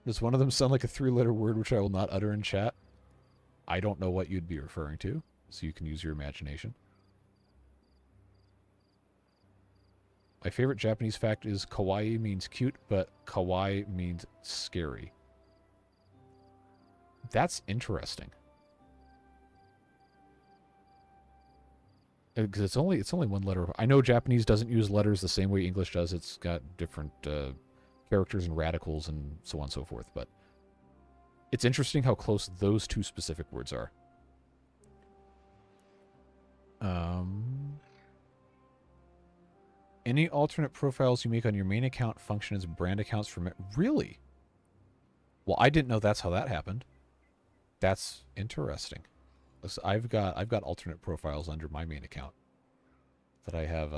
A: Does one of them sound like a 3-letter word which I will not utter in chat? I don't know what you'd be referring to, so you can use your imagination. My favorite Japanese fact is kawaii means cute, but kawaii means scary. That's interesting. Because it's only one letter. I know Japanese doesn't use letters the same way English does. It's got different characters and radicals and so on and so forth. But it's interesting how close those two specific words are. Any alternate profiles you make on your main account function as brand accounts for... Really? Well, I didn't know that's how that happened. That's interesting. I've got alternate profiles under my main account that I have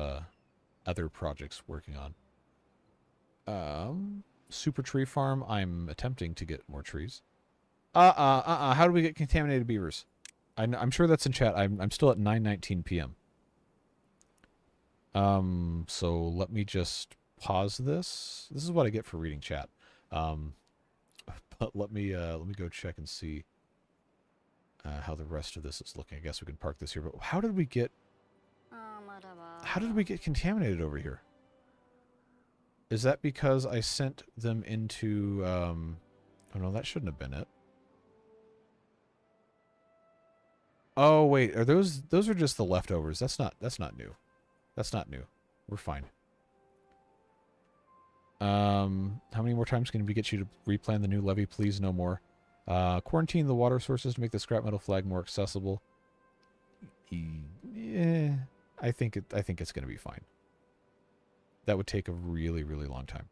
A: other projects working on. Super Tree Farm, I'm attempting to get more trees. How do we get contaminated beavers? I'm sure that's in chat. I'm still at 9:19 p.m. So let me just pause this. This is what I get for reading chat. But let me go check and see how the rest of this is looking. I guess we can park this here. But how did we get contaminated over here? Is that because I sent them into oh no, that shouldn't have been it. Oh wait, are those are just the leftovers. That's not new. That's not new. We're fine. How many more times can we get you to replan the new levee? Please, no more. Quarantine the water sources to make the scrap metal flag more accessible. Yeah, I think it's going to be fine. That would take a really, really long time.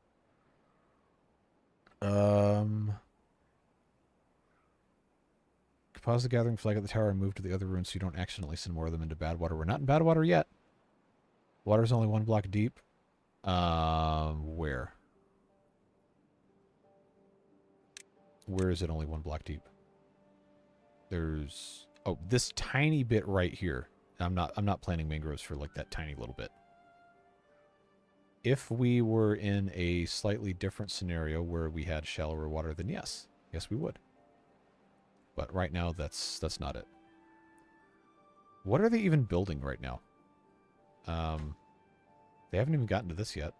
A: Pause the gathering flag at the tower and move to the other rooms so you don't accidentally send more of them into bad water. We're not in bad water yet. Water's only 1 block deep. Where? Where is it only 1 block deep? There's... Oh, this tiny bit right here. I'm not planting mangroves for like that tiny little bit. If we were in a slightly different scenario where we had shallower water, then yes. Yes, we would. But right now, that's not it. What are they even building right now? They haven't even gotten to this yet.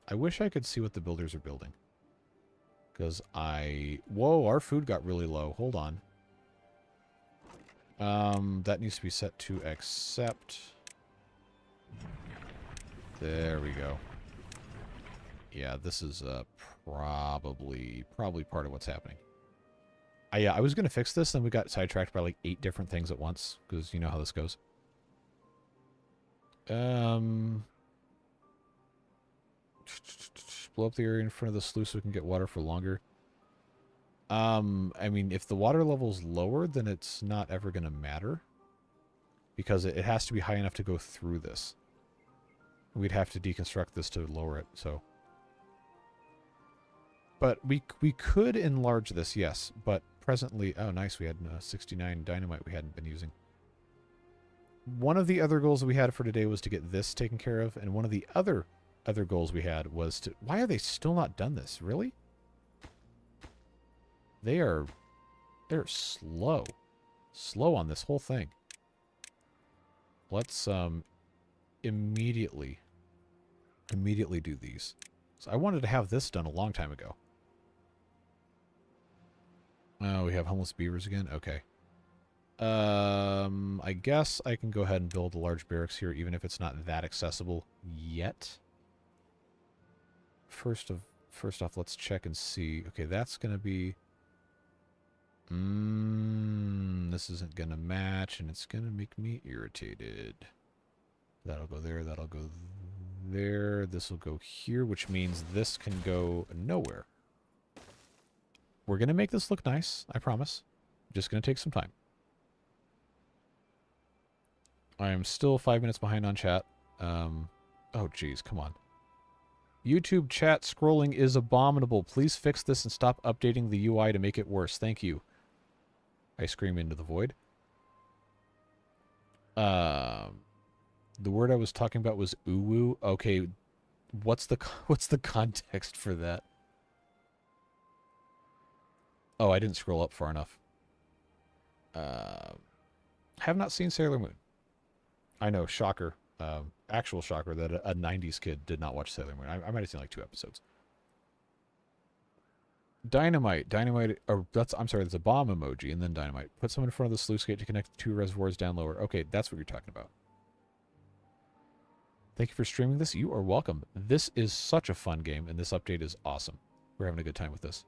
A: I wish I could see what the builders are building. Because Whoa, our food got really low. Hold on. That needs to be set to accept. There we go. Yeah, this is probably part of what's happening. I was going to fix this, then we got sidetracked by like 8 different things at once, because you know how this goes. Blow up the area in front of the sluice so we can get water for longer. I mean, if the water level's lower, then it's not ever going to matter. Because it has to be high enough to go through this. We'd have to deconstruct this to lower it, so. But we could enlarge this, yes. But presently, oh nice, we had 69 dynamite we hadn't been using. One of the other goals we had for today was to get this taken care of, and one of the other goals we had was to... Why are they still not done this? Really? They're slow. Slow on this whole thing. Let's immediately do these. So I wanted to have this done a long time ago. Oh, we have homeless beavers again? Okay. I guess I can go ahead and build a large barracks here, even if it's not that accessible yet. First off, let's check and see. Okay, that's going to be... this isn't going to match, and it's going to make me irritated. That'll go there, that'll go there. This will go here, which means this can go nowhere. We're going to make this look nice, I promise. Just going to take some time. I am still 5 minutes behind on chat. Oh, geez, come on. YouTube chat scrolling is abominable. Please fix this and stop updating the UI to make it worse. Thank you. I scream into the void. The word I was talking about was uwu. Okay, what's the context for that? Oh, I didn't scroll up far enough. Have not seen Sailor Moon. I know, shocker. Actual shocker that a 90s kid did not watch Sailor Moon. I might have seen like 2 episodes. Dynamite. Or I'm sorry, there's a bomb emoji and then dynamite. Put some in front of the sluice gate to connect the 2 reservoirs down lower. Okay, that's what you're talking about. Thank you for streaming this. You are welcome. This is such a fun game, and this update is awesome. We're having a good time with this.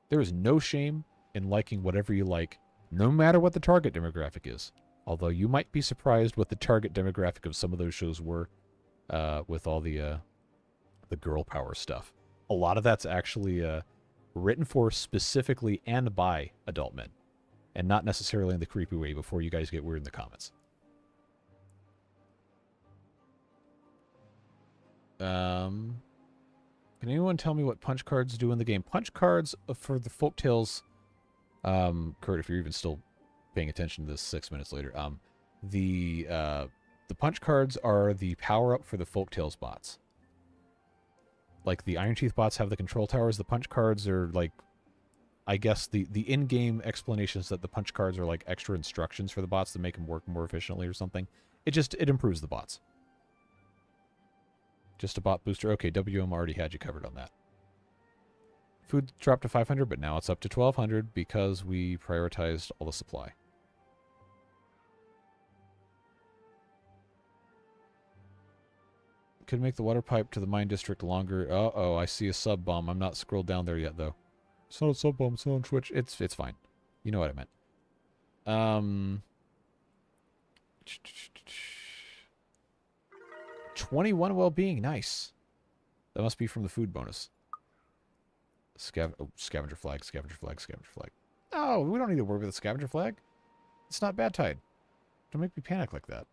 A: There is no shame in liking whatever you like, no matter what the target demographic is. Although you might be surprised what the target demographic of some of those shows were with all the girl power stuff. A lot of that's actually written for specifically and by adult men. And not necessarily in the creepy way before you guys get weird in the comments. Can anyone tell me what punch cards do in the game? Punch cards for the folktales, Kurt, if you're even still paying attention to this 6 minutes later, the punch cards are the power-up for the folktales bots. Like, the Iron Teeth bots have the control towers. The punch cards are, like, I guess the in-game explanations that the punch cards are, like, extra instructions for the bots to make them work more efficiently or something. It improves the bots. Just a bot booster. Okay, WM already had you covered on that. Food dropped to 500, but now it's up to 1,200 because we prioritized all the supply. Could make the water pipe to the mine district longer. Uh-oh, I see a sub bomb. I'm not scrolled down there yet, though. It's not a sub bomb. It's not on Twitch. It's fine. You know what I meant. 21 well-being. Nice. That must be from the food bonus. Scavenger flag, scavenger flag, scavenger flag. Oh, we don't need to worry with the scavenger flag. It's not bad tide. Don't make me panic like that.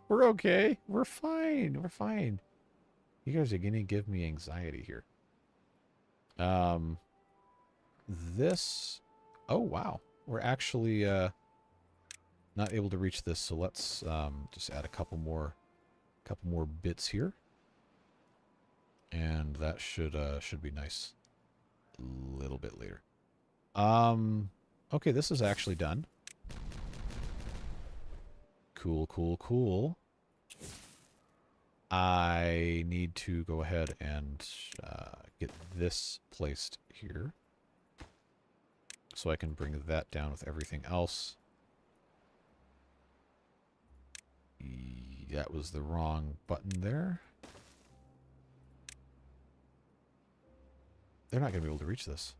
A: We're okay. We're fine. We're fine. You guys are going to give me anxiety here. This... Oh, wow. We're actually not able to reach this, so let's just add a couple more bits here. And that should be nice a little bit later. Okay, this is actually done. Cool, cool, cool. I need to go ahead and get this placed here. So I can bring that down with everything else. That was the wrong button there. They're not going to be able to reach this.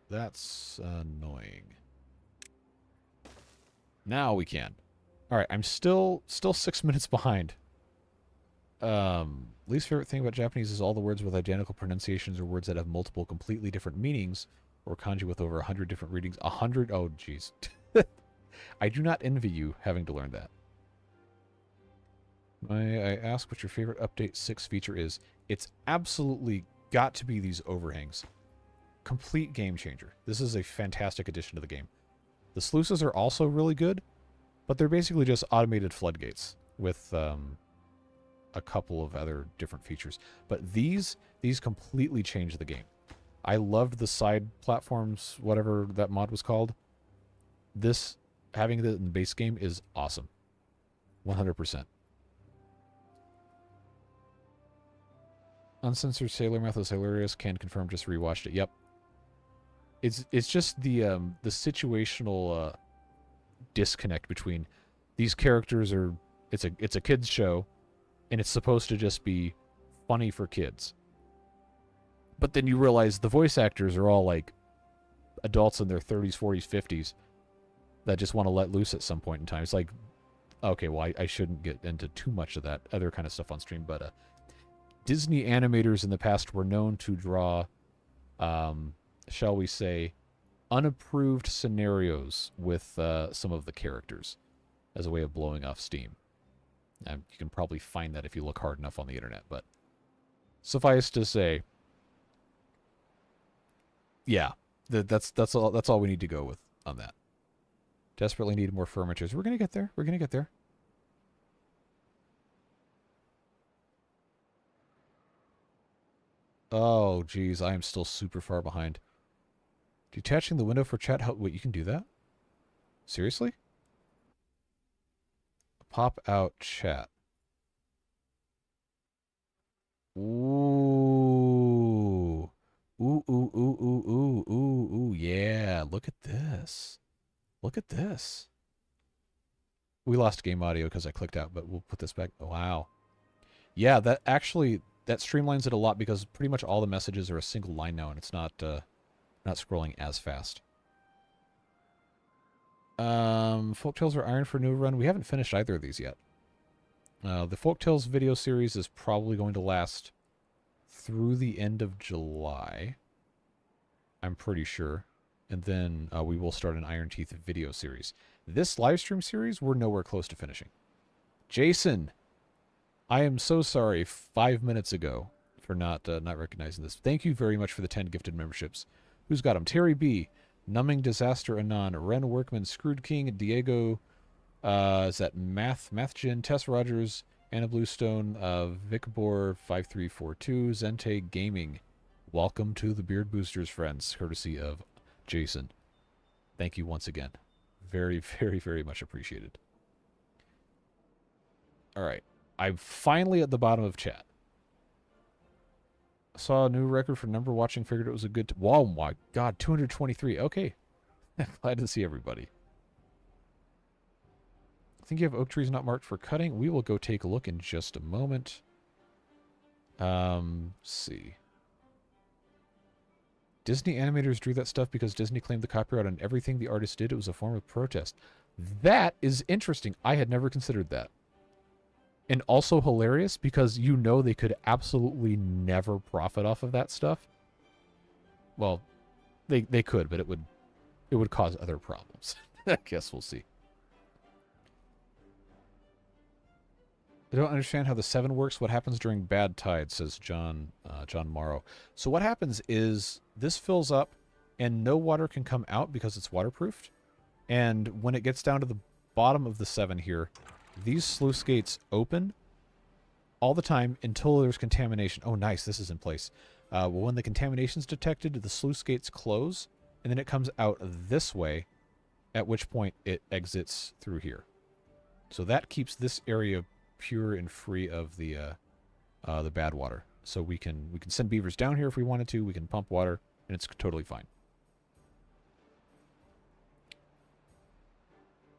A: That's annoying. Now we can. Alright, I'm still 6 minutes behind. Least favorite thing about Japanese is all the words with identical pronunciations or words that have multiple completely different meanings or kanji with over 100 different readings. 100? Oh, jeez. I do not envy you having to learn that. May I ask what your favorite Update 6 feature is? It's absolutely got to be these overhangs. Complete game changer. This is a fantastic addition to the game. The sluices are also really good, but they're basically just automated floodgates with a couple of other different features. But these completely change the game. I loved the side platforms, whatever that mod was called. This, having it in the base game, is awesome. 100%. Uncensored Sailor Math is hilarious. Can confirm, just rewatched it. Yep. It's just the situational disconnect between these characters are it's a kids show, and it's supposed to just be funny for kids. But then you realize the voice actors are all like adults in their 30s, 40s, 50s that just want to let loose at some point in time. It's like, okay, well, I shouldn't get into too much of that other kind of stuff on stream, but Disney animators in the past were known to draw, shall we say, unapproved scenarios with some of the characters as a way of blowing off steam. You can probably find that if you look hard enough on the internet, but suffice to say, yeah, that's all we need to go with on that. Desperately need more furniture. We're gonna get there. We're gonna get there. Oh, geez, I am still super far behind. Detaching the window for chat. Wait, you can do that? Seriously? Pop out chat. Ooh. Ooh, ooh, ooh, ooh, ooh, ooh, ooh, yeah. Look at this. Look at this. We lost game audio because I clicked out, but we'll put this back. Oh, wow. Yeah, that actually, that streamlines it a lot because pretty much all the messages are a single line now, and it's not scrolling as fast. Folktales are iron for new run. We haven't finished either of these yet. The Folktales video series is probably going to last through the end of July. I'm pretty sure. And then we will start an Iron Teeth video series. This live stream series, we're nowhere close to finishing. Jason, I am so sorry 5 minutes ago for not recognizing this. Thank you very much for the 10 gifted memberships. Who's got them? Terry B., Numbing Disaster Anon, Ren Workman, Screwed King, Diego, is that Mathgen, Tess Rogers, Anna Bluestone, Vic Boar 5342, Zente Gaming. Welcome to the Beard Boosters, friends, courtesy of Jason. Thank you once again. Very, very, very much appreciated. All right. I'm finally at the bottom of chat. Saw a new record for number watching, figured it was a good... Whoa, my God, 223. Okay. Glad to see everybody. I think you have oak trees not marked for cutting. We will go take a look in just a moment. Let's see. Disney animators drew that stuff because Disney claimed the copyright on everything the artist did. It was a form of protest. That is interesting. I had never considered that. And also hilarious because you know they could absolutely never profit off of that stuff. Well, they could, but it would cause other problems. I guess we'll see. I don't understand how the 7 works. What happens during bad tide, says John Morrow. So what happens is this fills up and no water can come out because it's waterproofed. And when it gets down to the bottom of the 7 here, these sluice gates open all the time until there's contamination. Oh, nice. This is in place. Well, when the contamination is detected, the sluice gates close, and then it comes out this way, at which point it exits through here. So that keeps this area pure and free of the bad water. So we can send beavers down here if we wanted to. We can pump water, and it's totally fine.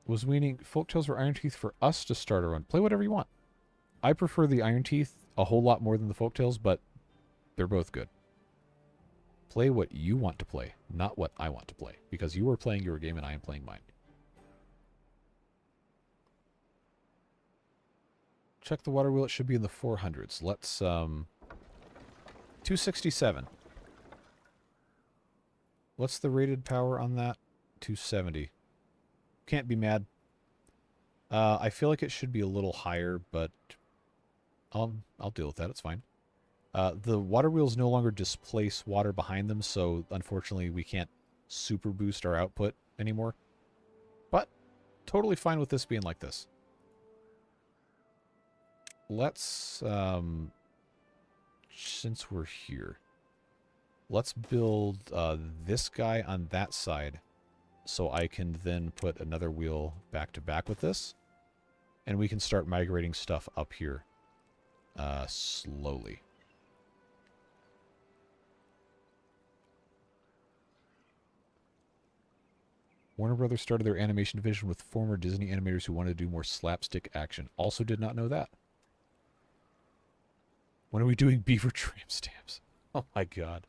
A: Was weaning Folktales or Iron Teeth for us to start our run? Play whatever you want. I prefer the Iron Teeth a whole lot more than the Folktales, but they're both good. Play what you want to play, not what I want to play, because you are playing your game and I am playing mine. Check the water wheel. It should be in the 400s. Let's 267. What's the rated power on that? 270. Can't be mad. I feel like it should be a little higher, but I'll deal with that. It's fine. The water wheels no longer displace water behind them, so unfortunately we can't super boost our output anymore. But totally fine with this being like this. Let's, since we're here, let's build this guy on that side so I can then put another wheel back to back with this. And we can start migrating stuff up here slowly. Warner Brothers started their animation division with former Disney animators who wanted to do more slapstick action. Also did not know that. When are we doing beaver tramp stamps? Oh my god.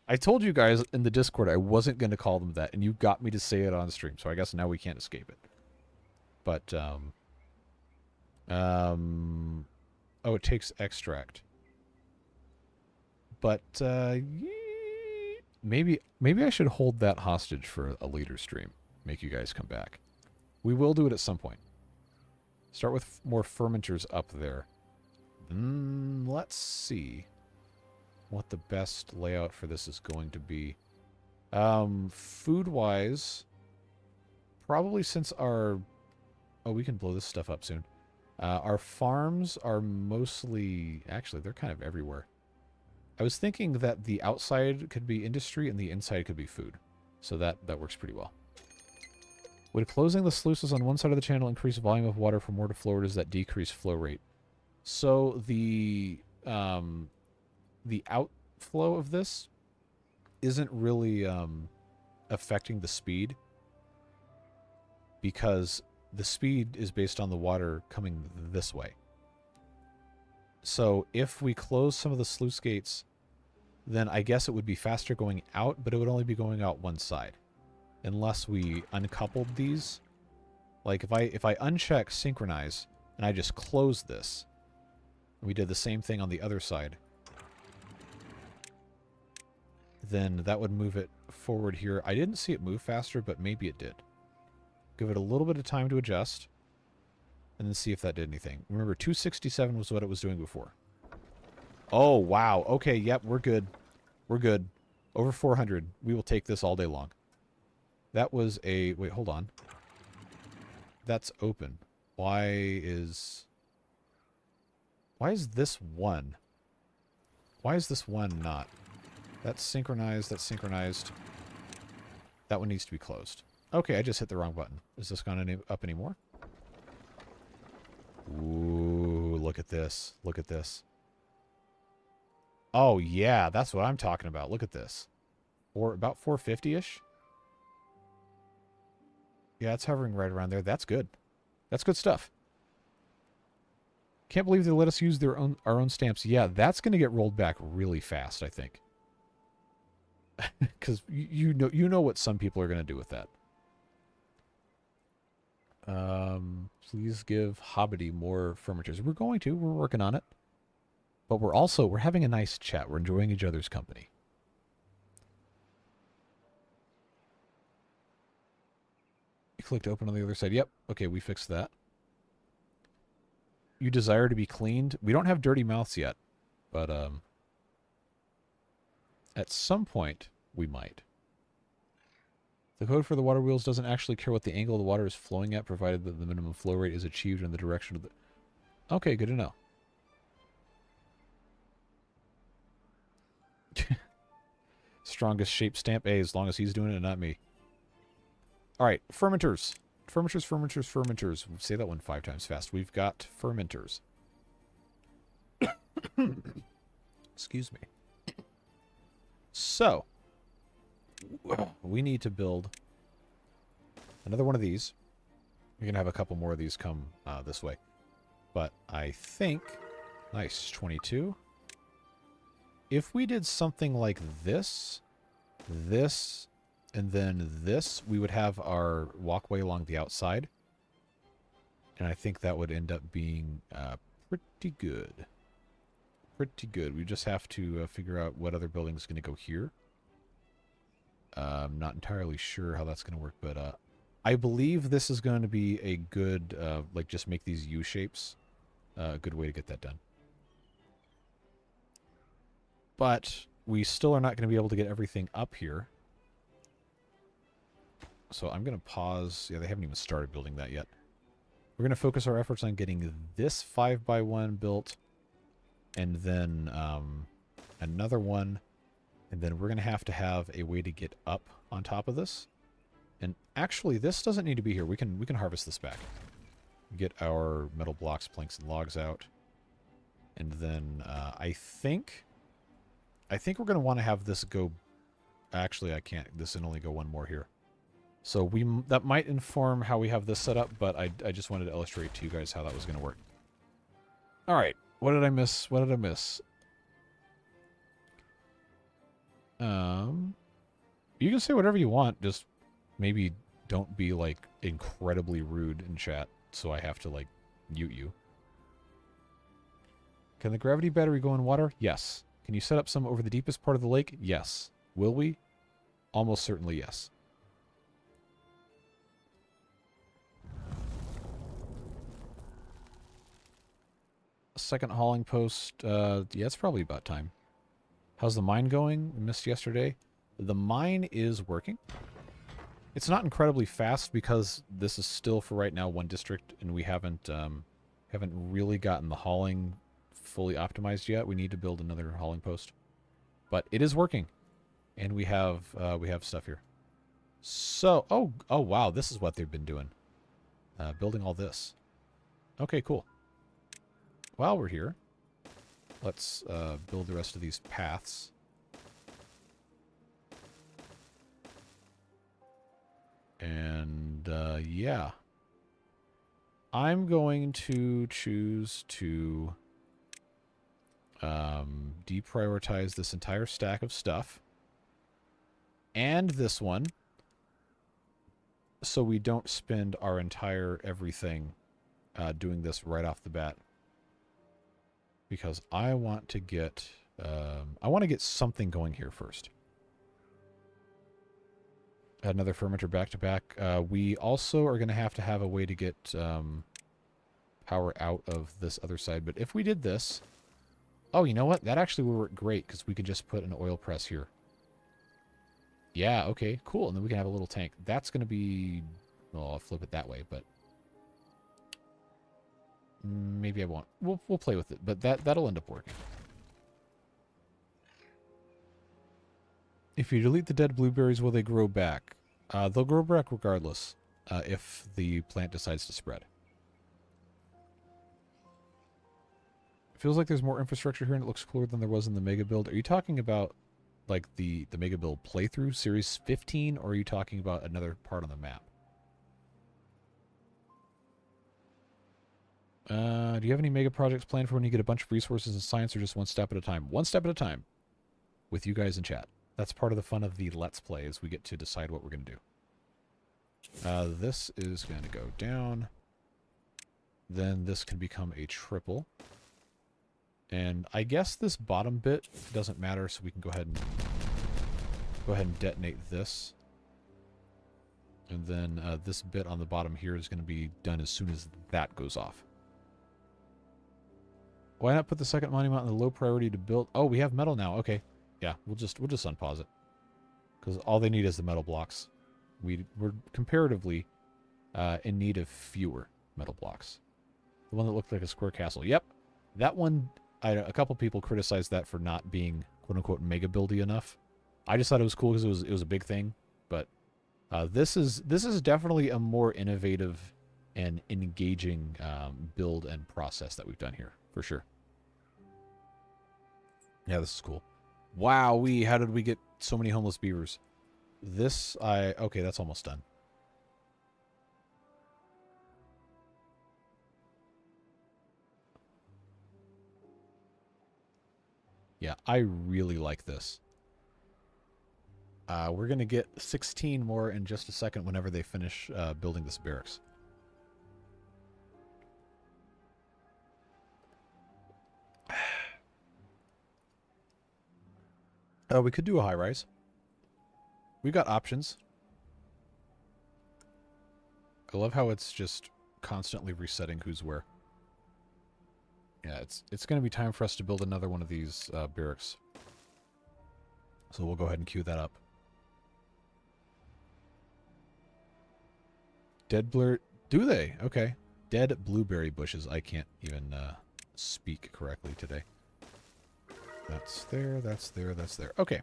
A: I told you guys in the Discord I wasn't going to call them that, and you got me to say it on stream, so I guess now we can't escape it. But, oh, it takes extract. But, maybe I should hold that hostage for a later stream. Make you guys come back. We will do it at some point. Start with more fermenters up there. Let's see what the best layout for this is going to be. Food-wise, probably since our... Oh, we can blow this stuff up soon. Our farms are mostly... Actually, they're kind of everywhere. I was thinking that the outside could be industry and the inside could be food. So that works pretty well. Would closing the sluices on one side of the channel increase volume of water from more to flow, or does that decrease flow rate? So the outflow of this isn't really affecting the speed, because the speed is based on the water coming this way. So if we close some of the sluice gates, then I guess it would be faster going out, but it would only be going out one side. Unless we uncoupled these. Like if I uncheck synchronize and I just close this, and we did the same thing on the other side, then that would move it forward here. I didn't see it move faster, but maybe it did. Give it a little bit of time to adjust, and then see if that did anything. Remember, 267 was what it was doing before. Oh, wow. Okay, yep, we're good. We're good. Over 400. We will take this all day long. That was a... Wait, hold on. That's open. Why is this one? Why is this one not? That's synchronized. That's synchronized. That one needs to be closed. Okay, I just hit the wrong button. Is this gone up anymore? Ooh, look at this. Look at this. Oh, yeah, that's what I'm talking about. Look at this. About 450-ish? Yeah, it's hovering right around there. That's good. That's good stuff. Can't believe they let us use our own stamps. Yeah, that's going to get rolled back really fast, I think. Because you know what some people are going to do with that. Please give Hobbity more fermenters. We're going to. We're working on it. But we're having a nice chat. We're enjoying each other's company. You clicked open on the other side. Yep. Okay, we fixed that. You desire to be cleaned. We don't have dirty mouths yet. But, at some point, we might. The code for the water wheels doesn't actually care what the angle of the water is flowing at, provided that the minimum flow rate is achieved in the direction of the... Okay, good to know. Strongest shape stamp A, as long as he's doing it and not me. Alright, fermenters. Fermenters, fermenters, fermenters. Say that one 5 times fast. We've got fermenters. Excuse me. So, we need to build another one of these. You're going to have a couple more of these come this way. But I think... Nice, 22. If we did something like this, and then this, we would have our walkway along the outside. And I think that would end up being pretty good. Pretty good. We just have to figure out what other building is going to go here. I'm not entirely sure how that's going to work, but I believe this is going to be a good, like, just make these U shapes. A good way to get that done. But we still are not going to be able to get everything up here. So I'm going to pause. Yeah, they haven't even started building that yet. We're going to focus our efforts on getting this 5x1 built. And then another one. And then we're going to have a way to get up on top of this. And actually, this doesn't need to be here. We can harvest this back. Get our metal blocks, planks, and logs out. And then I think we're going to want to have this go... Actually, I can't. This can only go one more here. So that might inform how we have this set up, but I just wanted to illustrate to you guys how that was going to work. All right. What did I miss? What did I miss? You can say whatever you want. Just maybe don't be, like, incredibly rude in chat, so I have to, like, mute you. Can the gravity battery go in water? Yes. Can you set up some over the deepest part of the lake? Yes. Will we? Almost certainly yes. Second hauling post. Yeah, it's probably about time. How's the mine going? We missed yesterday. The mine is working. It's not incredibly fast because this is still, for right now, one district, and we haven't really gotten the hauling fully optimized yet. We need to build another hauling post, but it is working, and we have stuff here. So, oh wow, this is what they've been doing, building all this. Okay, cool. While we're here, let's build the rest of these paths. And, yeah. I'm going to choose to deprioritize this entire stack of stuff. And this one. So we don't spend our entire everything doing this right off the bat. Because I want to get something going here first. Another fermenter back-to-back. We also are going to have a way to get power out of this other side. But if we did this... Oh, you know what? That actually would work great, because we could just put an oil press here. Yeah, okay, cool. And then we can have a little tank. That's going to be... Well, I'll flip it that way, but... Maybe I won't. We'll play with it, but that'll end up working. If you delete the dead blueberries, will they grow back? They'll grow back regardless, if the plant decides to spread. It feels like there's more infrastructure here and it looks cooler than there was in the Mega Build. Are you talking about, like, the Mega Build playthrough, Series 15, or are you talking about another part on the map? Do you have any mega projects planned for when you get a bunch of resources and science, or just one step at a time? One step at a time, with you guys in chat. That's part of the fun of the Let's Play, is we get to decide what we're going to do. This is going to go down. Then this can become a triple. And I guess this bottom bit doesn't matter, so we can go ahead and detonate this. And then this bit on the bottom here is going to be done as soon as that goes off. Why not put the second monument on the low priority to build? Oh, we have metal now. Okay. Yeah, we'll just unpause it. Because all they need is the metal blocks. We're comparatively in need of fewer metal blocks. The one that looked like a square castle. Yep. That one, a couple people criticized that for not being quote-unquote mega buildy enough. I just thought it was cool because it was a big thing. But this is definitely a more innovative and engaging build and process that we've done here, for sure. Yeah, this is cool. Wow, how did we get so many homeless beavers? Okay, that's almost done. Yeah, I really like this. We're going to get 16 more in just a second whenever they finish building this barracks. We could do a high-rise. We've got options. I love how it's just constantly resetting who's where. Yeah, it's going to be time for us to build another one of these barracks. So we'll go ahead and queue that up. Dead blur... Do they? Okay. Dead blueberry bushes. I can't even speak correctly today. That's there, that's there, that's there. Okay.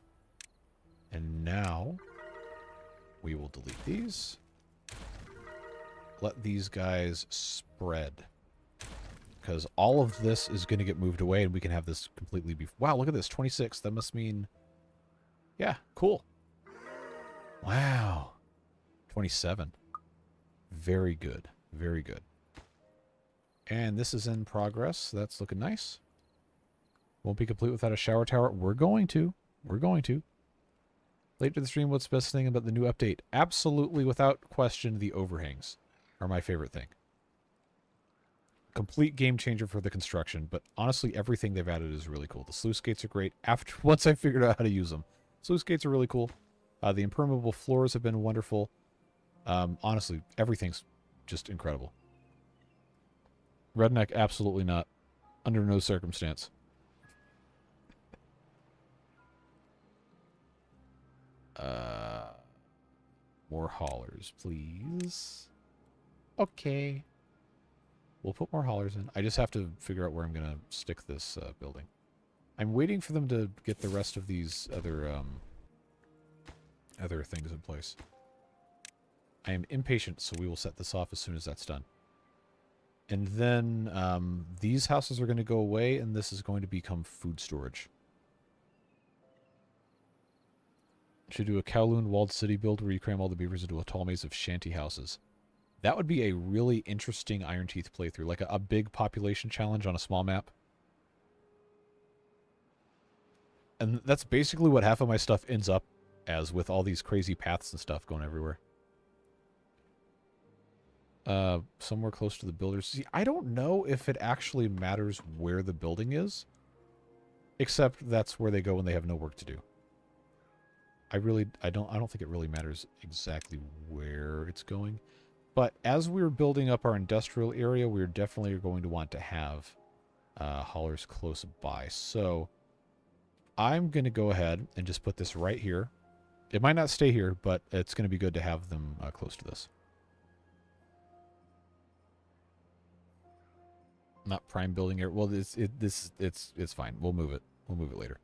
A: And now we will delete these. Let these guys spread. Because all of this is going to get moved away and we can have this completely be... Wow, look at this. 26. That must mean... Yeah, cool. Wow. 27. Very good. Very good. And this is in progress. That's looking nice. Won't be complete without a shower tower. We're going to. We're going to. Late to the stream, what's the best thing about the new update? Absolutely, without question, the overhangs are my favorite thing. Complete game changer for the construction, but honestly, everything they've added is really cool. The sluice gates are great. Once I figured out how to use them, sluice gates are really cool. The impermeable floors have been wonderful. Honestly, everything's just incredible. Redneck, absolutely not. Under no circumstance. More haulers, please. Okay. We'll put more haulers in. I just have to figure out where I'm going to stick this building. I'm waiting for them to get the rest of these other things in place. I am impatient, so we will set this off as soon as that's done. And then these houses are going to go away, and this is going to become food storage. Should do a Kowloon walled city build where you cram all the beavers into a tall maze of shanty houses. That would be a really interesting Iron Teeth playthrough, like a big population challenge on a small map. And that's basically what half of my stuff ends up as, with all these crazy paths and stuff going everywhere. Somewhere close to the builders. See, I don't know if it actually matters where the building is, except that's where they go when they have no work to do. I don't think it really matters exactly where it's going. But as we're building up our industrial area, we're definitely going to want to have haulers close by. So I'm going to go ahead and just put this right here. It might not stay here, but it's going to be good to have them close to this. Not prime building area. Well, it's fine. We'll move it. We'll move it later.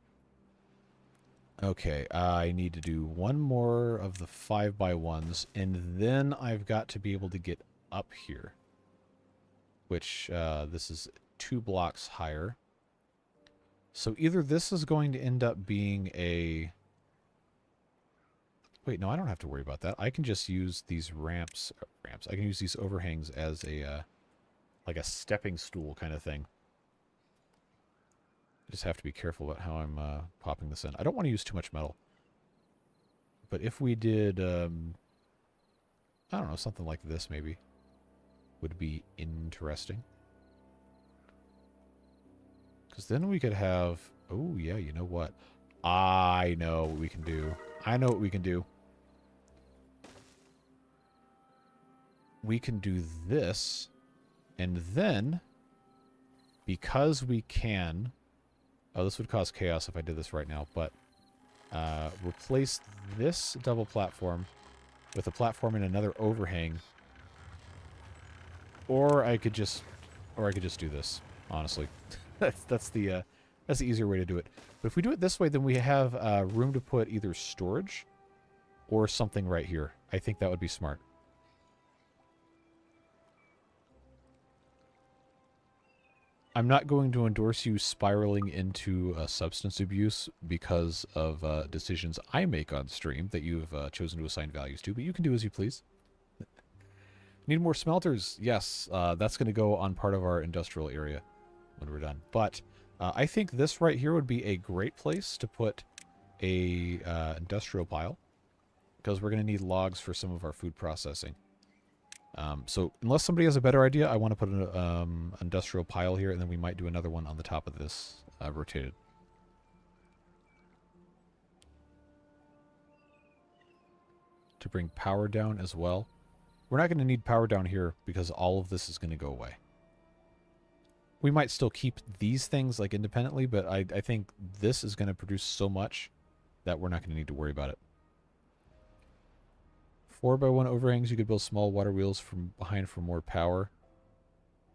A: Okay, I need to do one more of the 5x1s, and then I've got to be able to get up here. Which, this is 2 blocks higher. So either this is going to end up being a... Wait, no, I don't have to worry about that. I can just use these ramps. I can use these overhangs as a, like a stepping stool kind of thing. I just have to be careful about how I'm popping this in. I don't want to use too much metal. But if we did, I don't know, something like this maybe would be interesting. Because then we could have... Oh, yeah, you know what? I know what we can do. I know what we can do. We can do this, and then, because we can... Oh, this would cause chaos if I did this right now, but replace this double platform with a platform and another overhang. Or I could just do this, honestly. that's the easier way to do it. But if we do it this way, then we have room to put either storage or something right here. I think that would be smart. I'm not going to endorse you spiraling into substance abuse because of decisions I make on stream that you've chosen to assign values to, but you can do as you please. Need more smelters? Yes, that's going to go on part of our industrial area when we're done. But I think this right here would be a great place to put a industrial pile, because we're going to need logs for some of our food processing. So unless somebody has a better idea, I want to put an industrial pile here, and then we might do another one on the top of this rotated. To bring power down as well. We're not going to need power down here because all of this is going to go away. We might still keep these things like independently, but I think this is going to produce so much that we're not going to need to worry about it. 4x1 overhangs, you could build small water wheels from behind for more power.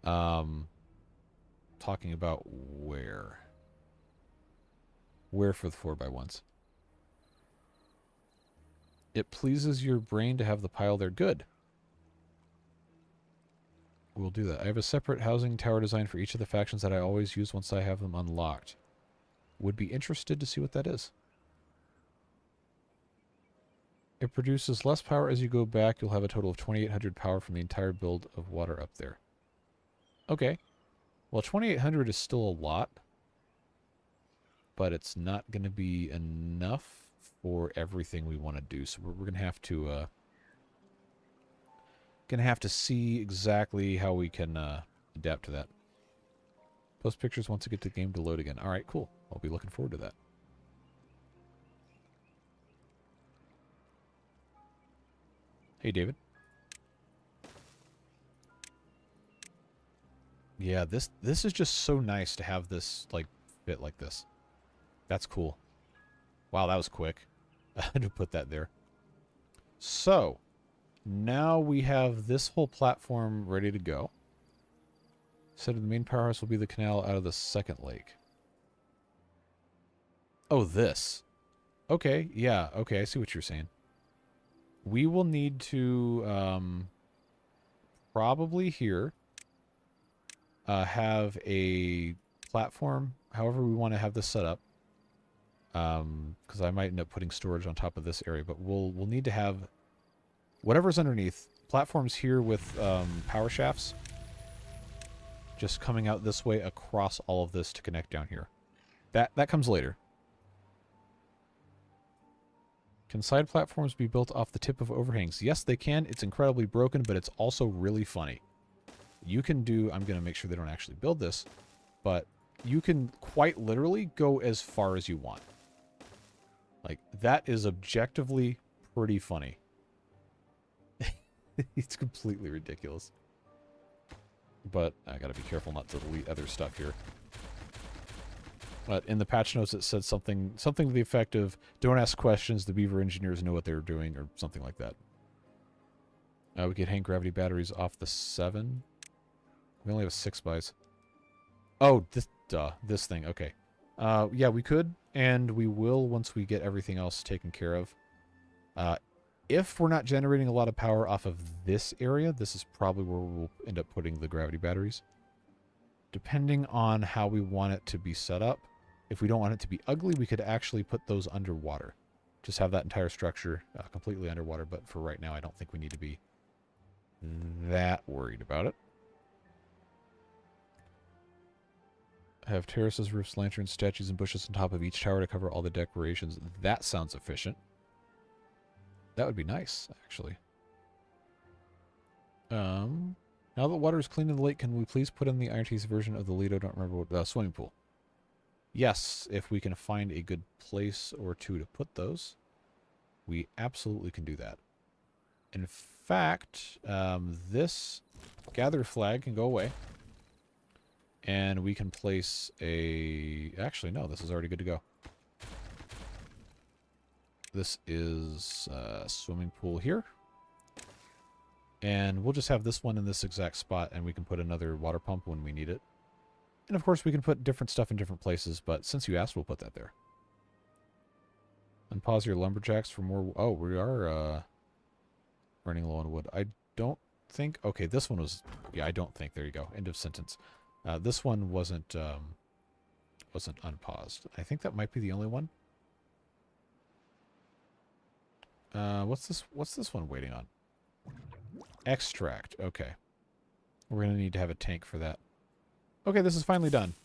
A: Talking about where? Where for the 4x1s? It pleases your brain to have the pile there. Good. We'll do that. I have a separate housing tower design for each of the factions that I always use once I have them unlocked. Would be interested to see what that is. It produces less power as you go back. You'll have a total of 2,800 power from the entire build of water up there. Okay. Well, 2,800 is still a lot. But it's not going to be enough for everything we want to do. So we're going to have to... Gonna have to see exactly how we can adapt to that. Post pictures once I get the game to load again. Alright, cool. I'll be looking forward to that. Hey, David. Yeah, this is just so nice to have this, like, fit like this. That's cool. Wow, that was quick. I had to put that there. So... now we have this whole platform ready to go. So the main powerhouse will be the canal out of the second lake. Oh, this. Okay, yeah, okay, I see what you're saying. We will need to, probably here, have a platform, however we want to have this set up. Because I might end up putting storage on top of this area, but we'll need to have... whatever's underneath, platforms here with power shafts just coming out this way across all of this to connect down here. That comes later. Can side platforms be built off the tip of overhangs? Yes, they can. It's incredibly broken, but it's also really funny. You can do... I'm going to make sure they don't actually build this, but you can quite literally go as far as you want. Like, that is objectively pretty funny. It's completely ridiculous. But I gotta be careful not to delete other stuff here. But in the patch notes it said something to the effect of, don't ask questions, the Beaver engineers know what they're doing, or something like that. We could hang gravity batteries off the 7. We only have 6 buys. Oh, this thing, okay. Yeah, we could, and we will once we get everything else taken care of. If we're not generating a lot of power off of this area, this is probably where we'll end up putting the gravity batteries. Depending on how we want it to be set up, if we don't want it to be ugly, we could actually put those underwater. Just have that entire structure completely underwater, but for right now, I don't think we need to be that worried about it. Have terraces, roofs, lanterns, statues, and bushes on top of each tower to cover all the decorations. That sounds efficient. That would be nice, actually. Now that water is clean in the lake, can we please put in the Iron Teeth version of the Lido? Don't remember what swimming pool. Yes, if we can find a good place or two to put those, we absolutely can do that. In fact, this gather flag can go away, and we can place a... Actually, no, this is already good to go. This is a swimming pool here. And we'll just have this one in this exact spot, and we can put another water pump when we need it. And of course, we can put different stuff in different places, but since you asked, we'll put that there. Unpause your lumberjacks for more... Oh, we are running low on wood. I don't think... Okay, this one was... Yeah, I don't think. There you go. End of sentence. This one wasn't unpaused. I think that might be the only one. What's this one waiting on? Extract. Okay. We're going to need to have a tank for that. Okay, this is finally done.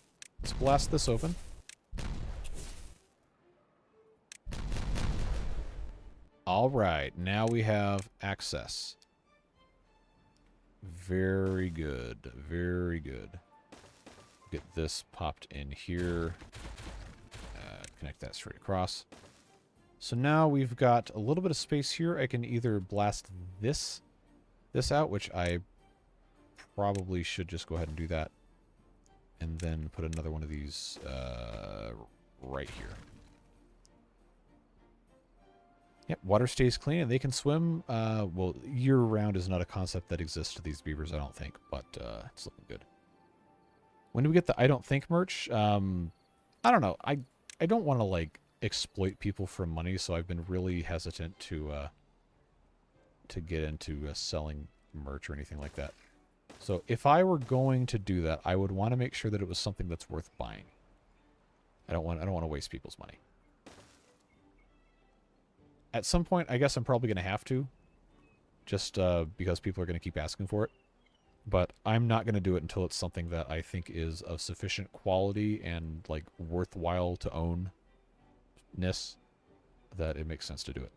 A: Let's blast this open. All right, now we have access. Very good. Very good. Get this popped in here. Connect that straight across. So now we've got a little bit of space here. I can either blast this this out, which I probably should just go ahead and do that. And then put another one of these right here. Yep, water stays clean and they can swim. Well, year-round is not a concept that exists to these beavers, I don't think, but it's looking good. When do we get the I don't think merch? I don't know. I don't want to, like, exploit people for money, so I've been really hesitant to get into selling merch or anything like that. So if I were going to do that, I would want to make sure that it was something that's worth buying. I don't want to waste people's money. At some point, I guess I'm probably going to have to, just because people are going to keep asking for it. But I'm not going to do it until it's something that I think is of sufficient quality and, like, worthwhile to own-ness that it makes sense to do it.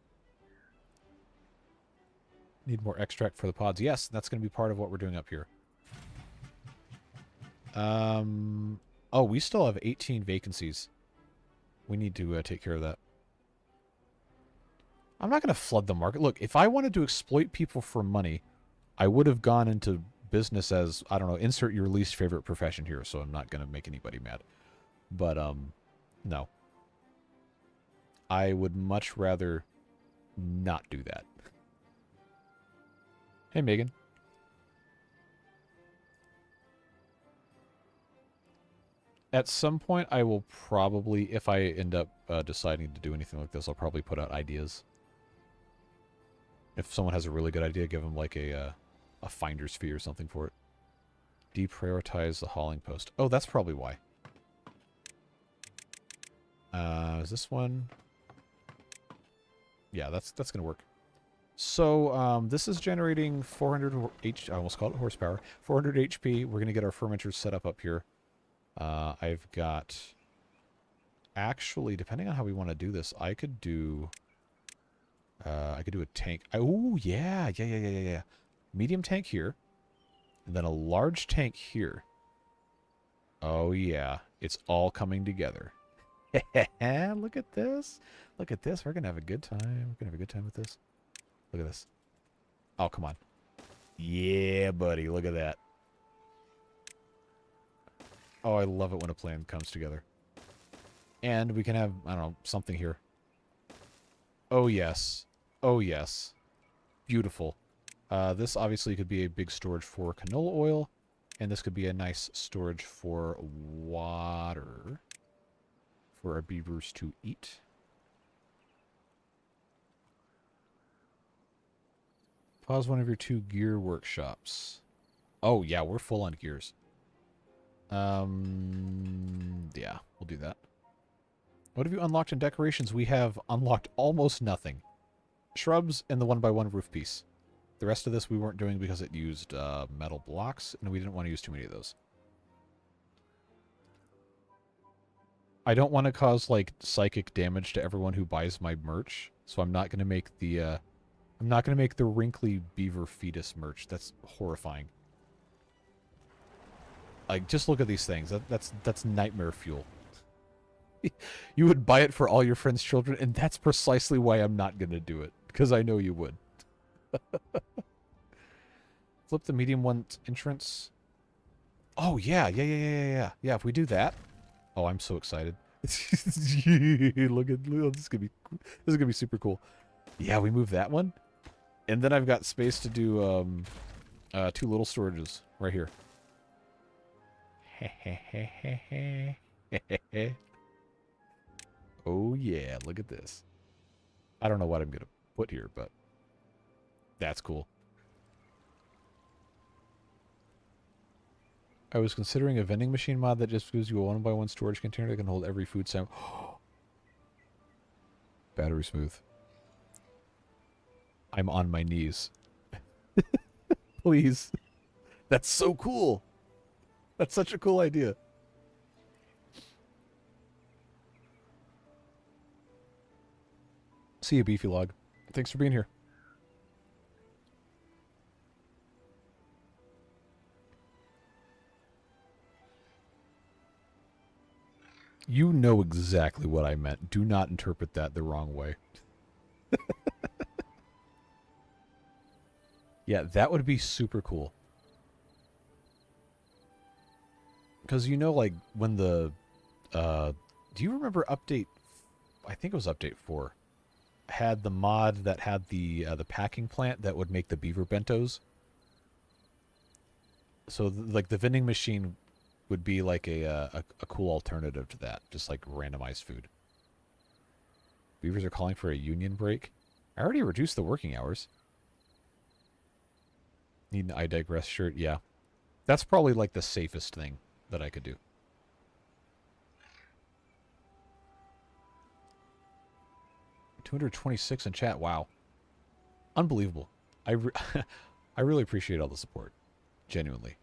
A: Need more extract for the pods. Yes, that's going to be part of what we're doing up here. Oh, we still have 18 vacancies. We need to take care of that. I'm not going to flood the market. Look, if I wanted to exploit people for money, I would have gone into business as, I don't know, insert your least favorite profession here, so I'm not going to make anybody mad. But, no. I would much rather not do that. Hey, Megan. At some point, I will probably, if I end up deciding to do anything like this, I'll probably put out ideas. If someone has a really good idea, give them like a finder's fee or something for it. Deprioritize the hauling post. Oh, that's probably why. Is this one? Yeah, that's going to work. So, this is generating 400 I almost called it horsepower. 400 HP. We're going to get our fermenters set up here. I've got... Actually, depending on how we want to do this, I could do a tank. Oh, yeah. Medium tank here. And then a large tank here. Oh, yeah. It's all coming together. Look at this. Look at this. We're going to have a good time. We're going to have a good time with this. Look at this. Oh, come on. Yeah, buddy. Look at that. Oh, I love it when a plan comes together. And we can have, I don't know, something here. Oh, yes. Oh, yes. Beautiful. This obviously could be a big storage for canola oil. And this could be a nice storage for water. For our beavers to eat. Pause one of your 2 gear workshops. Oh, yeah, we're full on gears. Yeah, we'll do that. What have you unlocked in decorations? We have unlocked almost nothing. Shrubs and the 1x1 roof piece. The rest of this we weren't doing because it used metal blocks, and we didn't want to use too many of those. I don't want to cause, like, psychic damage to everyone who buys my merch, so I'm not going to make the, I'm not going to make the wrinkly beaver fetus merch. That's horrifying. Like, just look at these things. That's nightmare fuel. You would buy it for all your friends' children, and that's precisely why I'm not going to do it. Because I know you would. Flip the medium one entrance. Oh, yeah. Yeah, if we do that. Oh, I'm so excited. Look, this is gonna be super cool. Yeah, we move that one. And then I've got space to do 2 little storages right here. Oh yeah, look at this. I don't know what I'm gonna put here, but that's cool. I was considering a vending machine mod that just gives you a 1x1 storage container that can hold every food sample. Battery smooth. I'm on my knees. Please. That's so cool. That's such a cool idea. See you, Beefy Log. Thanks for being here. You know exactly what I meant. Do not interpret that the wrong way. Yeah, that would be super cool. Because you know, like, when the... do you remember update... I think it was update 4. Had the mod that had the packing plant that would make the beaver bentos? So, like, the vending machine would be like a cool alternative to that. Just, like, randomized food. Beavers are calling for a union break. I already reduced the working hours. Need an I digress shirt? Yeah. That's probably, like, the safest thing that I could do. $226 in chat. Wow. Unbelievable. I really appreciate all the support. Genuinely.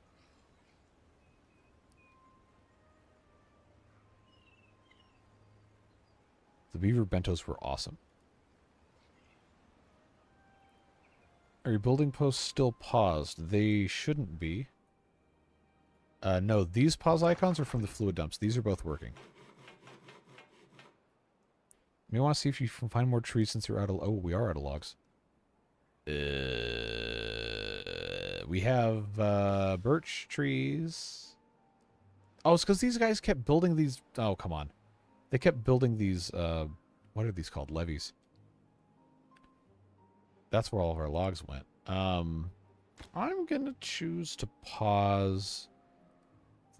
A: The beaver bentos were awesome. Are your building posts still paused? They shouldn't be. No, these pause icons are from the fluid dumps. These are both working. You may want to see if you can find more trees since you're out of... Oh, we are out of logs. We have birch trees. Oh, it's because these guys kept building these... Oh, come on. They kept building these... what are these called? Levees. That's where all of our logs went. I'm going to choose to pause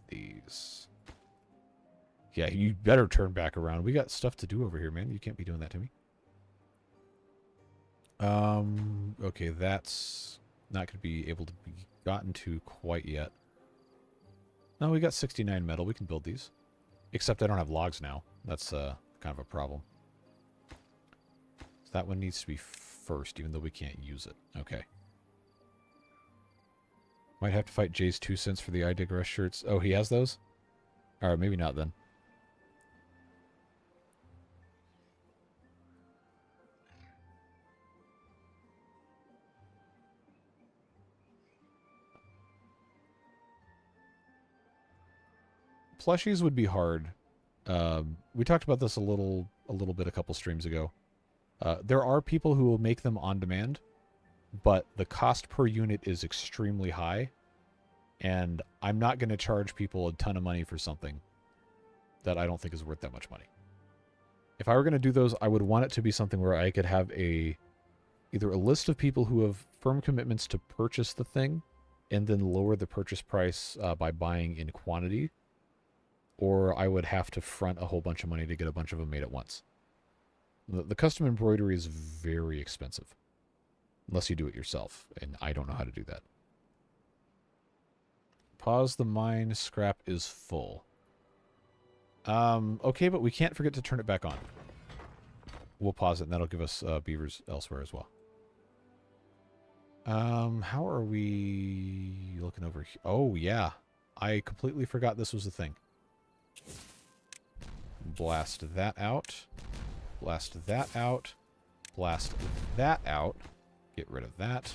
A: these. Yeah, you better turn back around. We got stuff to do over here, man. You can't be doing that to me. Okay, that's not going to be able to be gotten to quite yet. No, we got 69 metal. We can build these. Except I don't have logs now. That's kind of a problem. So that one needs to be first, even though we can't use it. Okay. Might have to fight Jay's 2 cents for the I digress shirts. Oh, he has those? Alright, maybe not then. Plushies would be hard. We talked about this a little bit a couple streams ago. There are people who will make them on demand, but the cost per unit is extremely high, and I'm not going to charge people a ton of money for something that I don't think is worth that much money. If I were going to do those, I would want it to be something where I could have either a list of people who have firm commitments to purchase the thing and then lower the purchase price by buying in quantity, or I would have to front a whole bunch of money to get a bunch of them made at once. The custom embroidery is very expensive. Unless you do it yourself, and I don't know how to do that. Pause the mine, scrap is full. Okay, but we can't forget to turn it back on. We'll pause it, and that'll give us beavers elsewhere as well. How are we looking over here? Oh, yeah. I completely forgot this was a thing. Blast that out. Blast that out. Blast that out. Get rid of that.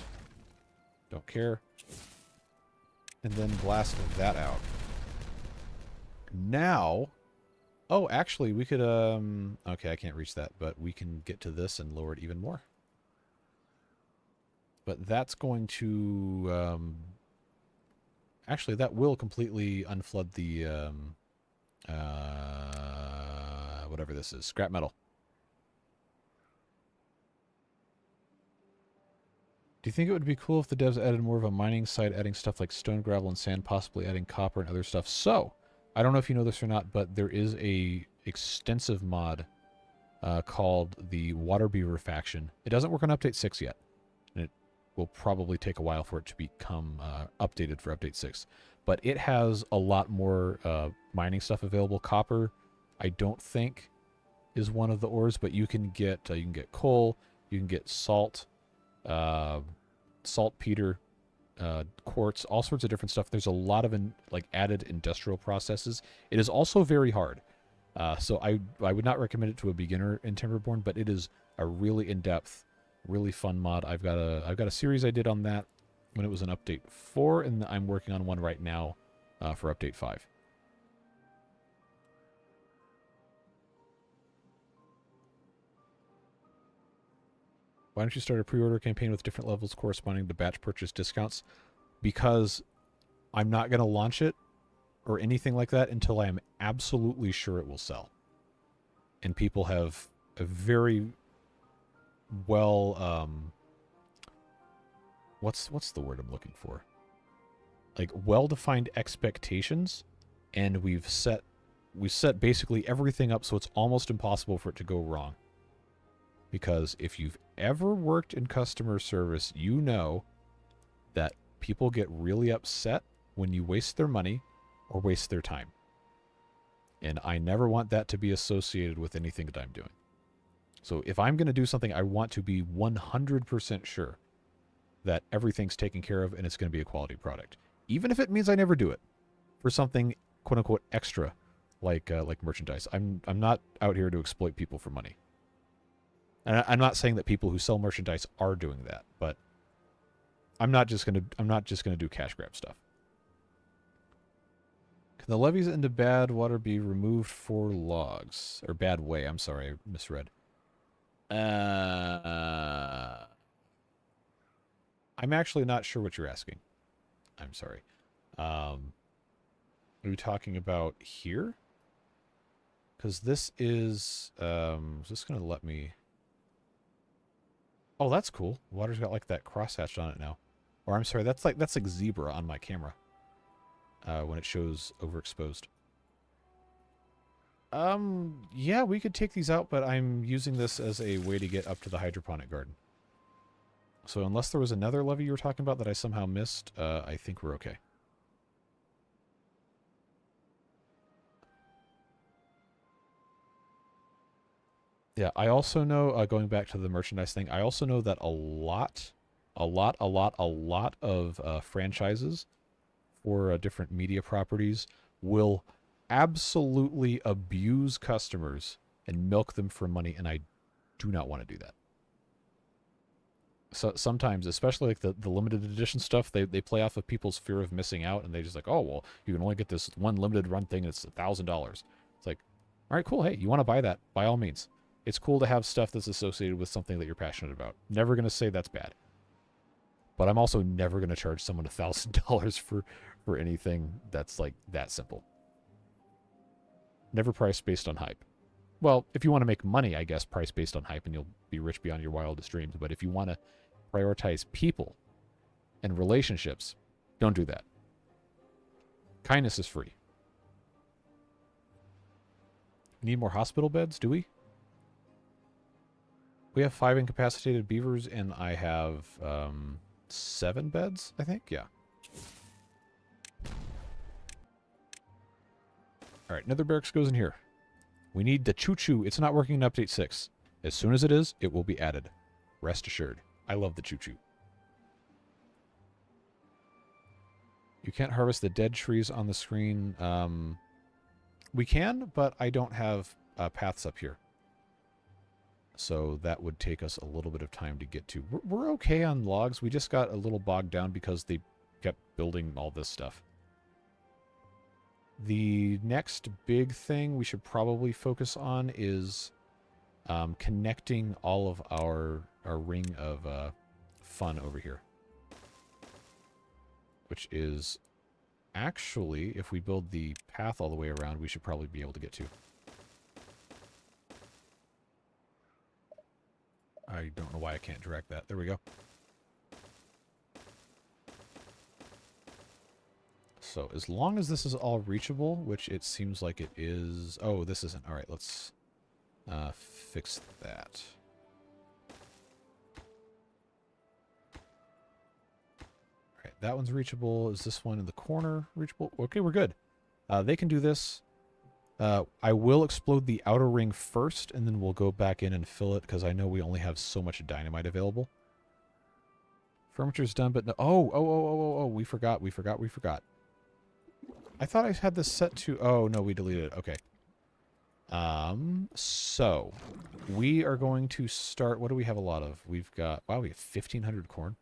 A: Don't care. And then blast that out. Now... Oh, actually, we could, okay, I can't reach that, but we can get to this and lower it even more. But that's going to, actually, that will completely unflood the, whatever this is, scrap metal. Do you think it would be cool if the devs added more of a mining site, adding stuff like stone, gravel, and sand, possibly adding copper and other stuff? So, I don't know if you know this or not, but there is a extensive mod called the Water Beaver faction. It doesn't work on Update 6 yet, and it will probably take a while for it to become updated for Update 6. But it has a lot more mining stuff available. Copper, I don't think, is one of the ores, but you can get coal, you can get salt, saltpeter, quartz, all sorts of different stuff. There's a lot of added industrial processes. It is also very hard. So I would not recommend it to a beginner in Timberborn, but it is a really in-depth, really fun mod. I've got a series I did on that when it was in Update 4, and I'm working on one right now for Update 5. Why don't you start a pre-order campaign with different levels corresponding to batch purchase discounts? Because I'm not going to launch it or anything like that until I am absolutely sure it will sell. And people have a very well, what's the word I'm looking for? Like well-defined expectations, and we've set basically everything up so it's almost impossible for it to go wrong. Because if you've ever worked in customer service, you know that people get really upset when you waste their money or waste their time. And I never want that to be associated with anything that I'm doing. So if I'm going to do something, I want to be 100% sure that everything's taken care of and it's going to be a quality product. Even if it means I never do it for something quote-unquote extra like merchandise. I'm not out here to exploit people for money. And I'm not saying that people who sell merchandise are doing that, but I'm not just gonna do cash grab stuff. Can the levees into bad water be removed for logs? Or bad way, I'm sorry, I misread. I'm actually not sure what you're asking. I'm sorry. Are we talking about here? Because this is this going to let me... Oh, that's cool. Water's got like that crosshatched on it now. Or I'm sorry, that's like zebra on my camera. When it shows overexposed. Yeah, we could take these out, but I'm using this as a way to get up to the hydroponic garden. So unless there was another levee you were talking about that I somehow missed, I think we're okay. Yeah, I also know, going back to the merchandise thing, I also know that a lot of franchises for different media properties will absolutely abuse customers and milk them for money, and I do not want to do that. So sometimes, especially like the limited edition stuff, they play off of people's fear of missing out, and they just like, oh, well, you can only get this one limited run thing, it's $1,000. It's like, all right, cool, hey, you want to buy that, by all means. It's cool to have stuff that's associated with something that you're passionate about. Never going to say that's bad. But I'm also never going to charge someone $1,000 for anything that's like that simple. Never price based on hype. Well, if you want to make money, I guess price based on hype and you'll be rich beyond your wildest dreams. But if you want to prioritize people and relationships, don't do that. Kindness is free. Need more hospital beds, do we? We have 5 incapacitated beavers, and I have 7 beds, I think? Yeah. Alright, another barracks goes in here. We need the choo-choo. It's not working in Update 6. As soon as it is, it will be added. Rest assured. I love the choo-choo. You can't harvest the dead trees on the screen. We can, but I don't have paths up here. So that would take us a little bit of time to get to. We're okay on logs. We just got a little bogged down because they kept building all this stuff. The next big thing we should probably focus on is connecting all of our ring of fun over here. Which is actually, if we build the path all the way around, we should probably be able to get to. I don't know why I can't direct that. There we go. So as long as this is all reachable, which it seems like it is... Oh, this isn't. All right, let's fix that. All right, that one's reachable. Is this one in the corner reachable? Okay, we're good. They can do this. I will explode the outer ring first, and then we'll go back in and fill it, because I know we only have so much dynamite available. Furniture's done, but no... Oh, we forgot. I thought I had this set to... Oh, no, we deleted it. Okay. So, we are going to start... What do we have a lot of? We've got... Wow, we have 1,500 corn.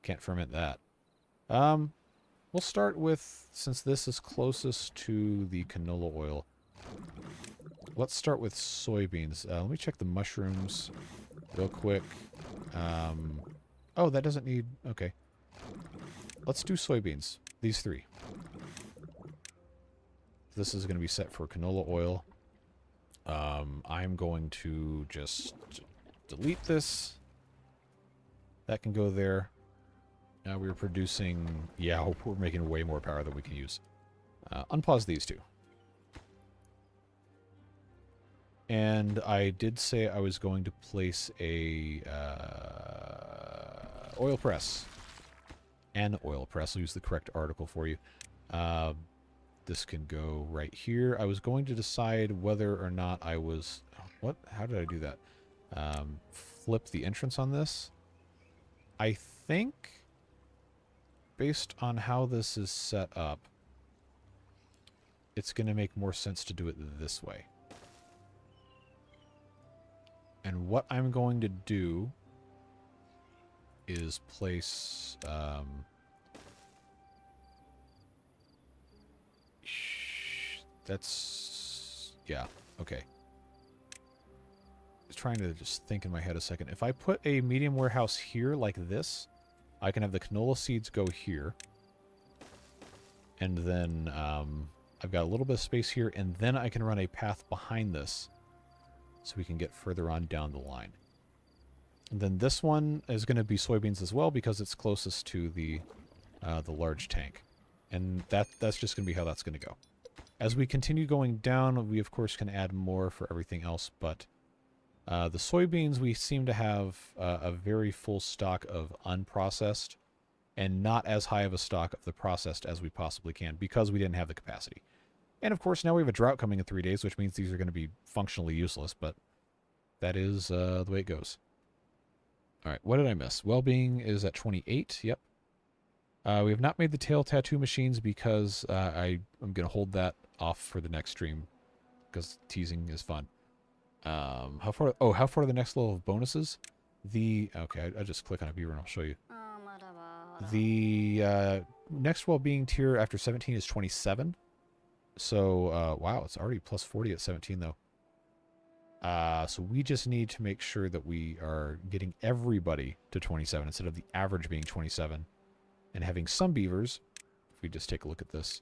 A: Can't ferment that. We'll start with... Since this is closest to the canola oil... Let's start with soybeans. Let me check the mushrooms. real quick. Oh, that doesn't need... Okay. Let's do soybeans. These 3. This is going to be set for canola oil. I'm going to just delete this. That can go there. Now we're producing... Yeah, we're making way more power than we can use. Unpause these 2. And I did say I was going to place a oil press. An oil press. I'll use the correct article for you. This can go right here. I was going to decide whether or not I was... What? How did I do that? Flip the entrance on this. I think, based on how this is set up, it's going to make more sense to do it this way. And what I'm going to do is place... that's... Yeah, okay. I was trying to just think in my head a second. If I put a medium warehouse here like this, I can have the canola seeds go here. And then I've got a little bit of space here, and then I can run a path behind this so we can get further on down the line. And then this one is going to be soybeans as well because it's closest to the large tank. And that's just going to be how that's going to go. As we continue going down, we of course can add more for everything else, but the soybeans, we seem to have a very full stock of unprocessed and not as high of a stock of the processed as we possibly can because we didn't have the capacity. And of course, now we have a drought coming in 3 days, which means these are going to be functionally useless, but that is the way it goes. All right, what did I miss? Well-being is at 28, yep. We have not made the tail tattoo machines because I'm going to hold that off for the next stream because teasing is fun. How far to the next level of bonuses? Okay, I just click on a beaver and I'll show you. The next well-being tier after 17 is 27. So, wow, it's already plus 40 at 17 though. So we just need to make sure that we are getting everybody to 27 instead of the average being 27. And having some beavers, if we just take a look at this,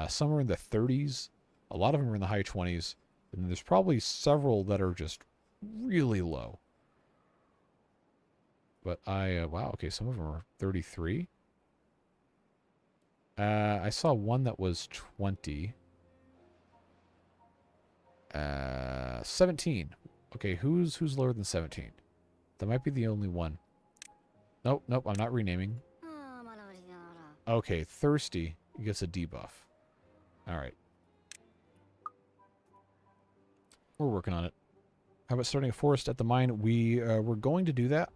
A: some are in the 30s, a lot of them are in the high 20s, and then there's probably several that are just really low. But wow, okay, some of them are 33. I saw one that was 20. 17. Okay, who's lower than 17? That might be the only one. Nope, I'm not renaming. Okay, Thirsty gets a debuff. Alright. We're working on it. How about starting a forest at the mine? We were going to do that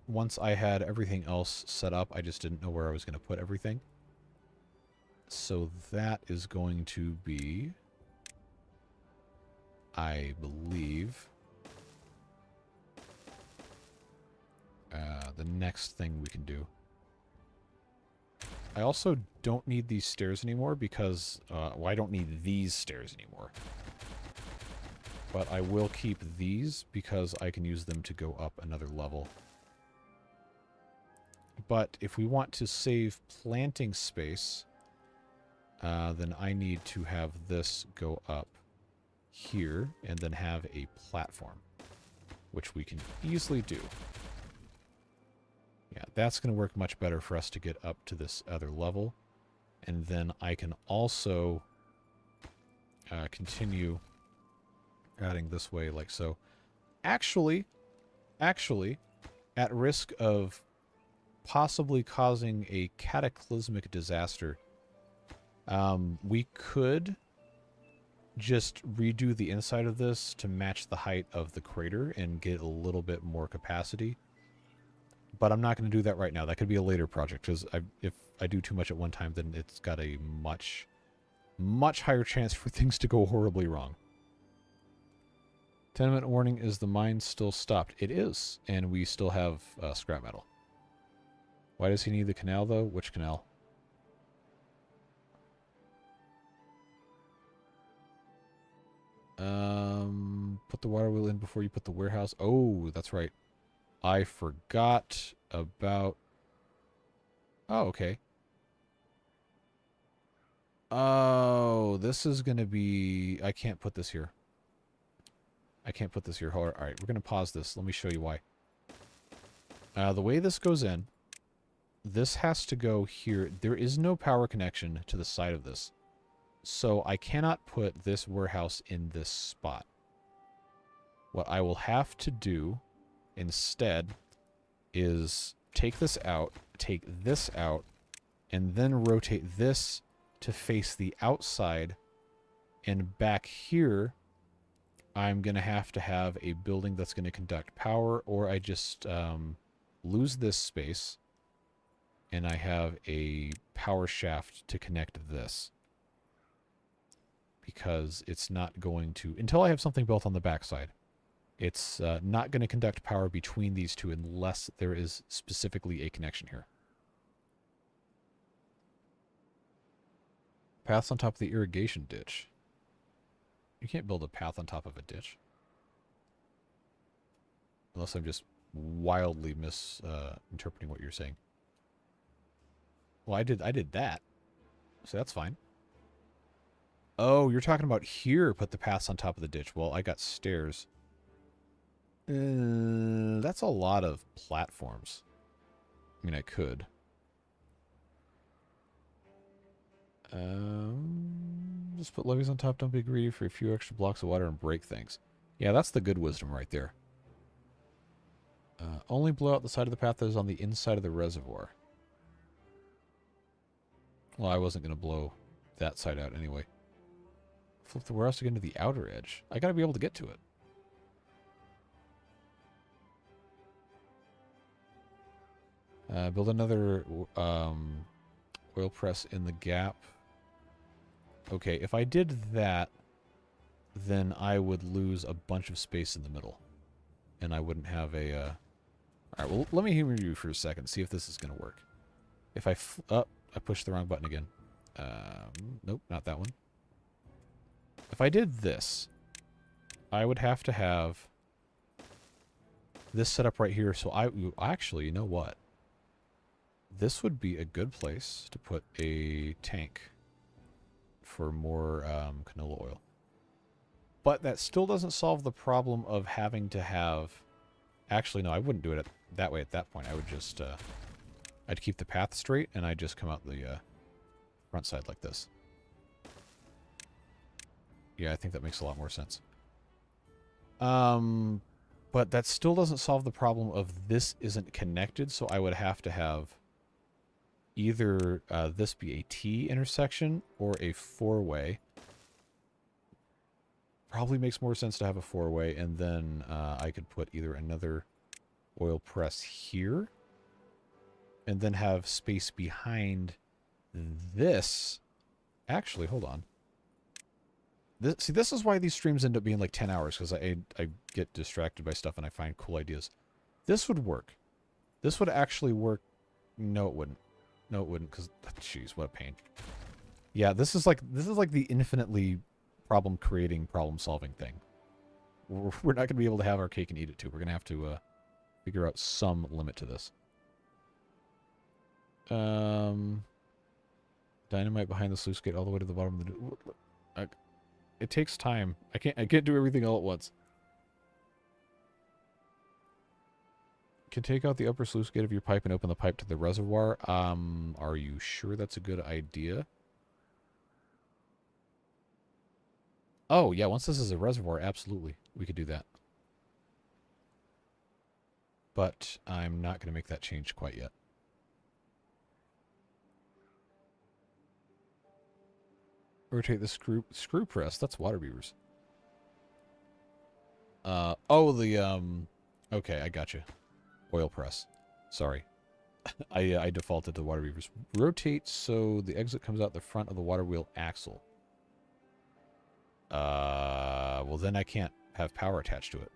A: once I had everything else set up. I just didn't know where I was going to put everything. So that is going to be, I believe, the next thing we can do. I also don't need these stairs anymore because, well, I don't need these stairs anymore. But I will keep these because I can use them to go up another level. But if we want to save planting space, then I need to have this go up here and then have a platform, which we can easily do. Yeah, that's going to work much better for us to get up to this other level. And then I can also continue adding this way like so. Actually, at risk of possibly causing a cataclysmic disaster, we could just redo the inside of this to match the height of the crater and get a little bit more capacity. But I'm not going to do that right now. That could be a later project, because if I do too much at one time, then it's got a much higher chance for things to go horribly wrong. 10-minute warning, is the mine still stopped? It is, and we still have scrap metal. Why does he need the canal, though? Which canal? Put the water wheel in before you put the warehouse. Oh, that's right. I forgot about... Oh, okay. Oh, this is going to be... I can't put this here. I can't put this here. All right, we're going to pause this. Let me show you why. The way this goes in, this has to go here. There is no power connection to the side of this. So I cannot put this warehouse in this spot. What I will have to do instead is take this out, take this out, and then rotate this to face the outside. And back here, I'm going to have a building that's going to conduct power, or I just lose this space, and I have a power shaft to connect this. Because it's not going to... Until I have something built on the backside, it's not going to conduct power between these two unless there is specifically a connection here. Paths on top of the irrigation ditch. You can't build a path on top of a ditch. Unless I'm just wildly misinterpreting what you're saying. Well, I did that. So that's fine. Oh, you're talking about here, put the paths on top of the ditch. Well, I got stairs. That's a lot of platforms. I mean, I could. Just put levees on top, don't be greedy for a few extra blocks of water and break things. Yeah, that's the good wisdom right there. Only blow out the side of the path that is on the inside of the reservoir. Well, I wasn't going to blow that side out anyway. Flip the warehouse to get into the outer edge. I gotta be able to get to it. Build another oil press in the gap. Okay, if I did that, then I would lose a bunch of space in the middle. And I wouldn't have a... Alright, well, let me humor you for a second, see if this is going to work. If I... I pushed the wrong button again. Nope, not that one. If I did this, I would have to have this set up right here. So actually, you know what? This would be a good place to put a tank for more canola oil. But that still doesn't solve the problem of having to have... Actually, no, I wouldn't do it that way at that point. I would just... I'd keep the path straight, and I'd just come out the front side like this. Yeah, I think that makes a lot more sense. But that still doesn't solve the problem of this isn't connected, so I would have to have either this be a T intersection or a four-way. Probably makes more sense to have a four-way, and then I could put either another oil press here, and then have space behind this. Actually, hold on. This is why these streams end up being like 10 hours, because I get distracted by stuff and I find cool ideas. This would work. This would actually work. No, it wouldn't. No, it wouldn't, because, jeez, what a pain. Yeah, this is like the infinitely problem-creating, problem-solving thing. We're not going to be able to have our cake and eat it, too. We're going to have to figure out some limit to this. Dynamite behind the sluice gate all the way to the bottom of the... It takes time. I can't do everything all at once. Can take out the upper sluice gate of your pipe and open the pipe to the reservoir. Are you sure that's a good idea? Oh, yeah, once this is a reservoir, absolutely. We could do that. But I'm not going to make that change quite yet. Rotate the screw press. That's water beavers. Okay, I gotcha. Oil press. Sorry. I defaulted to water beavers. Rotate so the exit comes out the front of the water wheel axle. Well then I can't have power attached to it.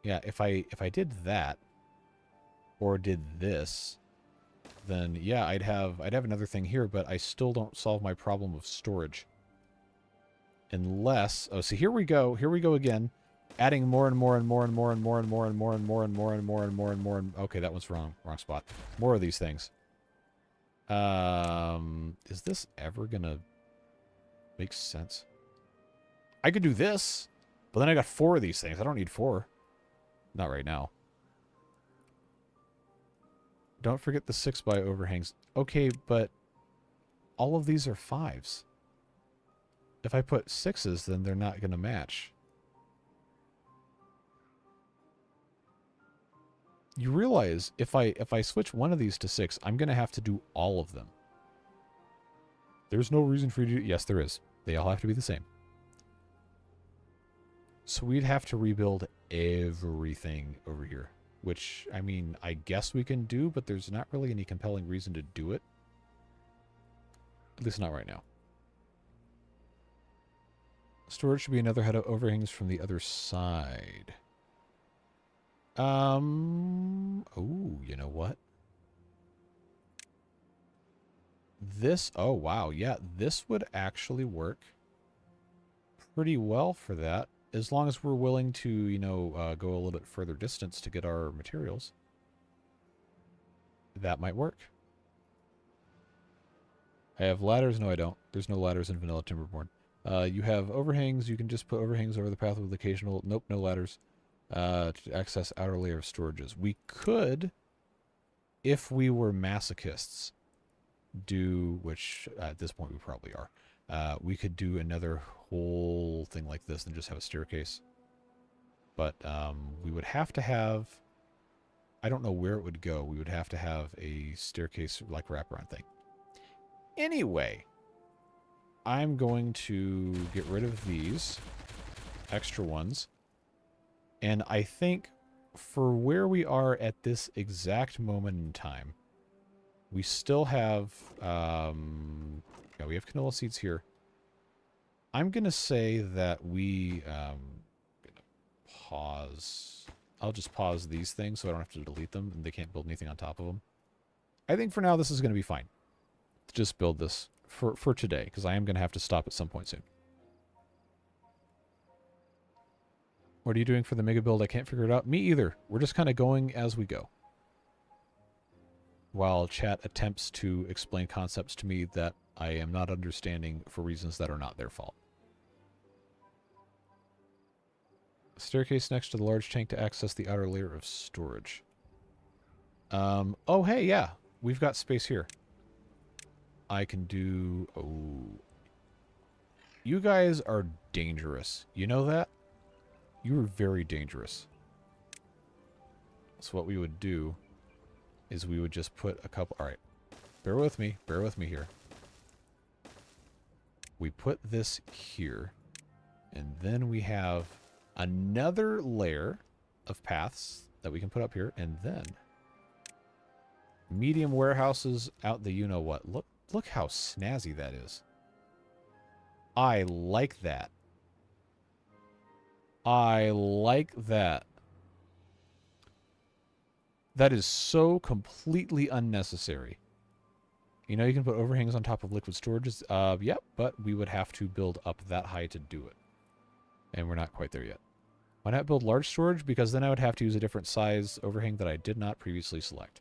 A: Yeah, if I did that, or did this, then yeah, I'd have another thing here, but I still don't solve my problem of storage. Unless, oh, see, here we go again. Adding more and more and more and more and more and more and more and more and more and more and more and more. Okay, that one's wrong spot. More of these things. Is this ever gonna make sense? I could do this, but then I got 4 of these things. I don't need 4. Not right now. Don't forget the 6x overhangs. Okay, but all of these are 5s. If I put 6s, then they're not going to match. You realize if I switch one of these to 6, I'm going to have to do all of them. There's no reason for you to do... Yes, there is. They all have to be the same. So we'd have to rebuild everything over here. Which, I mean, I guess we can do, but there's not really any compelling reason to do it. At least not right now. Storage should be another head of overhangs from the other side. Oh, you know what? This, oh wow, yeah, this would actually work pretty well for that. As long as we're willing to, you know, go a little bit further distance to get our materials. That might work. I have ladders. No, I don't. There's no ladders in vanilla Timberborn. You have overhangs. You can just put overhangs over the path with occasional... Nope, no ladders. To access outer layer of storages. We could, if we were masochists, do... Which, at this point, we probably are. We could do another whole thing like this and just have a staircase. But we would have to have... I don't know where it would go. We would have to have a staircase like wraparound thing. Anyway, I'm going to get rid of these extra ones. And I think for where we are at this exact moment in time, we still have... yeah, we have canola seeds here. I'm going to say that we... pause... I'll just pause these things so I don't have to delete them and they can't build anything on top of them. I think for now this is going to be fine. Just build this for today, because I am going to have to stop at some point soon. What are you doing for the mega build? I can't figure it out. Me either. We're just kind of going as we go. While chat attempts to explain concepts to me that I am not understanding for reasons that are not their fault. Staircase next to the large tank to access the outer layer of storage. Oh, hey, yeah. We've got space here. I can do... Oh. You guys are dangerous. You know that? You are very dangerous. So what we would do is we would just put a couple... Alright. Bear with me. Bear with me here. We put this here. And then we have another layer of paths that we can put up here. And then medium warehouses out the you-know-what. Look how snazzy that is. I like that. I like that. That is so completely unnecessary. You know, you can put overhangs on top of liquid storages. Yep, but we would have to build up that high to do it. And we're not quite there yet. Why not build large storage? Because then I would have to use a different size overhang that I did not previously select.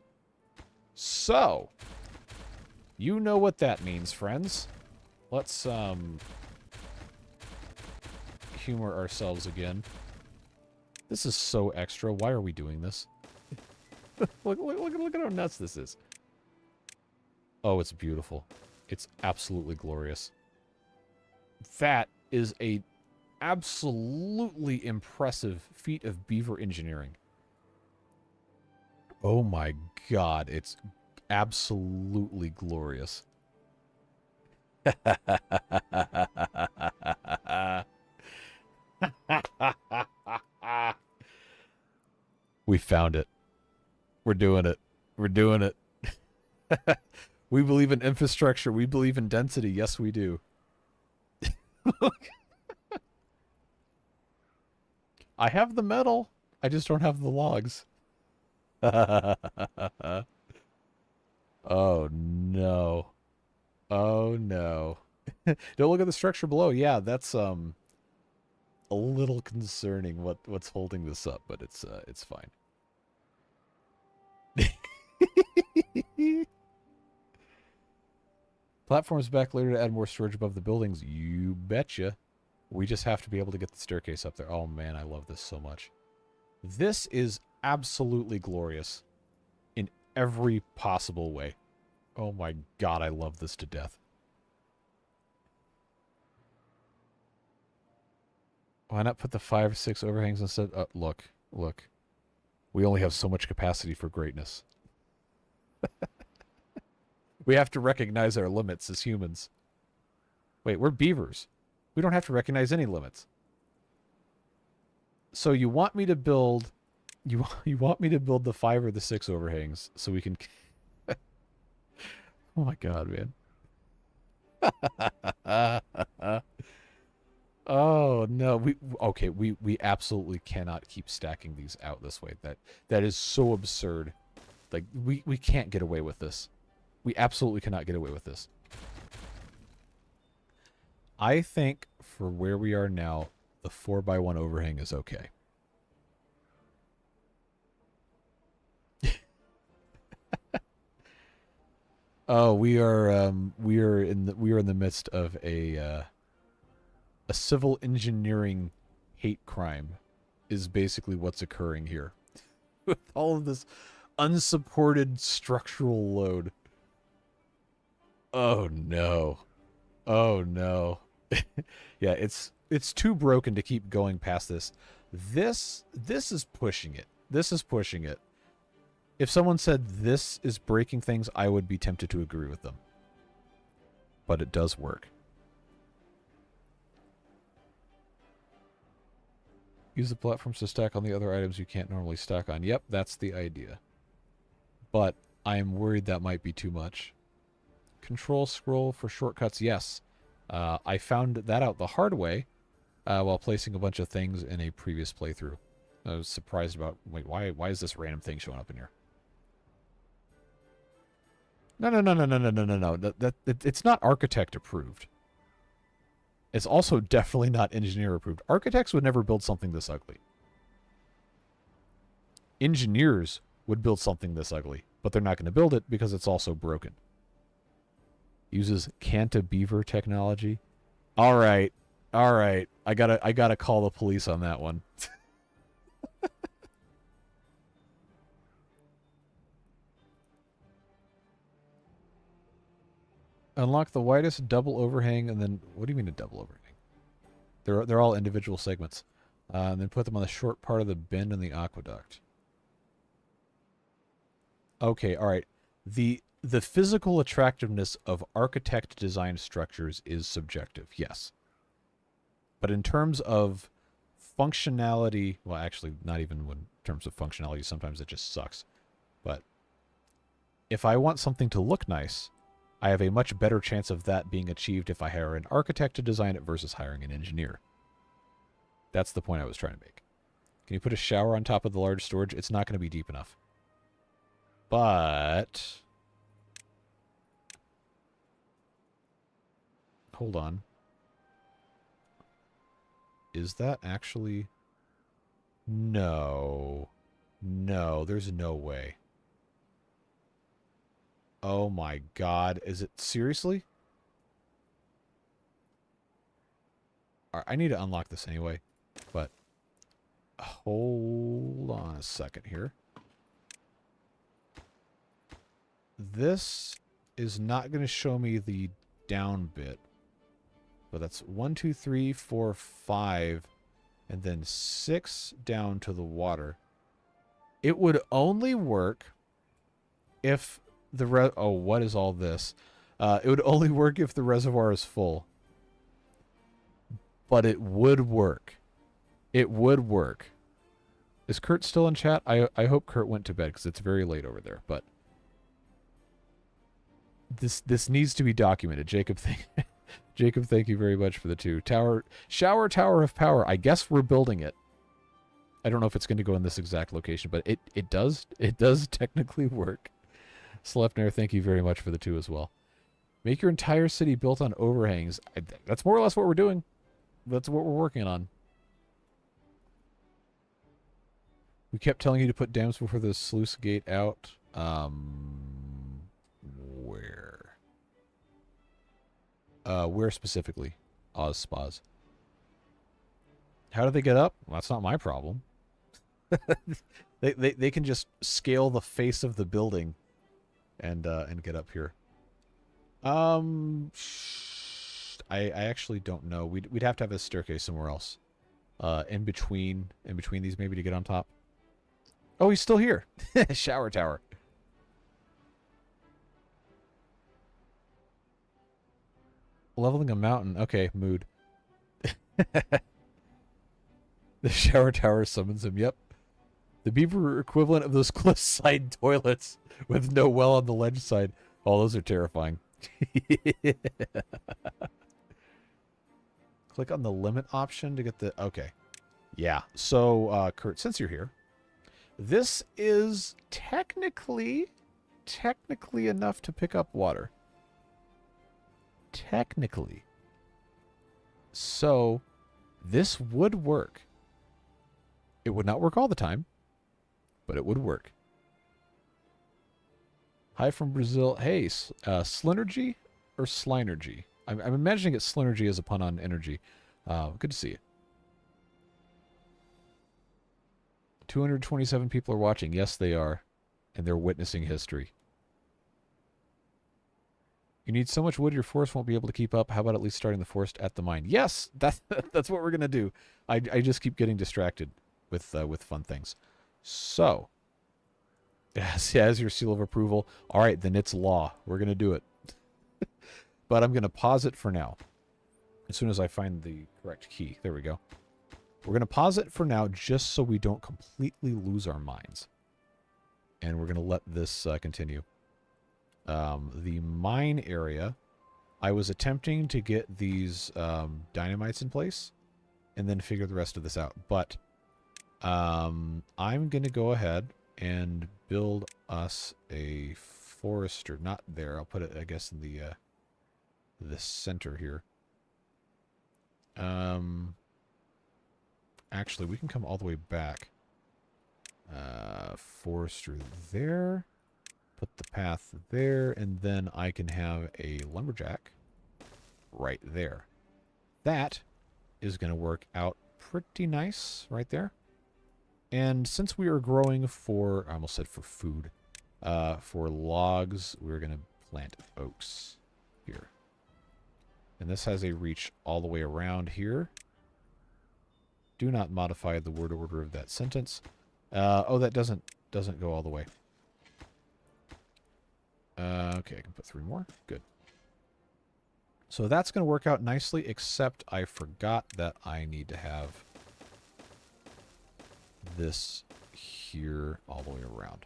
A: So, you know what that means, friends. Let's, humor ourselves again. This is so extra. Why are we doing this? look at how nuts this is. Oh, it's beautiful. It's absolutely glorious. That is a absolutely impressive feat of beaver engineering. Oh my god, it's absolutely glorious. We found it. We're doing it. We're doing it. We believe in infrastructure. We believe in density. Yes, we do. I have the metal. I just don't have the logs. Oh, no. Oh, no. Don't look at the structure below. Yeah, that's a little concerning what's holding this up, but it's fine. Platforms back later to add more storage above the buildings. You betcha. We just have to be able to get the staircase up there. Oh man, I love this so much. This is absolutely glorious in every possible way. Oh my god, I love this to death. Why not put the 5 or 6 overhangs instead? Look. We only have so much capacity for greatness. We have to recognize our limits as humans. Wait, we're beavers. We don't have to recognize any limits. So you want me to build... You want me to build the 5 or the 6 overhangs so we can... Oh my god, man. Oh no, we absolutely cannot keep stacking these out this way. That is so absurd. Like we can't get away with this. We absolutely cannot get away with this. I think for where we are now, the 4x1 overhang is okay. Oh, we are in the midst of a civil engineering hate crime is basically what's occurring here. With all of this unsupported structural load. Oh no. Oh no. Yeah, it's too broken to keep going past this. This is pushing it. This is pushing it. If someone said this is breaking things, I would be tempted to agree with them. But it does work. Use the platforms to stack on the other items you can't normally stack on. Yep, that's the idea. But I am worried that might be too much. Control scroll for shortcuts, yes. I found that out the hard way while placing a bunch of things in a previous playthrough. I was surprised about, wait, why is this random thing showing up in here? No. It's not architect approved. It's also definitely not engineer approved. Architects would never build something this ugly. Engineers would build something this ugly, but they're not going to build it because it's also broken. Uses cantilever technology. All right. I gotta call the police on that one. Unlock the widest double overhang, and then what do you mean a double overhang? They're all individual segments, and then put them on the short part of the bend in the aqueduct. Okay, all right. The physical attractiveness of architect designed structures is subjective, yes. But in terms of functionality, well, actually, not even in terms of functionality. Sometimes it just sucks. But if I want something to look nice, I have a much better chance of that being achieved if I hire an architect to design it versus hiring an engineer. That's the point I was trying to make. Can you put a shower on top of the large storage? It's not going to be deep enough. But... hold on. Is that actually... No. No, there's no way. Oh my god. Is it seriously? I need to unlock this anyway. But hold on a second here. This is not going to show me the down bit. But that's 1, 2, 3, 4, 5, and then 6 down to the water. It would only work if the oh, what is all this? It would only work if the reservoir is full. But it would work. It would work. Is Kurt still in chat? I hope Kurt went to bed because it's very late over there. But this needs to be documented. Jacob, thank you very much for the 2. Shower Tower of Power. I guess we're building it. I don't know if it's going to go in this exact location, but it does technically work. Sleipnir, thank you very much for the 2 as well. Make your entire city built on overhangs. That's more or less what we're doing. That's what we're working on. We kept telling you to put dams before the sluice gate out. Where? Where specifically? Oz Spas. How do they get up? Well, that's not my problem. They can just scale the face of the building and get up here. I actually don't know. We'd have to have a staircase somewhere else. In between these maybe to get on top. Oh, he's still here. Shower tower. Leveling a mountain. Okay, mood. The shower tower summons him. Yep. The beaver equivalent of those cliffside toilets with no well on the ledge side. Oh, those are terrifying. Click on the limit option to get the... Okay. Yeah. So, Kurt, since you're here, this is technically enough to pick up water. Technically. So, this would work. It would not work all the time, but it would work. Hi from Brazil. Hey, Slinergy or Slinergy? I'm imagining it's Slinergy as a pun on energy. Good to see you. 227 people are watching. Yes, they are. And they're witnessing history. You need so much wood your forest won't be able to keep up. How about at least starting the forest at the mine? Yes, that's what we're going to do. I just keep getting distracted with fun things. So, as your seal of approval. All right, then it's law. We're going to do it. But I'm going to pause it for now. As soon as I find the correct key. There we go. We're going to pause it for now just so we don't completely lose our minds. And we're going to let this continue. The mine area, I was attempting to get these dynamites in place and then figure the rest of this out. But I'm going to go ahead and build us a forester. Not there. I'll put it, I guess, in the center here. Actually, we can come all the way back. Forester there. Put the path there, and then I can have a lumberjack right there. That is going to work out pretty nice right there. And since we are growing for, I almost said for food, for logs, we're going to plant oaks here. And this has a reach all the way around here. Do not modify the word order of that sentence. Oh, that doesn't go all the way. Okay, I can put 3 more. Good. So that's going to work out nicely, except I forgot that I need to have this here all the way around.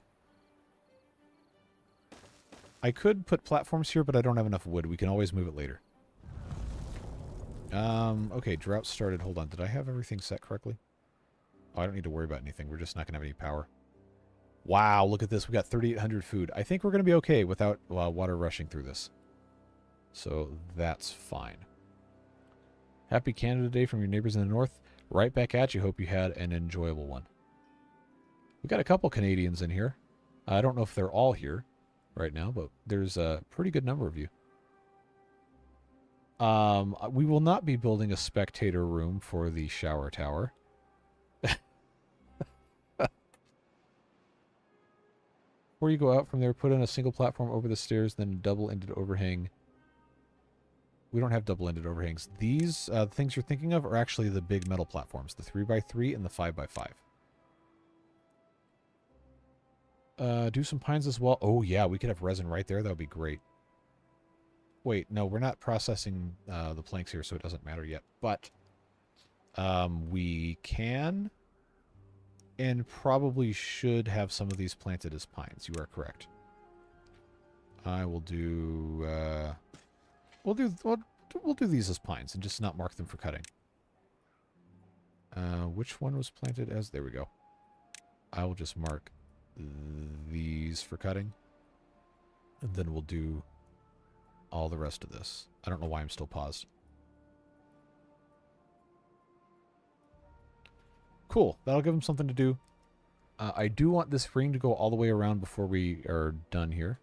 A: I could put platforms here, but I don't have enough wood. We can always move it later. Okay, drought started. Hold on. Did I have everything set correctly? Oh, I don't need to worry about anything. We're just not going to have any power. Wow, look at this. We got 3,800 food. I think we're going to be okay without water rushing through this. So that's fine. Happy Canada Day from your neighbors in the north. Right back at you. Hope you had an enjoyable one. We got a couple Canadians in here. I don't know if they're all here right now, but there's a pretty good number of you. We will not be building a spectator room for the shower tower. Before you go out from there, put in a single platform over the stairs, then a double-ended overhang. We don't have double-ended overhangs. These things you're thinking of are actually the big metal platforms, the 3x3 and the 5x5. Do some pines as well. Oh, yeah, we could have resin right there. That would be great. Wait, no, we're not processing the planks here, so it doesn't matter yet. But we can and probably should have some of these planted as pines. You are correct. I will do... We'll do these as pines and just not mark them for cutting. Which one was planted as... There we go. I will just mark these for cutting. And then we'll do all the rest of this. I don't know why I'm still paused. Cool. That'll give him something to do. I do want this ring to go all the way around before we are done here.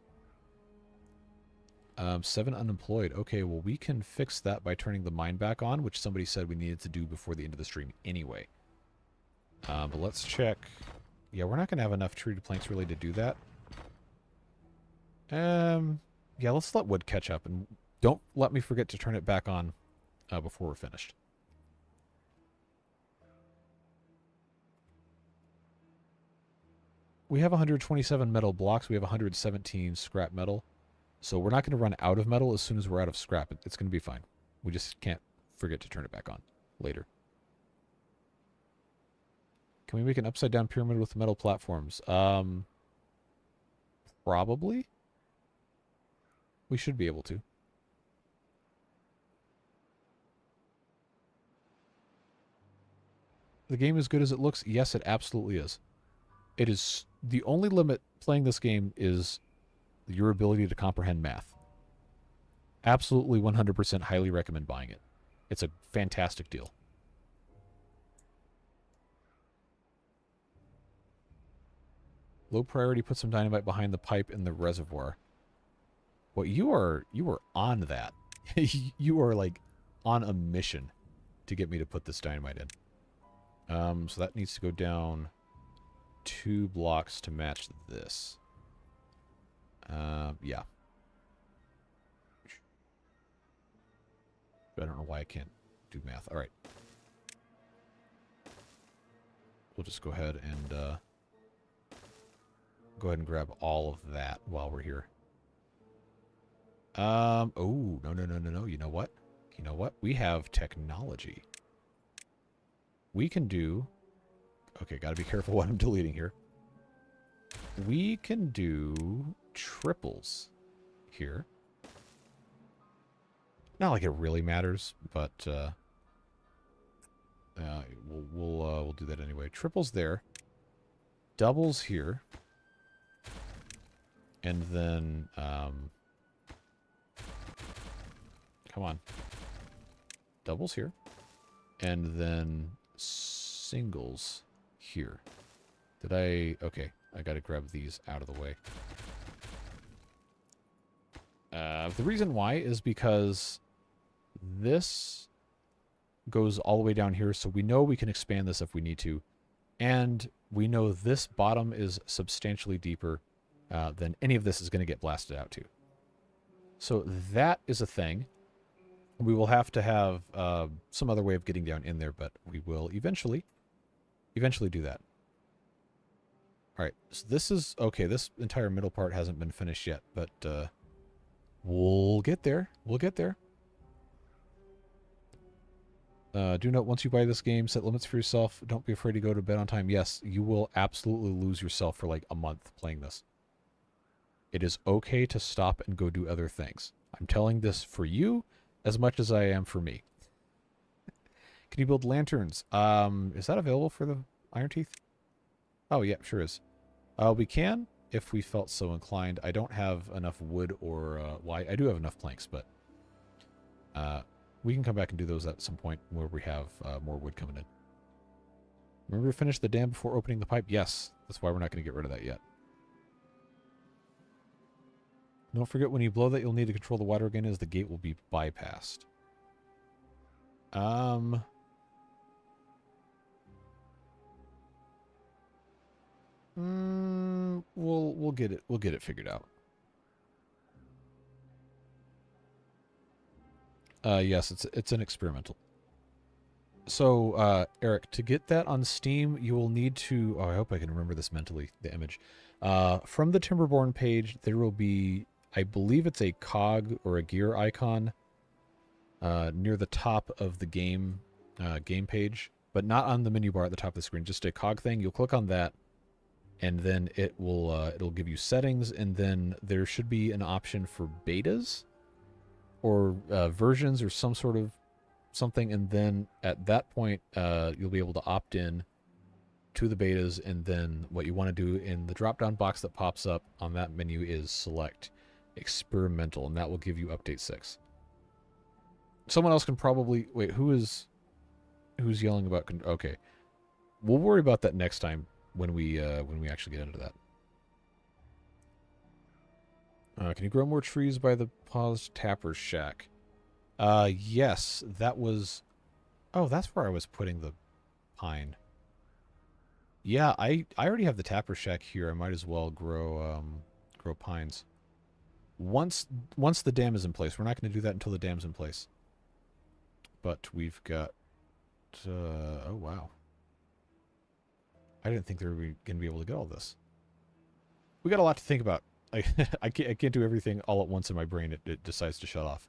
A: 7 unemployed. Okay, well, we can fix that by turning the mine back on, which somebody said we needed to do before the end of the stream anyway. But let's check. Yeah, we're not going to have enough treated planks really to do that. Yeah, let's let wood catch up, and don't let me forget to turn it back on before we're finished. We have 127 metal blocks. We have 117 scrap metal. So we're not going to run out of metal as soon as we're out of scrap. It's going to be fine. We just can't forget to turn it back on later. Can we make an upside-down pyramid with metal platforms? Probably. We should be able to. The game is good as it looks? Yes, it absolutely is. It is... The only limit playing this game is your ability to comprehend math. Absolutely 100% highly recommend buying it. It's a fantastic deal. Low priority, put some dynamite behind the pipe in the reservoir. Well, you are on that. You are like on a mission to get me to put this dynamite in. So that needs to go down 2 blocks to match this. Yeah. I don't know why I can't do math. All right. We'll just go ahead and grab all of that while we're here. Oh, no. You know what? You know what? We have technology. We can do... Okay, gotta be careful what I'm deleting here. We can do triples here. Not like it really matters, but we'll do that anyway. Triples there, doubles here, and then come on, doubles here, and then singles here. Did I? Okay, I gotta grab these out of the way. The reason why is because this goes all the way down here, so we know we can expand this if we need to. And we know this bottom is substantially deeper than any of this is going to get blasted out to. So that is a thing. We will have to have some other way of getting down in there, but we will eventually do that. All right, so this is... Okay, this entire middle part hasn't been finished yet, but we'll get there. We'll get there. Do note, once you buy this game, set limits for yourself. Don't be afraid to go to bed on time. Yes, you will absolutely lose yourself for like a month playing this. It is okay to stop and go do other things. I'm telling this for you as much as I am for me. Can you build lanterns? Is that available for the Iron Teeth? Oh, yeah, sure is. We can, if we felt so inclined. I don't have enough wood or... well, I do have enough planks, but... we can come back and do those at some point where we have more wood coming in. Remember to finish the dam before opening the pipe? Yes. That's why we're not going to get rid of that yet. Don't forget, when you blow that, you'll need to control the water again as the gate will be bypassed. We'll get it figured out. Yes, it's an experimental. So, Eric, to get that on Steam, you will need to... Oh, I hope I can remember this mentally, the image. From the Timberborn page, there will be, I believe it's a cog or a gear icon near the top of the game page, but not on the menu bar at the top of the screen, just a cog thing. You'll click on that, and then it will it'll give you settings, and then there should be an option for betas or versions or some sort of something, and then at that point you'll be able to opt in to the betas, and then what you want to do in the drop down box that pops up on that menu is select experimental, and that will give you update 6. Someone else can probably... Wait, who's yelling about... Okay. We'll worry about that next time when we actually get into that. Can you grow more trees by the paused tapper's shack? Yes, that was... Oh, that's where I was putting the pine. Yeah, I already have the tapper shack here. I might as well grow pines. Once the dam is in place. We're not going to do that until the dam's in place. But we've got... oh, wow. I didn't think they were going to be able to get all this. We got a lot to think about. I can't do everything all at once in my brain. It decides to shut off.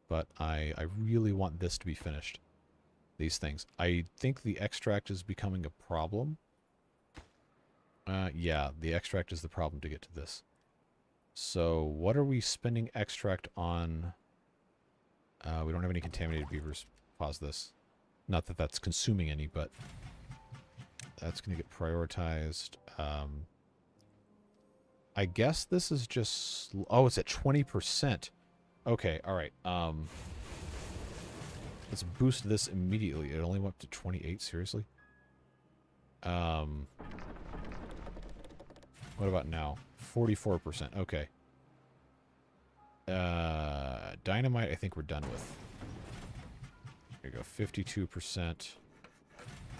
A: But I really want this to be finished. These things. I think the extract is becoming a problem. Yeah, the extract is the problem to get to this. So, what are we spending extract on? We don't have any contaminated beavers. Pause this. Not that that's consuming any, but that's going to get prioritized. I guess this is just... Oh, it's at 20%. Okay, alright. Let's boost this immediately. It only went up to 28, seriously? What about now? 44%, okay. Dynamite, I think we're done with. Here we go, 52%.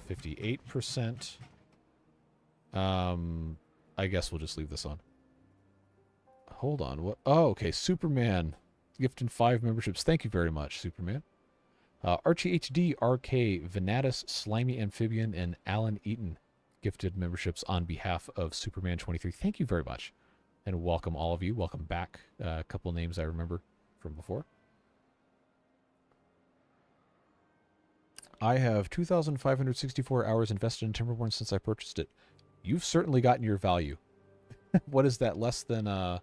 A: 58%. I guess we'll just leave this on. Hold on, what? Oh, okay, Superman. Gifted 5 memberships. Thank you very much, Superman. Archie HD, RK, Venatus, Slimy Amphibian, and Alan Eaton gifted memberships on behalf of Superman 23. Thank you very much. And welcome all of you. Welcome back. A couple names I remember from before. I have 2,564 hours invested in Timberborn since I purchased it. You've certainly gotten your value. What is that? Less than,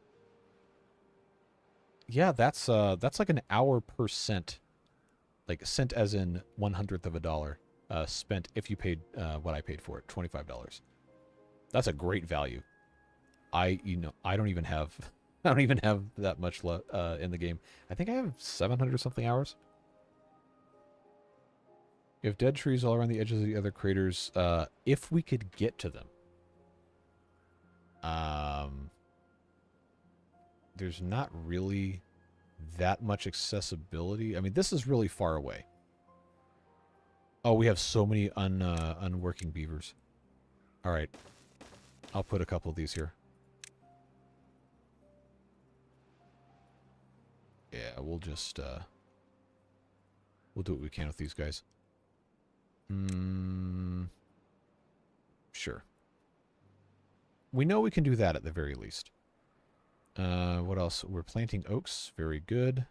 A: yeah, that's like an hour per cent. Like, cent as in 1/100th of a dollar spent if you paid what I paid for it, $25. That's a great value. I don't even have that much in the game. I think I have 700 something hours. You have dead trees all around the edges of the other craters. If we could get to them. There's not really that much accessibility. I mean, this is really far away. Oh, we have so many unworking beavers. All right. I'll put a couple of these here. Yeah, we'll just, we'll do what we can with these guys. Sure. We know we can do that at the very least. What else? We're planting oaks. Very good.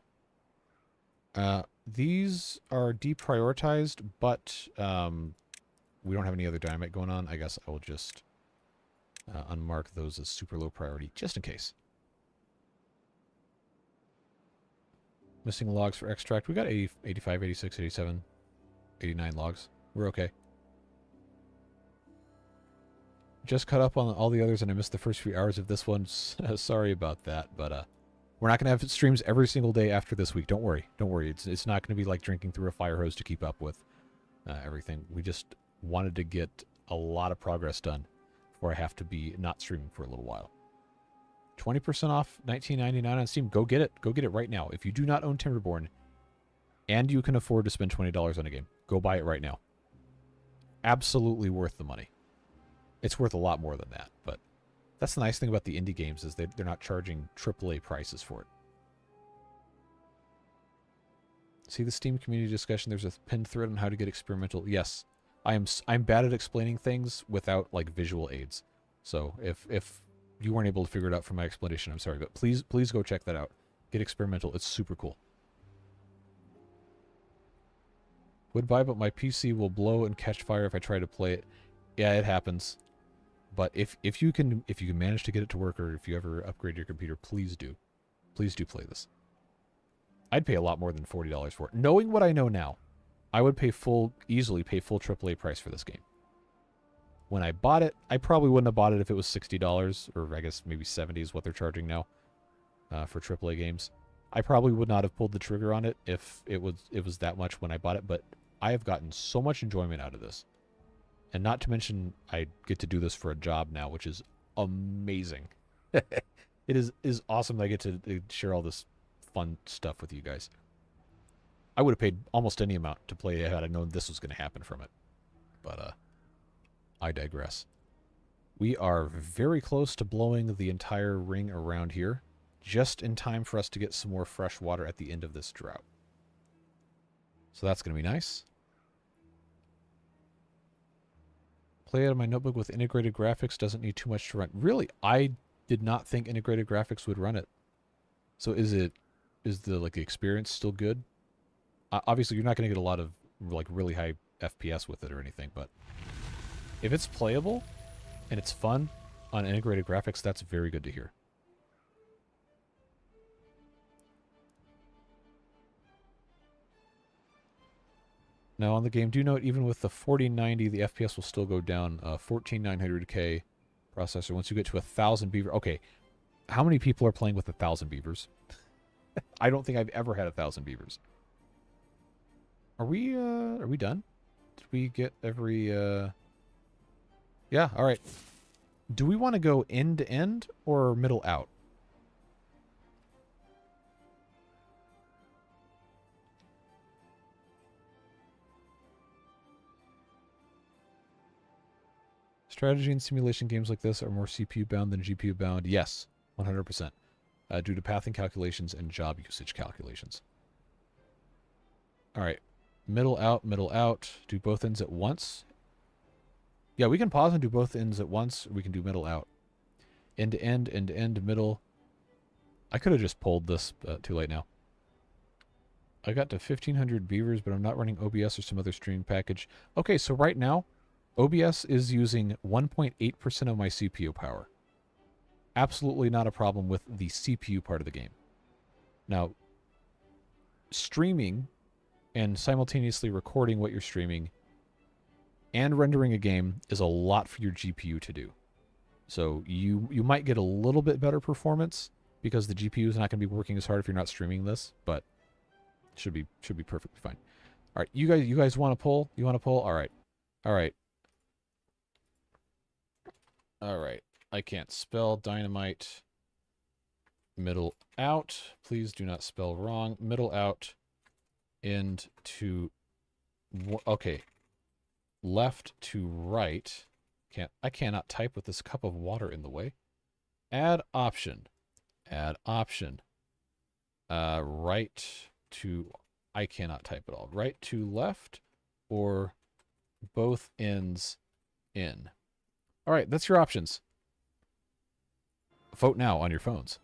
A: These are deprioritized, but we don't have any other dynamite going on. I guess I will just unmark those as super low priority, just in case. Missing logs for extract. We got 80, 85, 86, 87, 89 logs. We're okay. Just caught up on all the others, and I missed the first few hours of this one. Sorry about that, but we're not going to have streams every single day after this week. Don't worry. Don't worry. It's not going to be like drinking through a fire hose to keep up with everything. We just wanted to get a lot of progress done before I have to be not streaming for a little while. 20% off, $19.99 on Steam. Go get it. Go get it right now. If you do not own Timberborn and you can afford to spend $20 on a game, go buy it right now. Absolutely worth the money. It's worth a lot more than that, but that's the nice thing about the indie games is they're not charging AAA prices for it. See the Steam community discussion? There's a pinned thread on how to get experimental. Yes, I'm bad at explaining things without like visual aids. So if you weren't able to figure it out from my explanation, I'm sorry, but please go check that out. Get experimental. It's super cool. Would buy, but my PC will blow and catch fire if I try to play it. Yeah, it happens. But if you can manage to get it to work, or if you ever upgrade your computer, please do. Please do play this. I'd pay a lot more than $40 for it. Knowing what I know now, I would easily pay full AAA price for this game. When I bought it, I probably wouldn't have bought it if it was $60, or I guess maybe $70 is what they're charging now. for AAA games. I probably would not have pulled the trigger on it if it was that much when I bought it, but I have gotten so much enjoyment out of this. And not to mention, I get to do this for a job now, which is amazing. It is awesome that I get to share all this fun stuff with you guys. I would have paid almost any amount to play it had I known this was going to happen from it. But I digress. We are very close to blowing the entire ring around here, just in time for us to get some more fresh water at the end of this drought. So that's going to be nice. Play it on my notebook with integrated graphics. Doesn't need too much to run. Really, I did not think integrated graphics would run it. So is the experience still good? Obviously, you're not going to get a lot of like really high FPS with it or anything, but if it's playable and it's fun on integrated graphics, that's very good to hear. Now on the game, do note even with the 4090, the FPS will still go down. 14900K processor. Once you get to 1,000 beaver, okay. How many people are playing with 1,000 beavers? I don't think I've ever had 1,000 beavers. Are we done? Did we get every? Yeah. All right. Do we want to go end to end or middle out? Strategy and simulation games like this are more CPU bound than GPU bound. Yes, 100%. Due to pathing calculations and job usage calculations. All right. Middle out. Do both ends at once. Yeah, we can pause and do both ends at once. Or we can do middle out. End to end, middle. I could have just pulled this, but too late now. I got to 1,500 beavers, but I'm not running OBS or some other streaming package. Okay, so right now, OBS is using 1.8% of my CPU power. Absolutely not a problem with the CPU part of the game. Now, streaming and simultaneously recording what you're streaming and rendering a game is a lot for your GPU to do. So you might get a little bit better performance because the GPU is not going to be working as hard if you're not streaming this, but should be perfectly fine. All right, you guys want to pull? You want to pull? All right. I can't spell dynamite. Middle out. Please do not spell wrong. Middle out. End to... Okay. Left to right. I cannot type with this cup of water in the way. Add option. Add option. Right to... I cannot type at all. Right to left or both ends in. All right, that's your options. Vote now on your phones.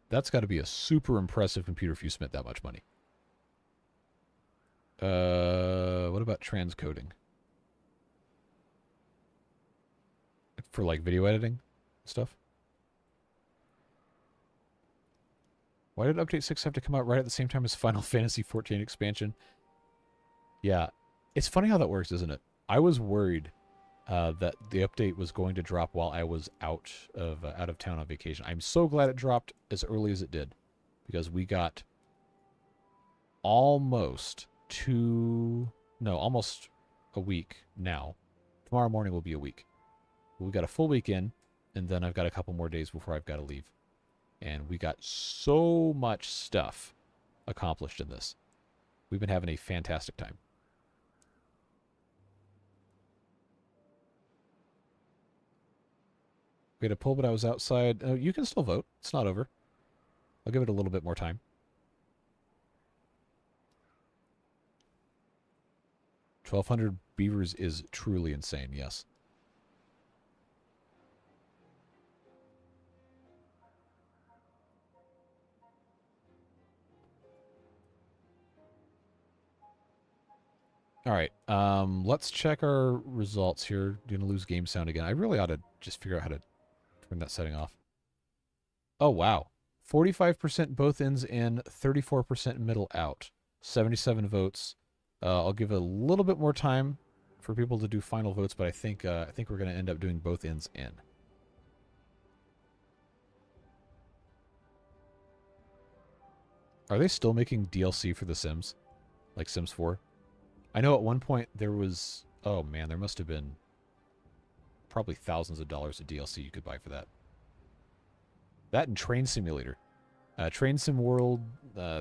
A: That's got to be a super impressive computer if you spent that much money. What about transcoding? For like video editing stuff? Why did Update 6 have to come out right at the same time as Final Fantasy XIV expansion? Yeah, it's funny how that works, isn't it? I was worried that the update was going to drop while I was out of town on vacation. I'm so glad it dropped as early as it did, because we got almost a week now. Tomorrow morning will be a week. We got a full week in, and then I've got a couple more days before I've got to leave. And we got so much stuff accomplished in this. We've been having a fantastic time. We had a pull, but I was outside. You can still vote. It's not over. I'll give it a little bit more time. 1,200 beavers is truly insane, yes. All right, let's check our results here. Gonna lose game sound again. I really ought to just figure out how to turn that setting off. Oh, wow. 45% both ends in, 34% middle out. 77 votes. I'll give it a little bit more time for people to do final votes, but I think we're going to end up doing both ends in. Are they still making DLC for The Sims? Like Sims 4? I know at one point there was... Oh man, there must have been probably thousands of dollars of DLC you could buy for that. That and Train Simulator. Train Sim World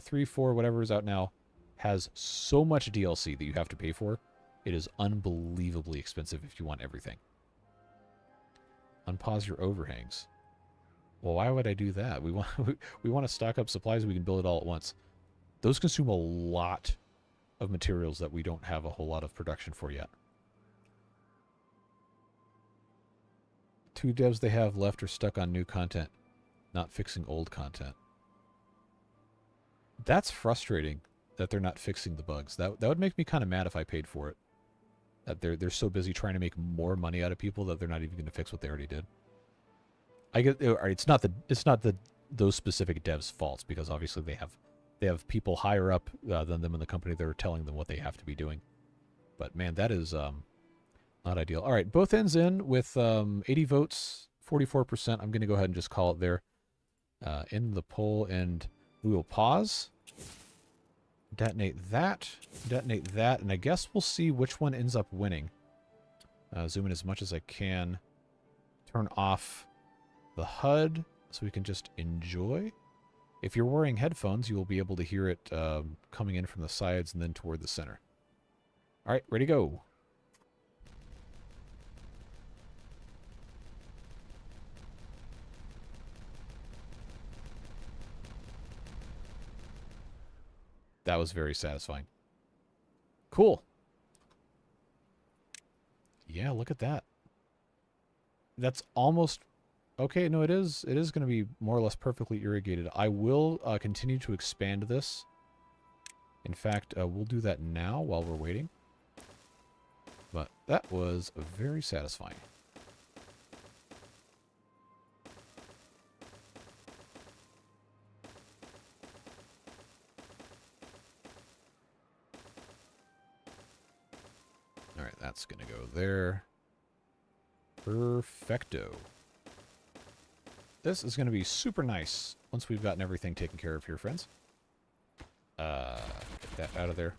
A: 3, 4, whatever is out now, has so much DLC that you have to pay for. It is unbelievably expensive if you want everything. Unpause your overhangs. Well, why would I do that? We want to stock up supplies so we can build it all at once. Those consume a lot of materials that we don't have a whole lot of production for yet. 2 devs they have left are stuck on new content, not fixing old content. That's frustrating that they're not fixing the bugs. That would make me kind of mad if I paid for it. That they're so busy trying to make more money out of people that they're not even going to fix what they already did. I get it's not those specific devs' faults, because obviously they have people higher up than them in the company that are telling them what they have to be doing. But man, that is not ideal. All right, both ends in with 80 votes, 44%. I'm going to go ahead and just call it there. In the poll, and we will pause. Detonate that, and I guess we'll see which one ends up winning. Zoom in as much as I can. Turn off the HUD so we can just enjoy. If you're wearing headphones, you will be able to hear it coming in from the sides and then toward the center. All right, ready to go. That was very satisfying. Cool. Yeah, look at that. That's almost... Okay, no, it is going to be more or less perfectly irrigated. I will continue to expand this. In fact, we'll do that now while we're waiting. But that was very satisfying. All right, that's going to go there. Perfecto. This is going to be super nice once we've gotten everything taken care of here, friends. Get that out of there.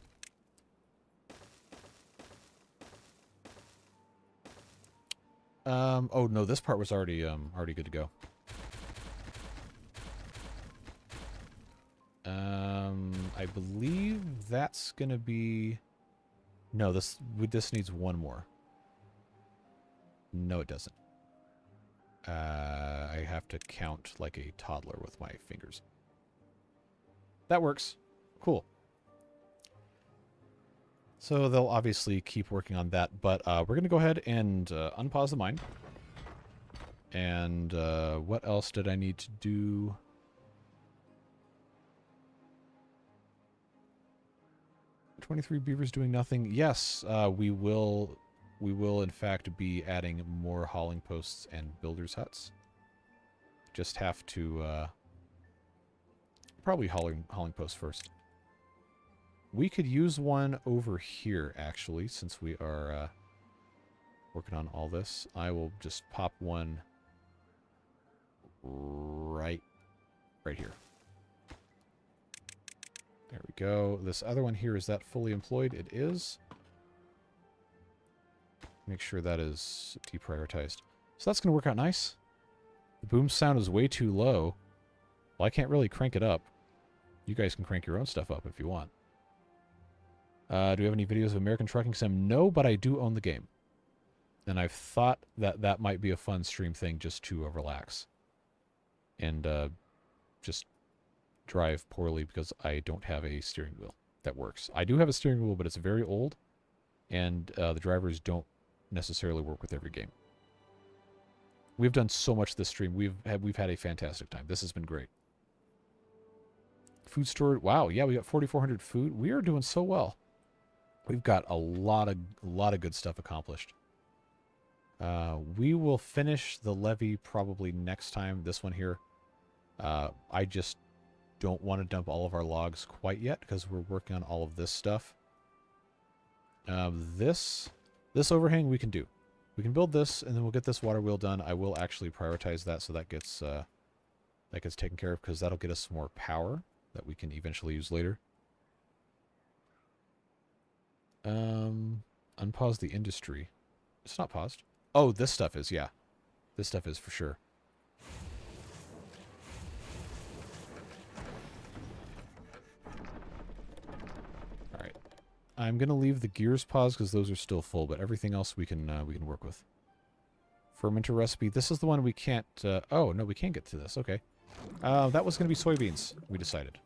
A: Oh no, this part was already good to go. I believe that's going to be... No, this needs one more. No, it doesn't. I have to count like a toddler with my fingers. That works. Cool. So they'll obviously keep working on that, but we're going to go ahead and unpause the mine. And what else did I need to do? $23 beavers doing nothing. Yes, we will in fact be adding more hauling posts and builders' huts. Just have to probably hauling posts first. We could use one over here, actually, since we are working on all this. I will just pop one right here. There we go. This other one here, is that fully employed? It is. Make sure that is deprioritized. So that's going to work out nice. The boom sound is way too low. Well, I can't really crank it up. You guys can crank your own stuff up if you want. Do we have any videos of American Trucking Sim? No, but I do own the game. And I've thought that that might be a fun stream thing just to relax. And just drive poorly because I don't have a steering wheel that works. I do have a steering wheel, but it's very old. And the drivers don't necessarily work with every game. We've done so much this stream. We've had a fantastic time. This has been great. Food storage. Wow, yeah, we got 4,400 food. We are doing so well. We've got a lot of good stuff accomplished. We will finish the levee probably next time. This one here. I just don't want to dump all of our logs quite yet because we're working on all of this stuff. This This overhang we can do. We can build this, and then we'll get this water wheel done. I will actually prioritize that so that gets taken care of, because that'll get us more power that we can eventually use later. Unpause the industry. It's not paused. Oh, this stuff is, yeah. This stuff is for sure. Alright. I'm going to leave the gears paused because those are still full, but everything else we can work with. Fermenter recipe. This is the one we can't... oh, no, we can get to this. Okay. That was going to be soybeans, we decided.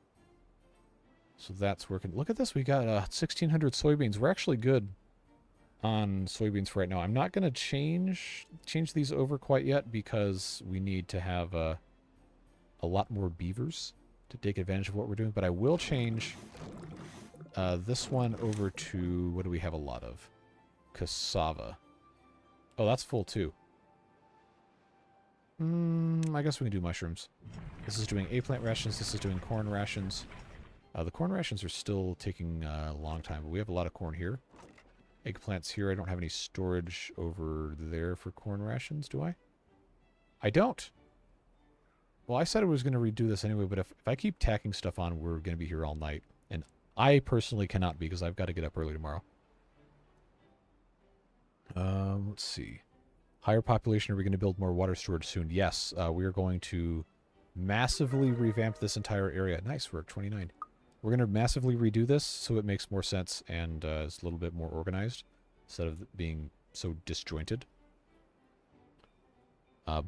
A: So that's working. Look at this. We got 1,600 soybeans. We're actually good on soybeans right now. I'm not going to change these over quite yet because we need to have a lot more beavers to take advantage of what we're doing. But I will change this one over to, what do we have a lot of? Cassava. Oh, that's full too. I guess we can do mushrooms. This is doing eggplant rations. This is doing corn rations. The corn rations are still taking a long time, but we have a lot of corn here. Eggplants here. I don't have any storage over there for corn rations, do I? I don't. Well, I said I was going to redo this anyway, but if I keep tacking stuff on, we're going to be here all night. And I personally cannot because I've got to get up early tomorrow. Let's see. Higher population. Are we going to build more water storage soon? Yes. We are going to massively revamp this entire area. Nice work, 29. We're going to massively redo this so it makes more sense and is a little bit more organized instead of being so disjointed.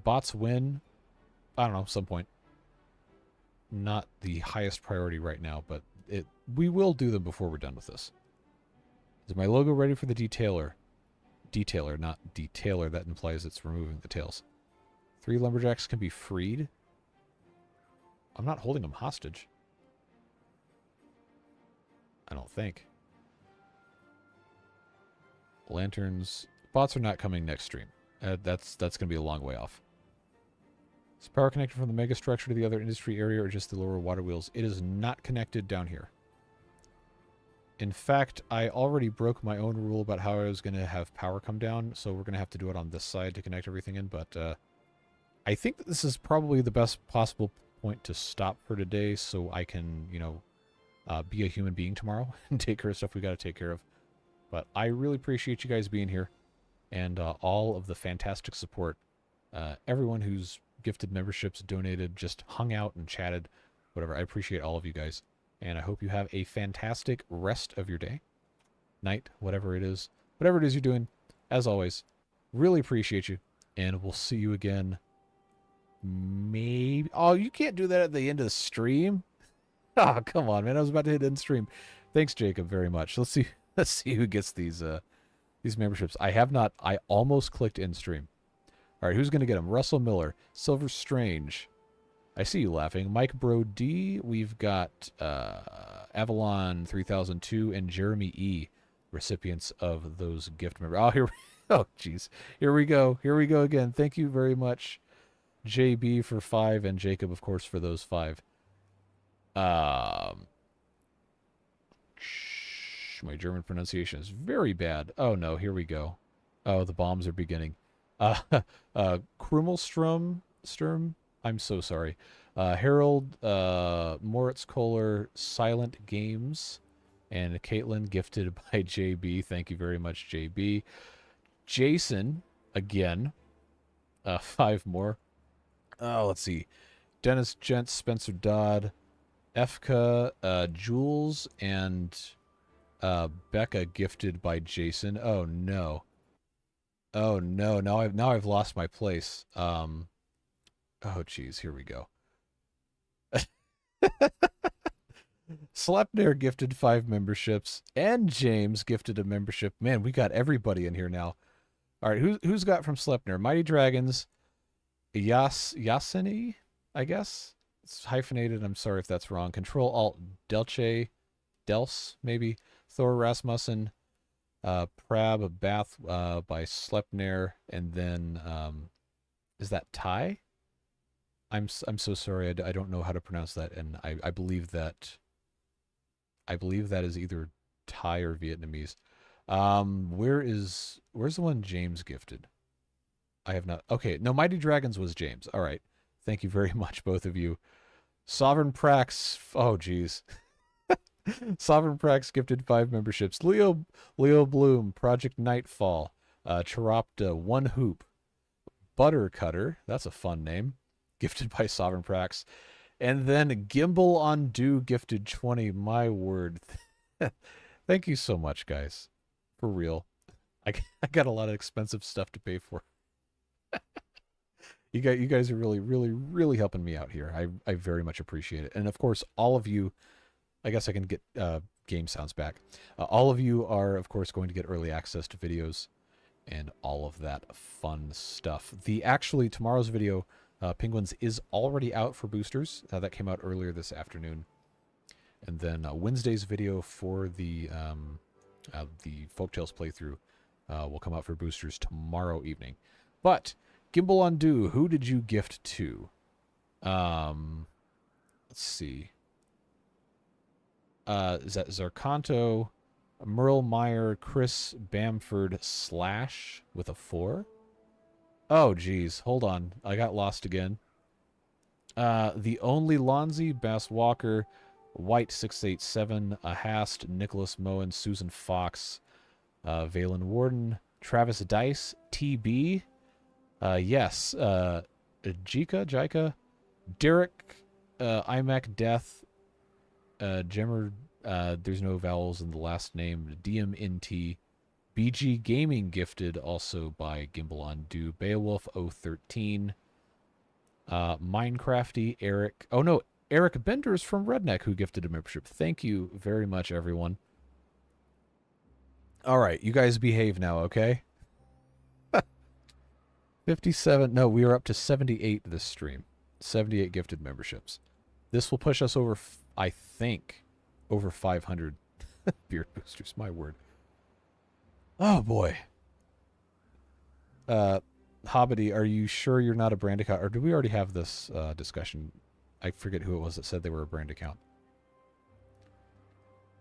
A: Bots win. I don't know, some point. Not the highest priority right now, but we will do them before we're done with this. Is my logo ready for the detailer? Detailer, not detailer. That implies it's removing the tails. 3 lumberjacks can be freed. I'm not holding them hostage. I don't think. Lanterns. Bots are not coming next stream. That's going to be a long way off. Is power connected from the mega structure to the other industry area or just the lower water wheels? It is not connected down here. In fact, I already broke my own rule about how I was going to have power come down, so we're going to have to do it on this side to connect everything in, but I think that this is probably the best possible point to stop for today so I can, you know, be a human being tomorrow and take care of stuff we got to take care of. But I really appreciate you guys being here and all of the fantastic support. Everyone who's gifted memberships, donated, just hung out and chatted, whatever. I appreciate all of you guys. And I hope you have a fantastic rest of your day, night, whatever it is you're doing. As always, really appreciate you. And we'll see you again. Maybe. Oh, you can't do that at the end of the stream. Oh, come on, man. I was about to hit end stream. Thanks, Jacob, very much. Let's see who gets these memberships. I have not. I almost clicked end stream. All right, who's going to get them? Russell Miller, Silver Strange. I see you laughing. Mike Brody. We've got Avalon 3002 and Jeremy E. recipients of those gift members. Oh, here. Oh, jeez. Here we go. Here we go again. Thank you very much, JB, for 5, and Jacob, of course, for those 5. My German pronunciation is very bad. Oh no, here we go. Oh, the bombs are beginning. Krummelstrom, I'm so sorry. Harold, Moritz Kohler, Silent Games, and Caitlin gifted by JB. Thank you very much, JB. Jason, again, 5 more. Oh, let's see. Dennis Gents, Spencer Dodd, Efka, Jules, and Becca gifted by Jason. Oh no. Oh no. Now I've lost my place. Oh geez, here we go. Slepner gifted 5 memberships, and James gifted a membership. Man, we got everybody in here now. All right, who's got from Slepner? Mighty Dragons, Yasini, I guess. It's hyphenated. I'm sorry if that's wrong. Control Alt Dels, maybe. Thor Rasmussen, Prab Bath by Slepner, and then is that Thai? I'm so sorry. I don't know how to pronounce that, and I believe that is either Thai or Vietnamese. Where's the one James gifted? I have not. Okay, no, Mighty Dragons was James. All right. Thank you very much, both of you. Sovereign Prax. Oh, geez. Sovereign Prax gifted 5 memberships. Leo Bloom, Project Nightfall, Chiropta, One Hoop, Butter Cutter. That's a fun name. Gifted by Sovereign Prax. And then Gimbal Undo gifted 20. My word. Thank you so much, guys. For real. I got a lot of expensive stuff to pay for. You guys are really helping me out here. I very much appreciate it. And of course, all of you, I guess I can get game sounds back. All of you are, of course, going to get early access to videos and all of that fun stuff. Actually, tomorrow's video, Penguins, is already out for boosters. That came out earlier this afternoon. And then Wednesday's video for the Folktales playthrough will come out for boosters tomorrow evening. But Gimbal Undo, who did you gift to? Let's see. Is that Zarkanto, Merle Meyer, Chris Bamford, Slash with a 4? Oh, geez. Hold on. I got lost again. The Only Lonzy, Bass Walker, White 687, Ahast, Nicholas Moen, Susan Fox, Valen Warden, Travis Dice, TB, yes, Jika, Derek, IMAC Death, Jemmer, there's no vowels in the last name, DMNT, BG Gaming gifted also by Gimbal Undo, Beowulf 013, Minecrafty, Eric, oh no, Eric Benders from Redneck who gifted a membership. Thank you very much, everyone. All right, you guys behave now, okay? 57, no, we are up to 78 this stream. 78 gifted memberships. This will push us over, I think, over 500 beard boosters, my word. Oh, boy. Hobbity, are you sure you're not a brand account? Or did we already have this discussion? I forget who it was that said they were a brand account.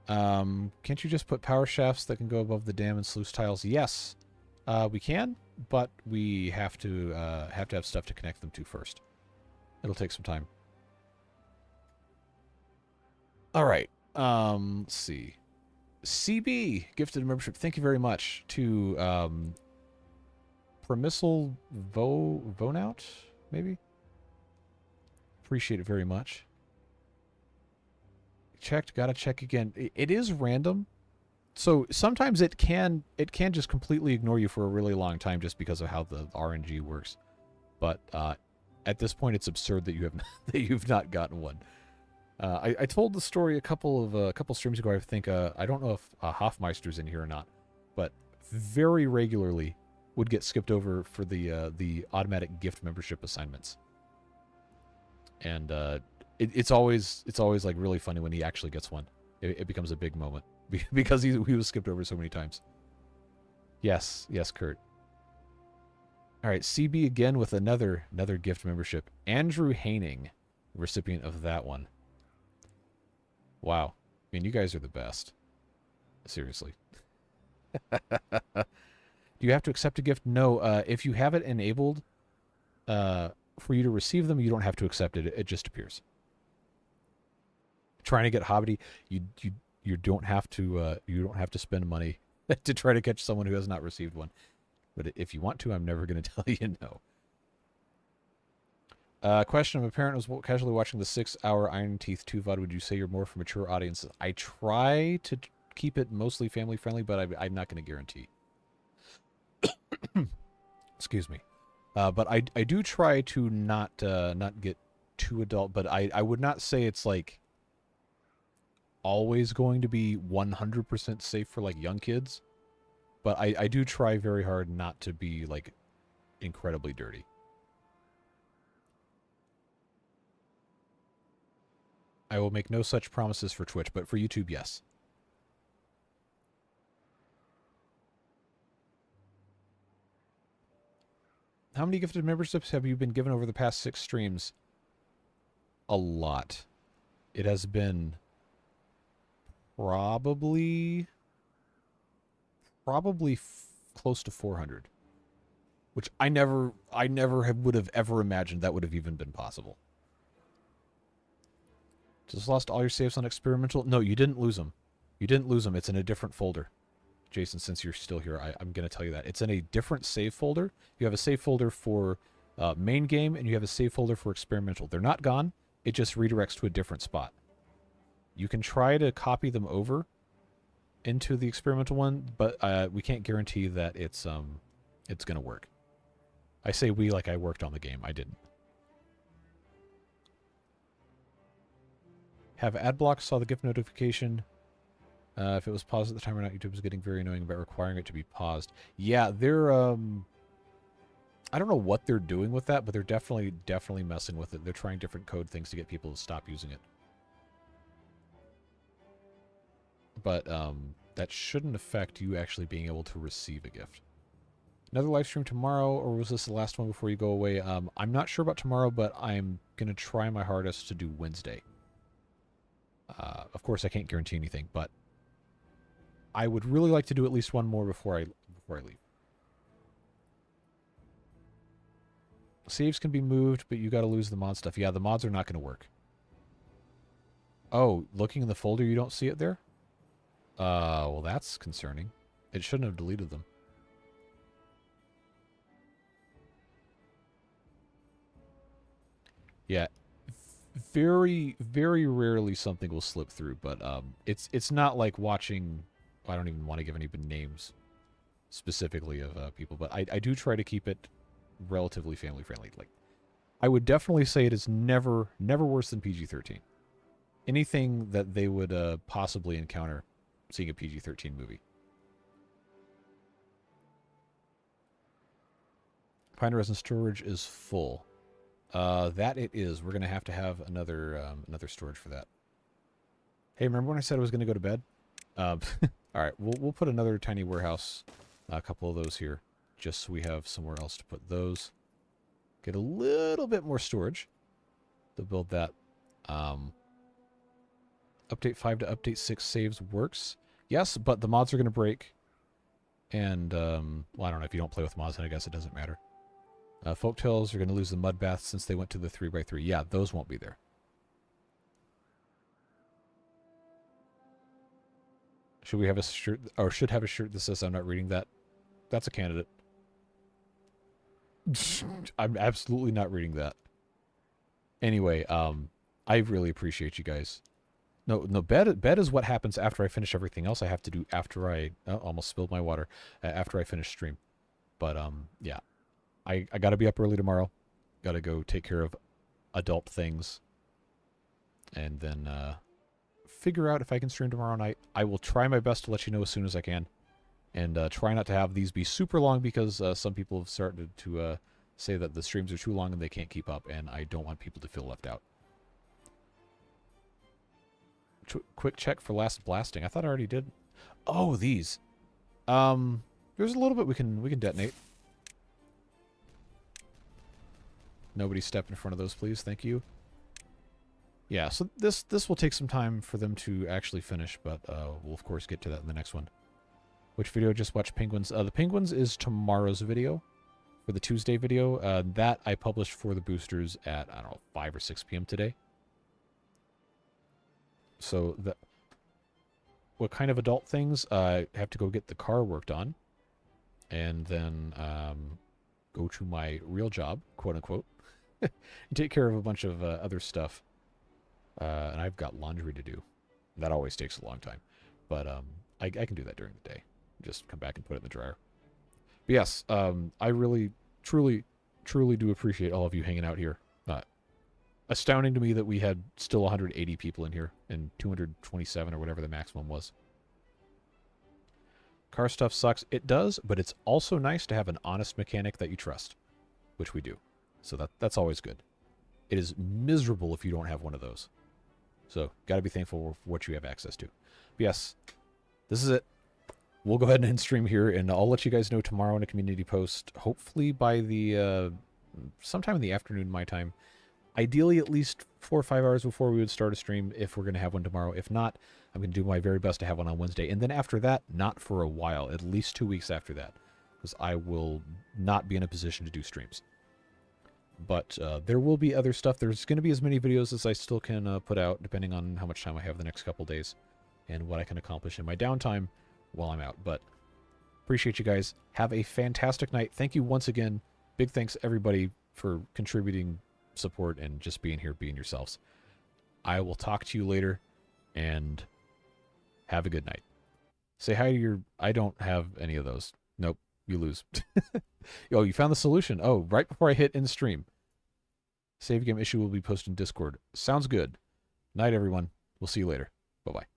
A: Can't you just put power shafts that can go above the dam and sluice tiles? Yes, we can, but we have to have stuff to connect them to first. It'll take some time. All right. Let's see. CB gifted a membership. Thank you very much to Permissal Vonout, maybe. Appreciate it very much. Checked, gotta check again. It is random, so sometimes it can just completely ignore you for a really long time just because of how the RNG works. But at this point, it's absurd that you have that you've not gotten one. I told the story a couple streams ago. I think I don't know if Hoffmeister's in here or not, but very regularly would get skipped over for the automatic gift membership assignments. And it's always like really funny when he actually gets one. It becomes a big moment because he was skipped over so many times. Yes, Kurt. All right, CB again with another gift membership. Andrew Haining, recipient of that one. Wow, I mean, you guys are the best. Seriously. Do you have to accept a gift? No. If you have it enabled, for you to receive them, you don't have to accept it. It just appears. Trying to get Hobbity, you don't have to spend money to try to catch someone who has not received one. But if you want to, I'm never going to tell you no. Question of a parent was casually watching the 6-hour Iron Teeth 2 VOD. Would you say you're more for mature audiences? I try to keep it mostly family friendly, but I'm not going to guarantee. Excuse me. But I do try to not get too adult, but I would not say it's like always going to be 100% safe for like young kids. But I do try very hard not to be like incredibly dirty. I will make no such promises for Twitch, but for YouTube, yes. How many gifted memberships have you been given over the past 6 streams? A lot. It has been probably probably close to 400, which I never would have ever imagined that would have even been possible. Just lost all your saves on experimental? No, you didn't lose them. You didn't lose them. It's in a different folder. Jason, since you're still here, I'm going to tell you that. It's in a different save folder. You have a save folder for main game, and you have a save folder for experimental. They're not gone. It just redirects to a different spot. You can try to copy them over into the experimental one, but we can't guarantee that it's going to work. I say we like I worked on the game. I didn't. Have ad block, saw the gift notification. If it was paused at the time or not, YouTube was getting very annoying about requiring it to be paused. Yeah, they're, I don't know what they're doing with that, but they're definitely messing with it. They're trying different code things to get people to stop using it. But, that shouldn't affect you actually being able to receive a gift. Another live stream tomorrow, or was this the last one before you go away? I'm not sure about tomorrow, but I'm going to try my hardest to do Wednesday. Of course, I can't guarantee anything, but I would really like to do at least one more before I leave. Saves can be moved, but you got to lose the mod stuff. Yeah, the mods are not going to work. Oh, looking in the folder, you don't see it there? Well, that's concerning. It shouldn't have deleted them. Yeah, very, very rarely something will slip through, but it's not like watching. I don't even want to give any names specifically of people, but I do try to keep it relatively family friendly. Like, I would definitely say it is never worse than PG-13. Anything that they would possibly encounter seeing a PG-13 movie. Pine resin storage is full. That it is. We're gonna have another storage for that. Hey, remember when I said I was gonna go to bed? All right, we'll put another tiny warehouse, a couple of those here, just so we have somewhere else to put those. Get a little bit more storage to build that. Update 5 to update 6 saves works. Yes, but the mods are going to break. And, well, I don't know. If you don't play with mods, then I guess it doesn't matter. Folktales are going to lose the mud baths since they went to the 3x3. Yeah, those won't be there. Should we have a shirt, or should have a shirt that says I'm not reading that? That's a candidate. I'm absolutely not reading that. Anyway, I really appreciate you guys. No, bed is what happens after I finish everything else I have to do after I almost spilled my water after I finish stream. But yeah, I got to be up early tomorrow. Got to go take care of adult things, and then figure out if I can stream tomorrow night. I will try my best to let you know as soon as I can, and try not to have these be super long because some people have started to say that the streams are too long and they can't keep up, and I don't want people to feel left out. Quick check for last blasting. I thought I already did. Oh, these. There's a little bit we can detonate. Nobody step in front of those, please. Thank you. Yeah, so this will take some time for them to actually finish, but we'll of course get to that in the next one. Which video? Just watch Penguins. The Penguins is tomorrow's video. For the Tuesday video. That I published for the boosters at, I don't know, 5 or 6 p.m. today. So, what kind of adult things? I have to go get the car worked on. And then go to my real job, quote unquote. And take care of a bunch of other stuff. And I've got laundry to do. That always takes a long time. But I can do that during the day. Just come back and put it in the dryer. But yes, I really, truly do appreciate all of you hanging out here. Astounding to me that we had still 180 people in here and 227 or whatever the maximum was. Car stuff sucks. It does, but it's also nice to have an honest mechanic that you trust, which we do. So that's always good. It is miserable if you don't have one of those. So, got to be thankful for what you have access to. But yes, this is it. We'll go ahead and end stream here, and I'll let you guys know tomorrow in a community post, hopefully by the sometime in the afternoon my time. Ideally, at least 4 or 5 hours before we would start a stream if we're going to have one tomorrow. If not, I'm going to do my very best to have one on Wednesday. And then after that, not for a while, at least 2 weeks after that, because I will not be in a position to do streams. But there will be other stuff. There's going to be as many videos as I still can put out, depending on how much time I have the next couple days and what I can accomplish in my downtime while I'm out. But appreciate you guys. Have a fantastic night. Thank you once again. Big thanks, everybody, for contributing support and just being here, being yourselves. I will talk to you later, and have a good night. Say hi to your... I don't have any of those. Nope, you lose. Oh, you found the solution. Oh, right before I hit end stream. Save game issue will be posted in Discord. Sounds good. Night, everyone. We'll see you later. Bye-bye.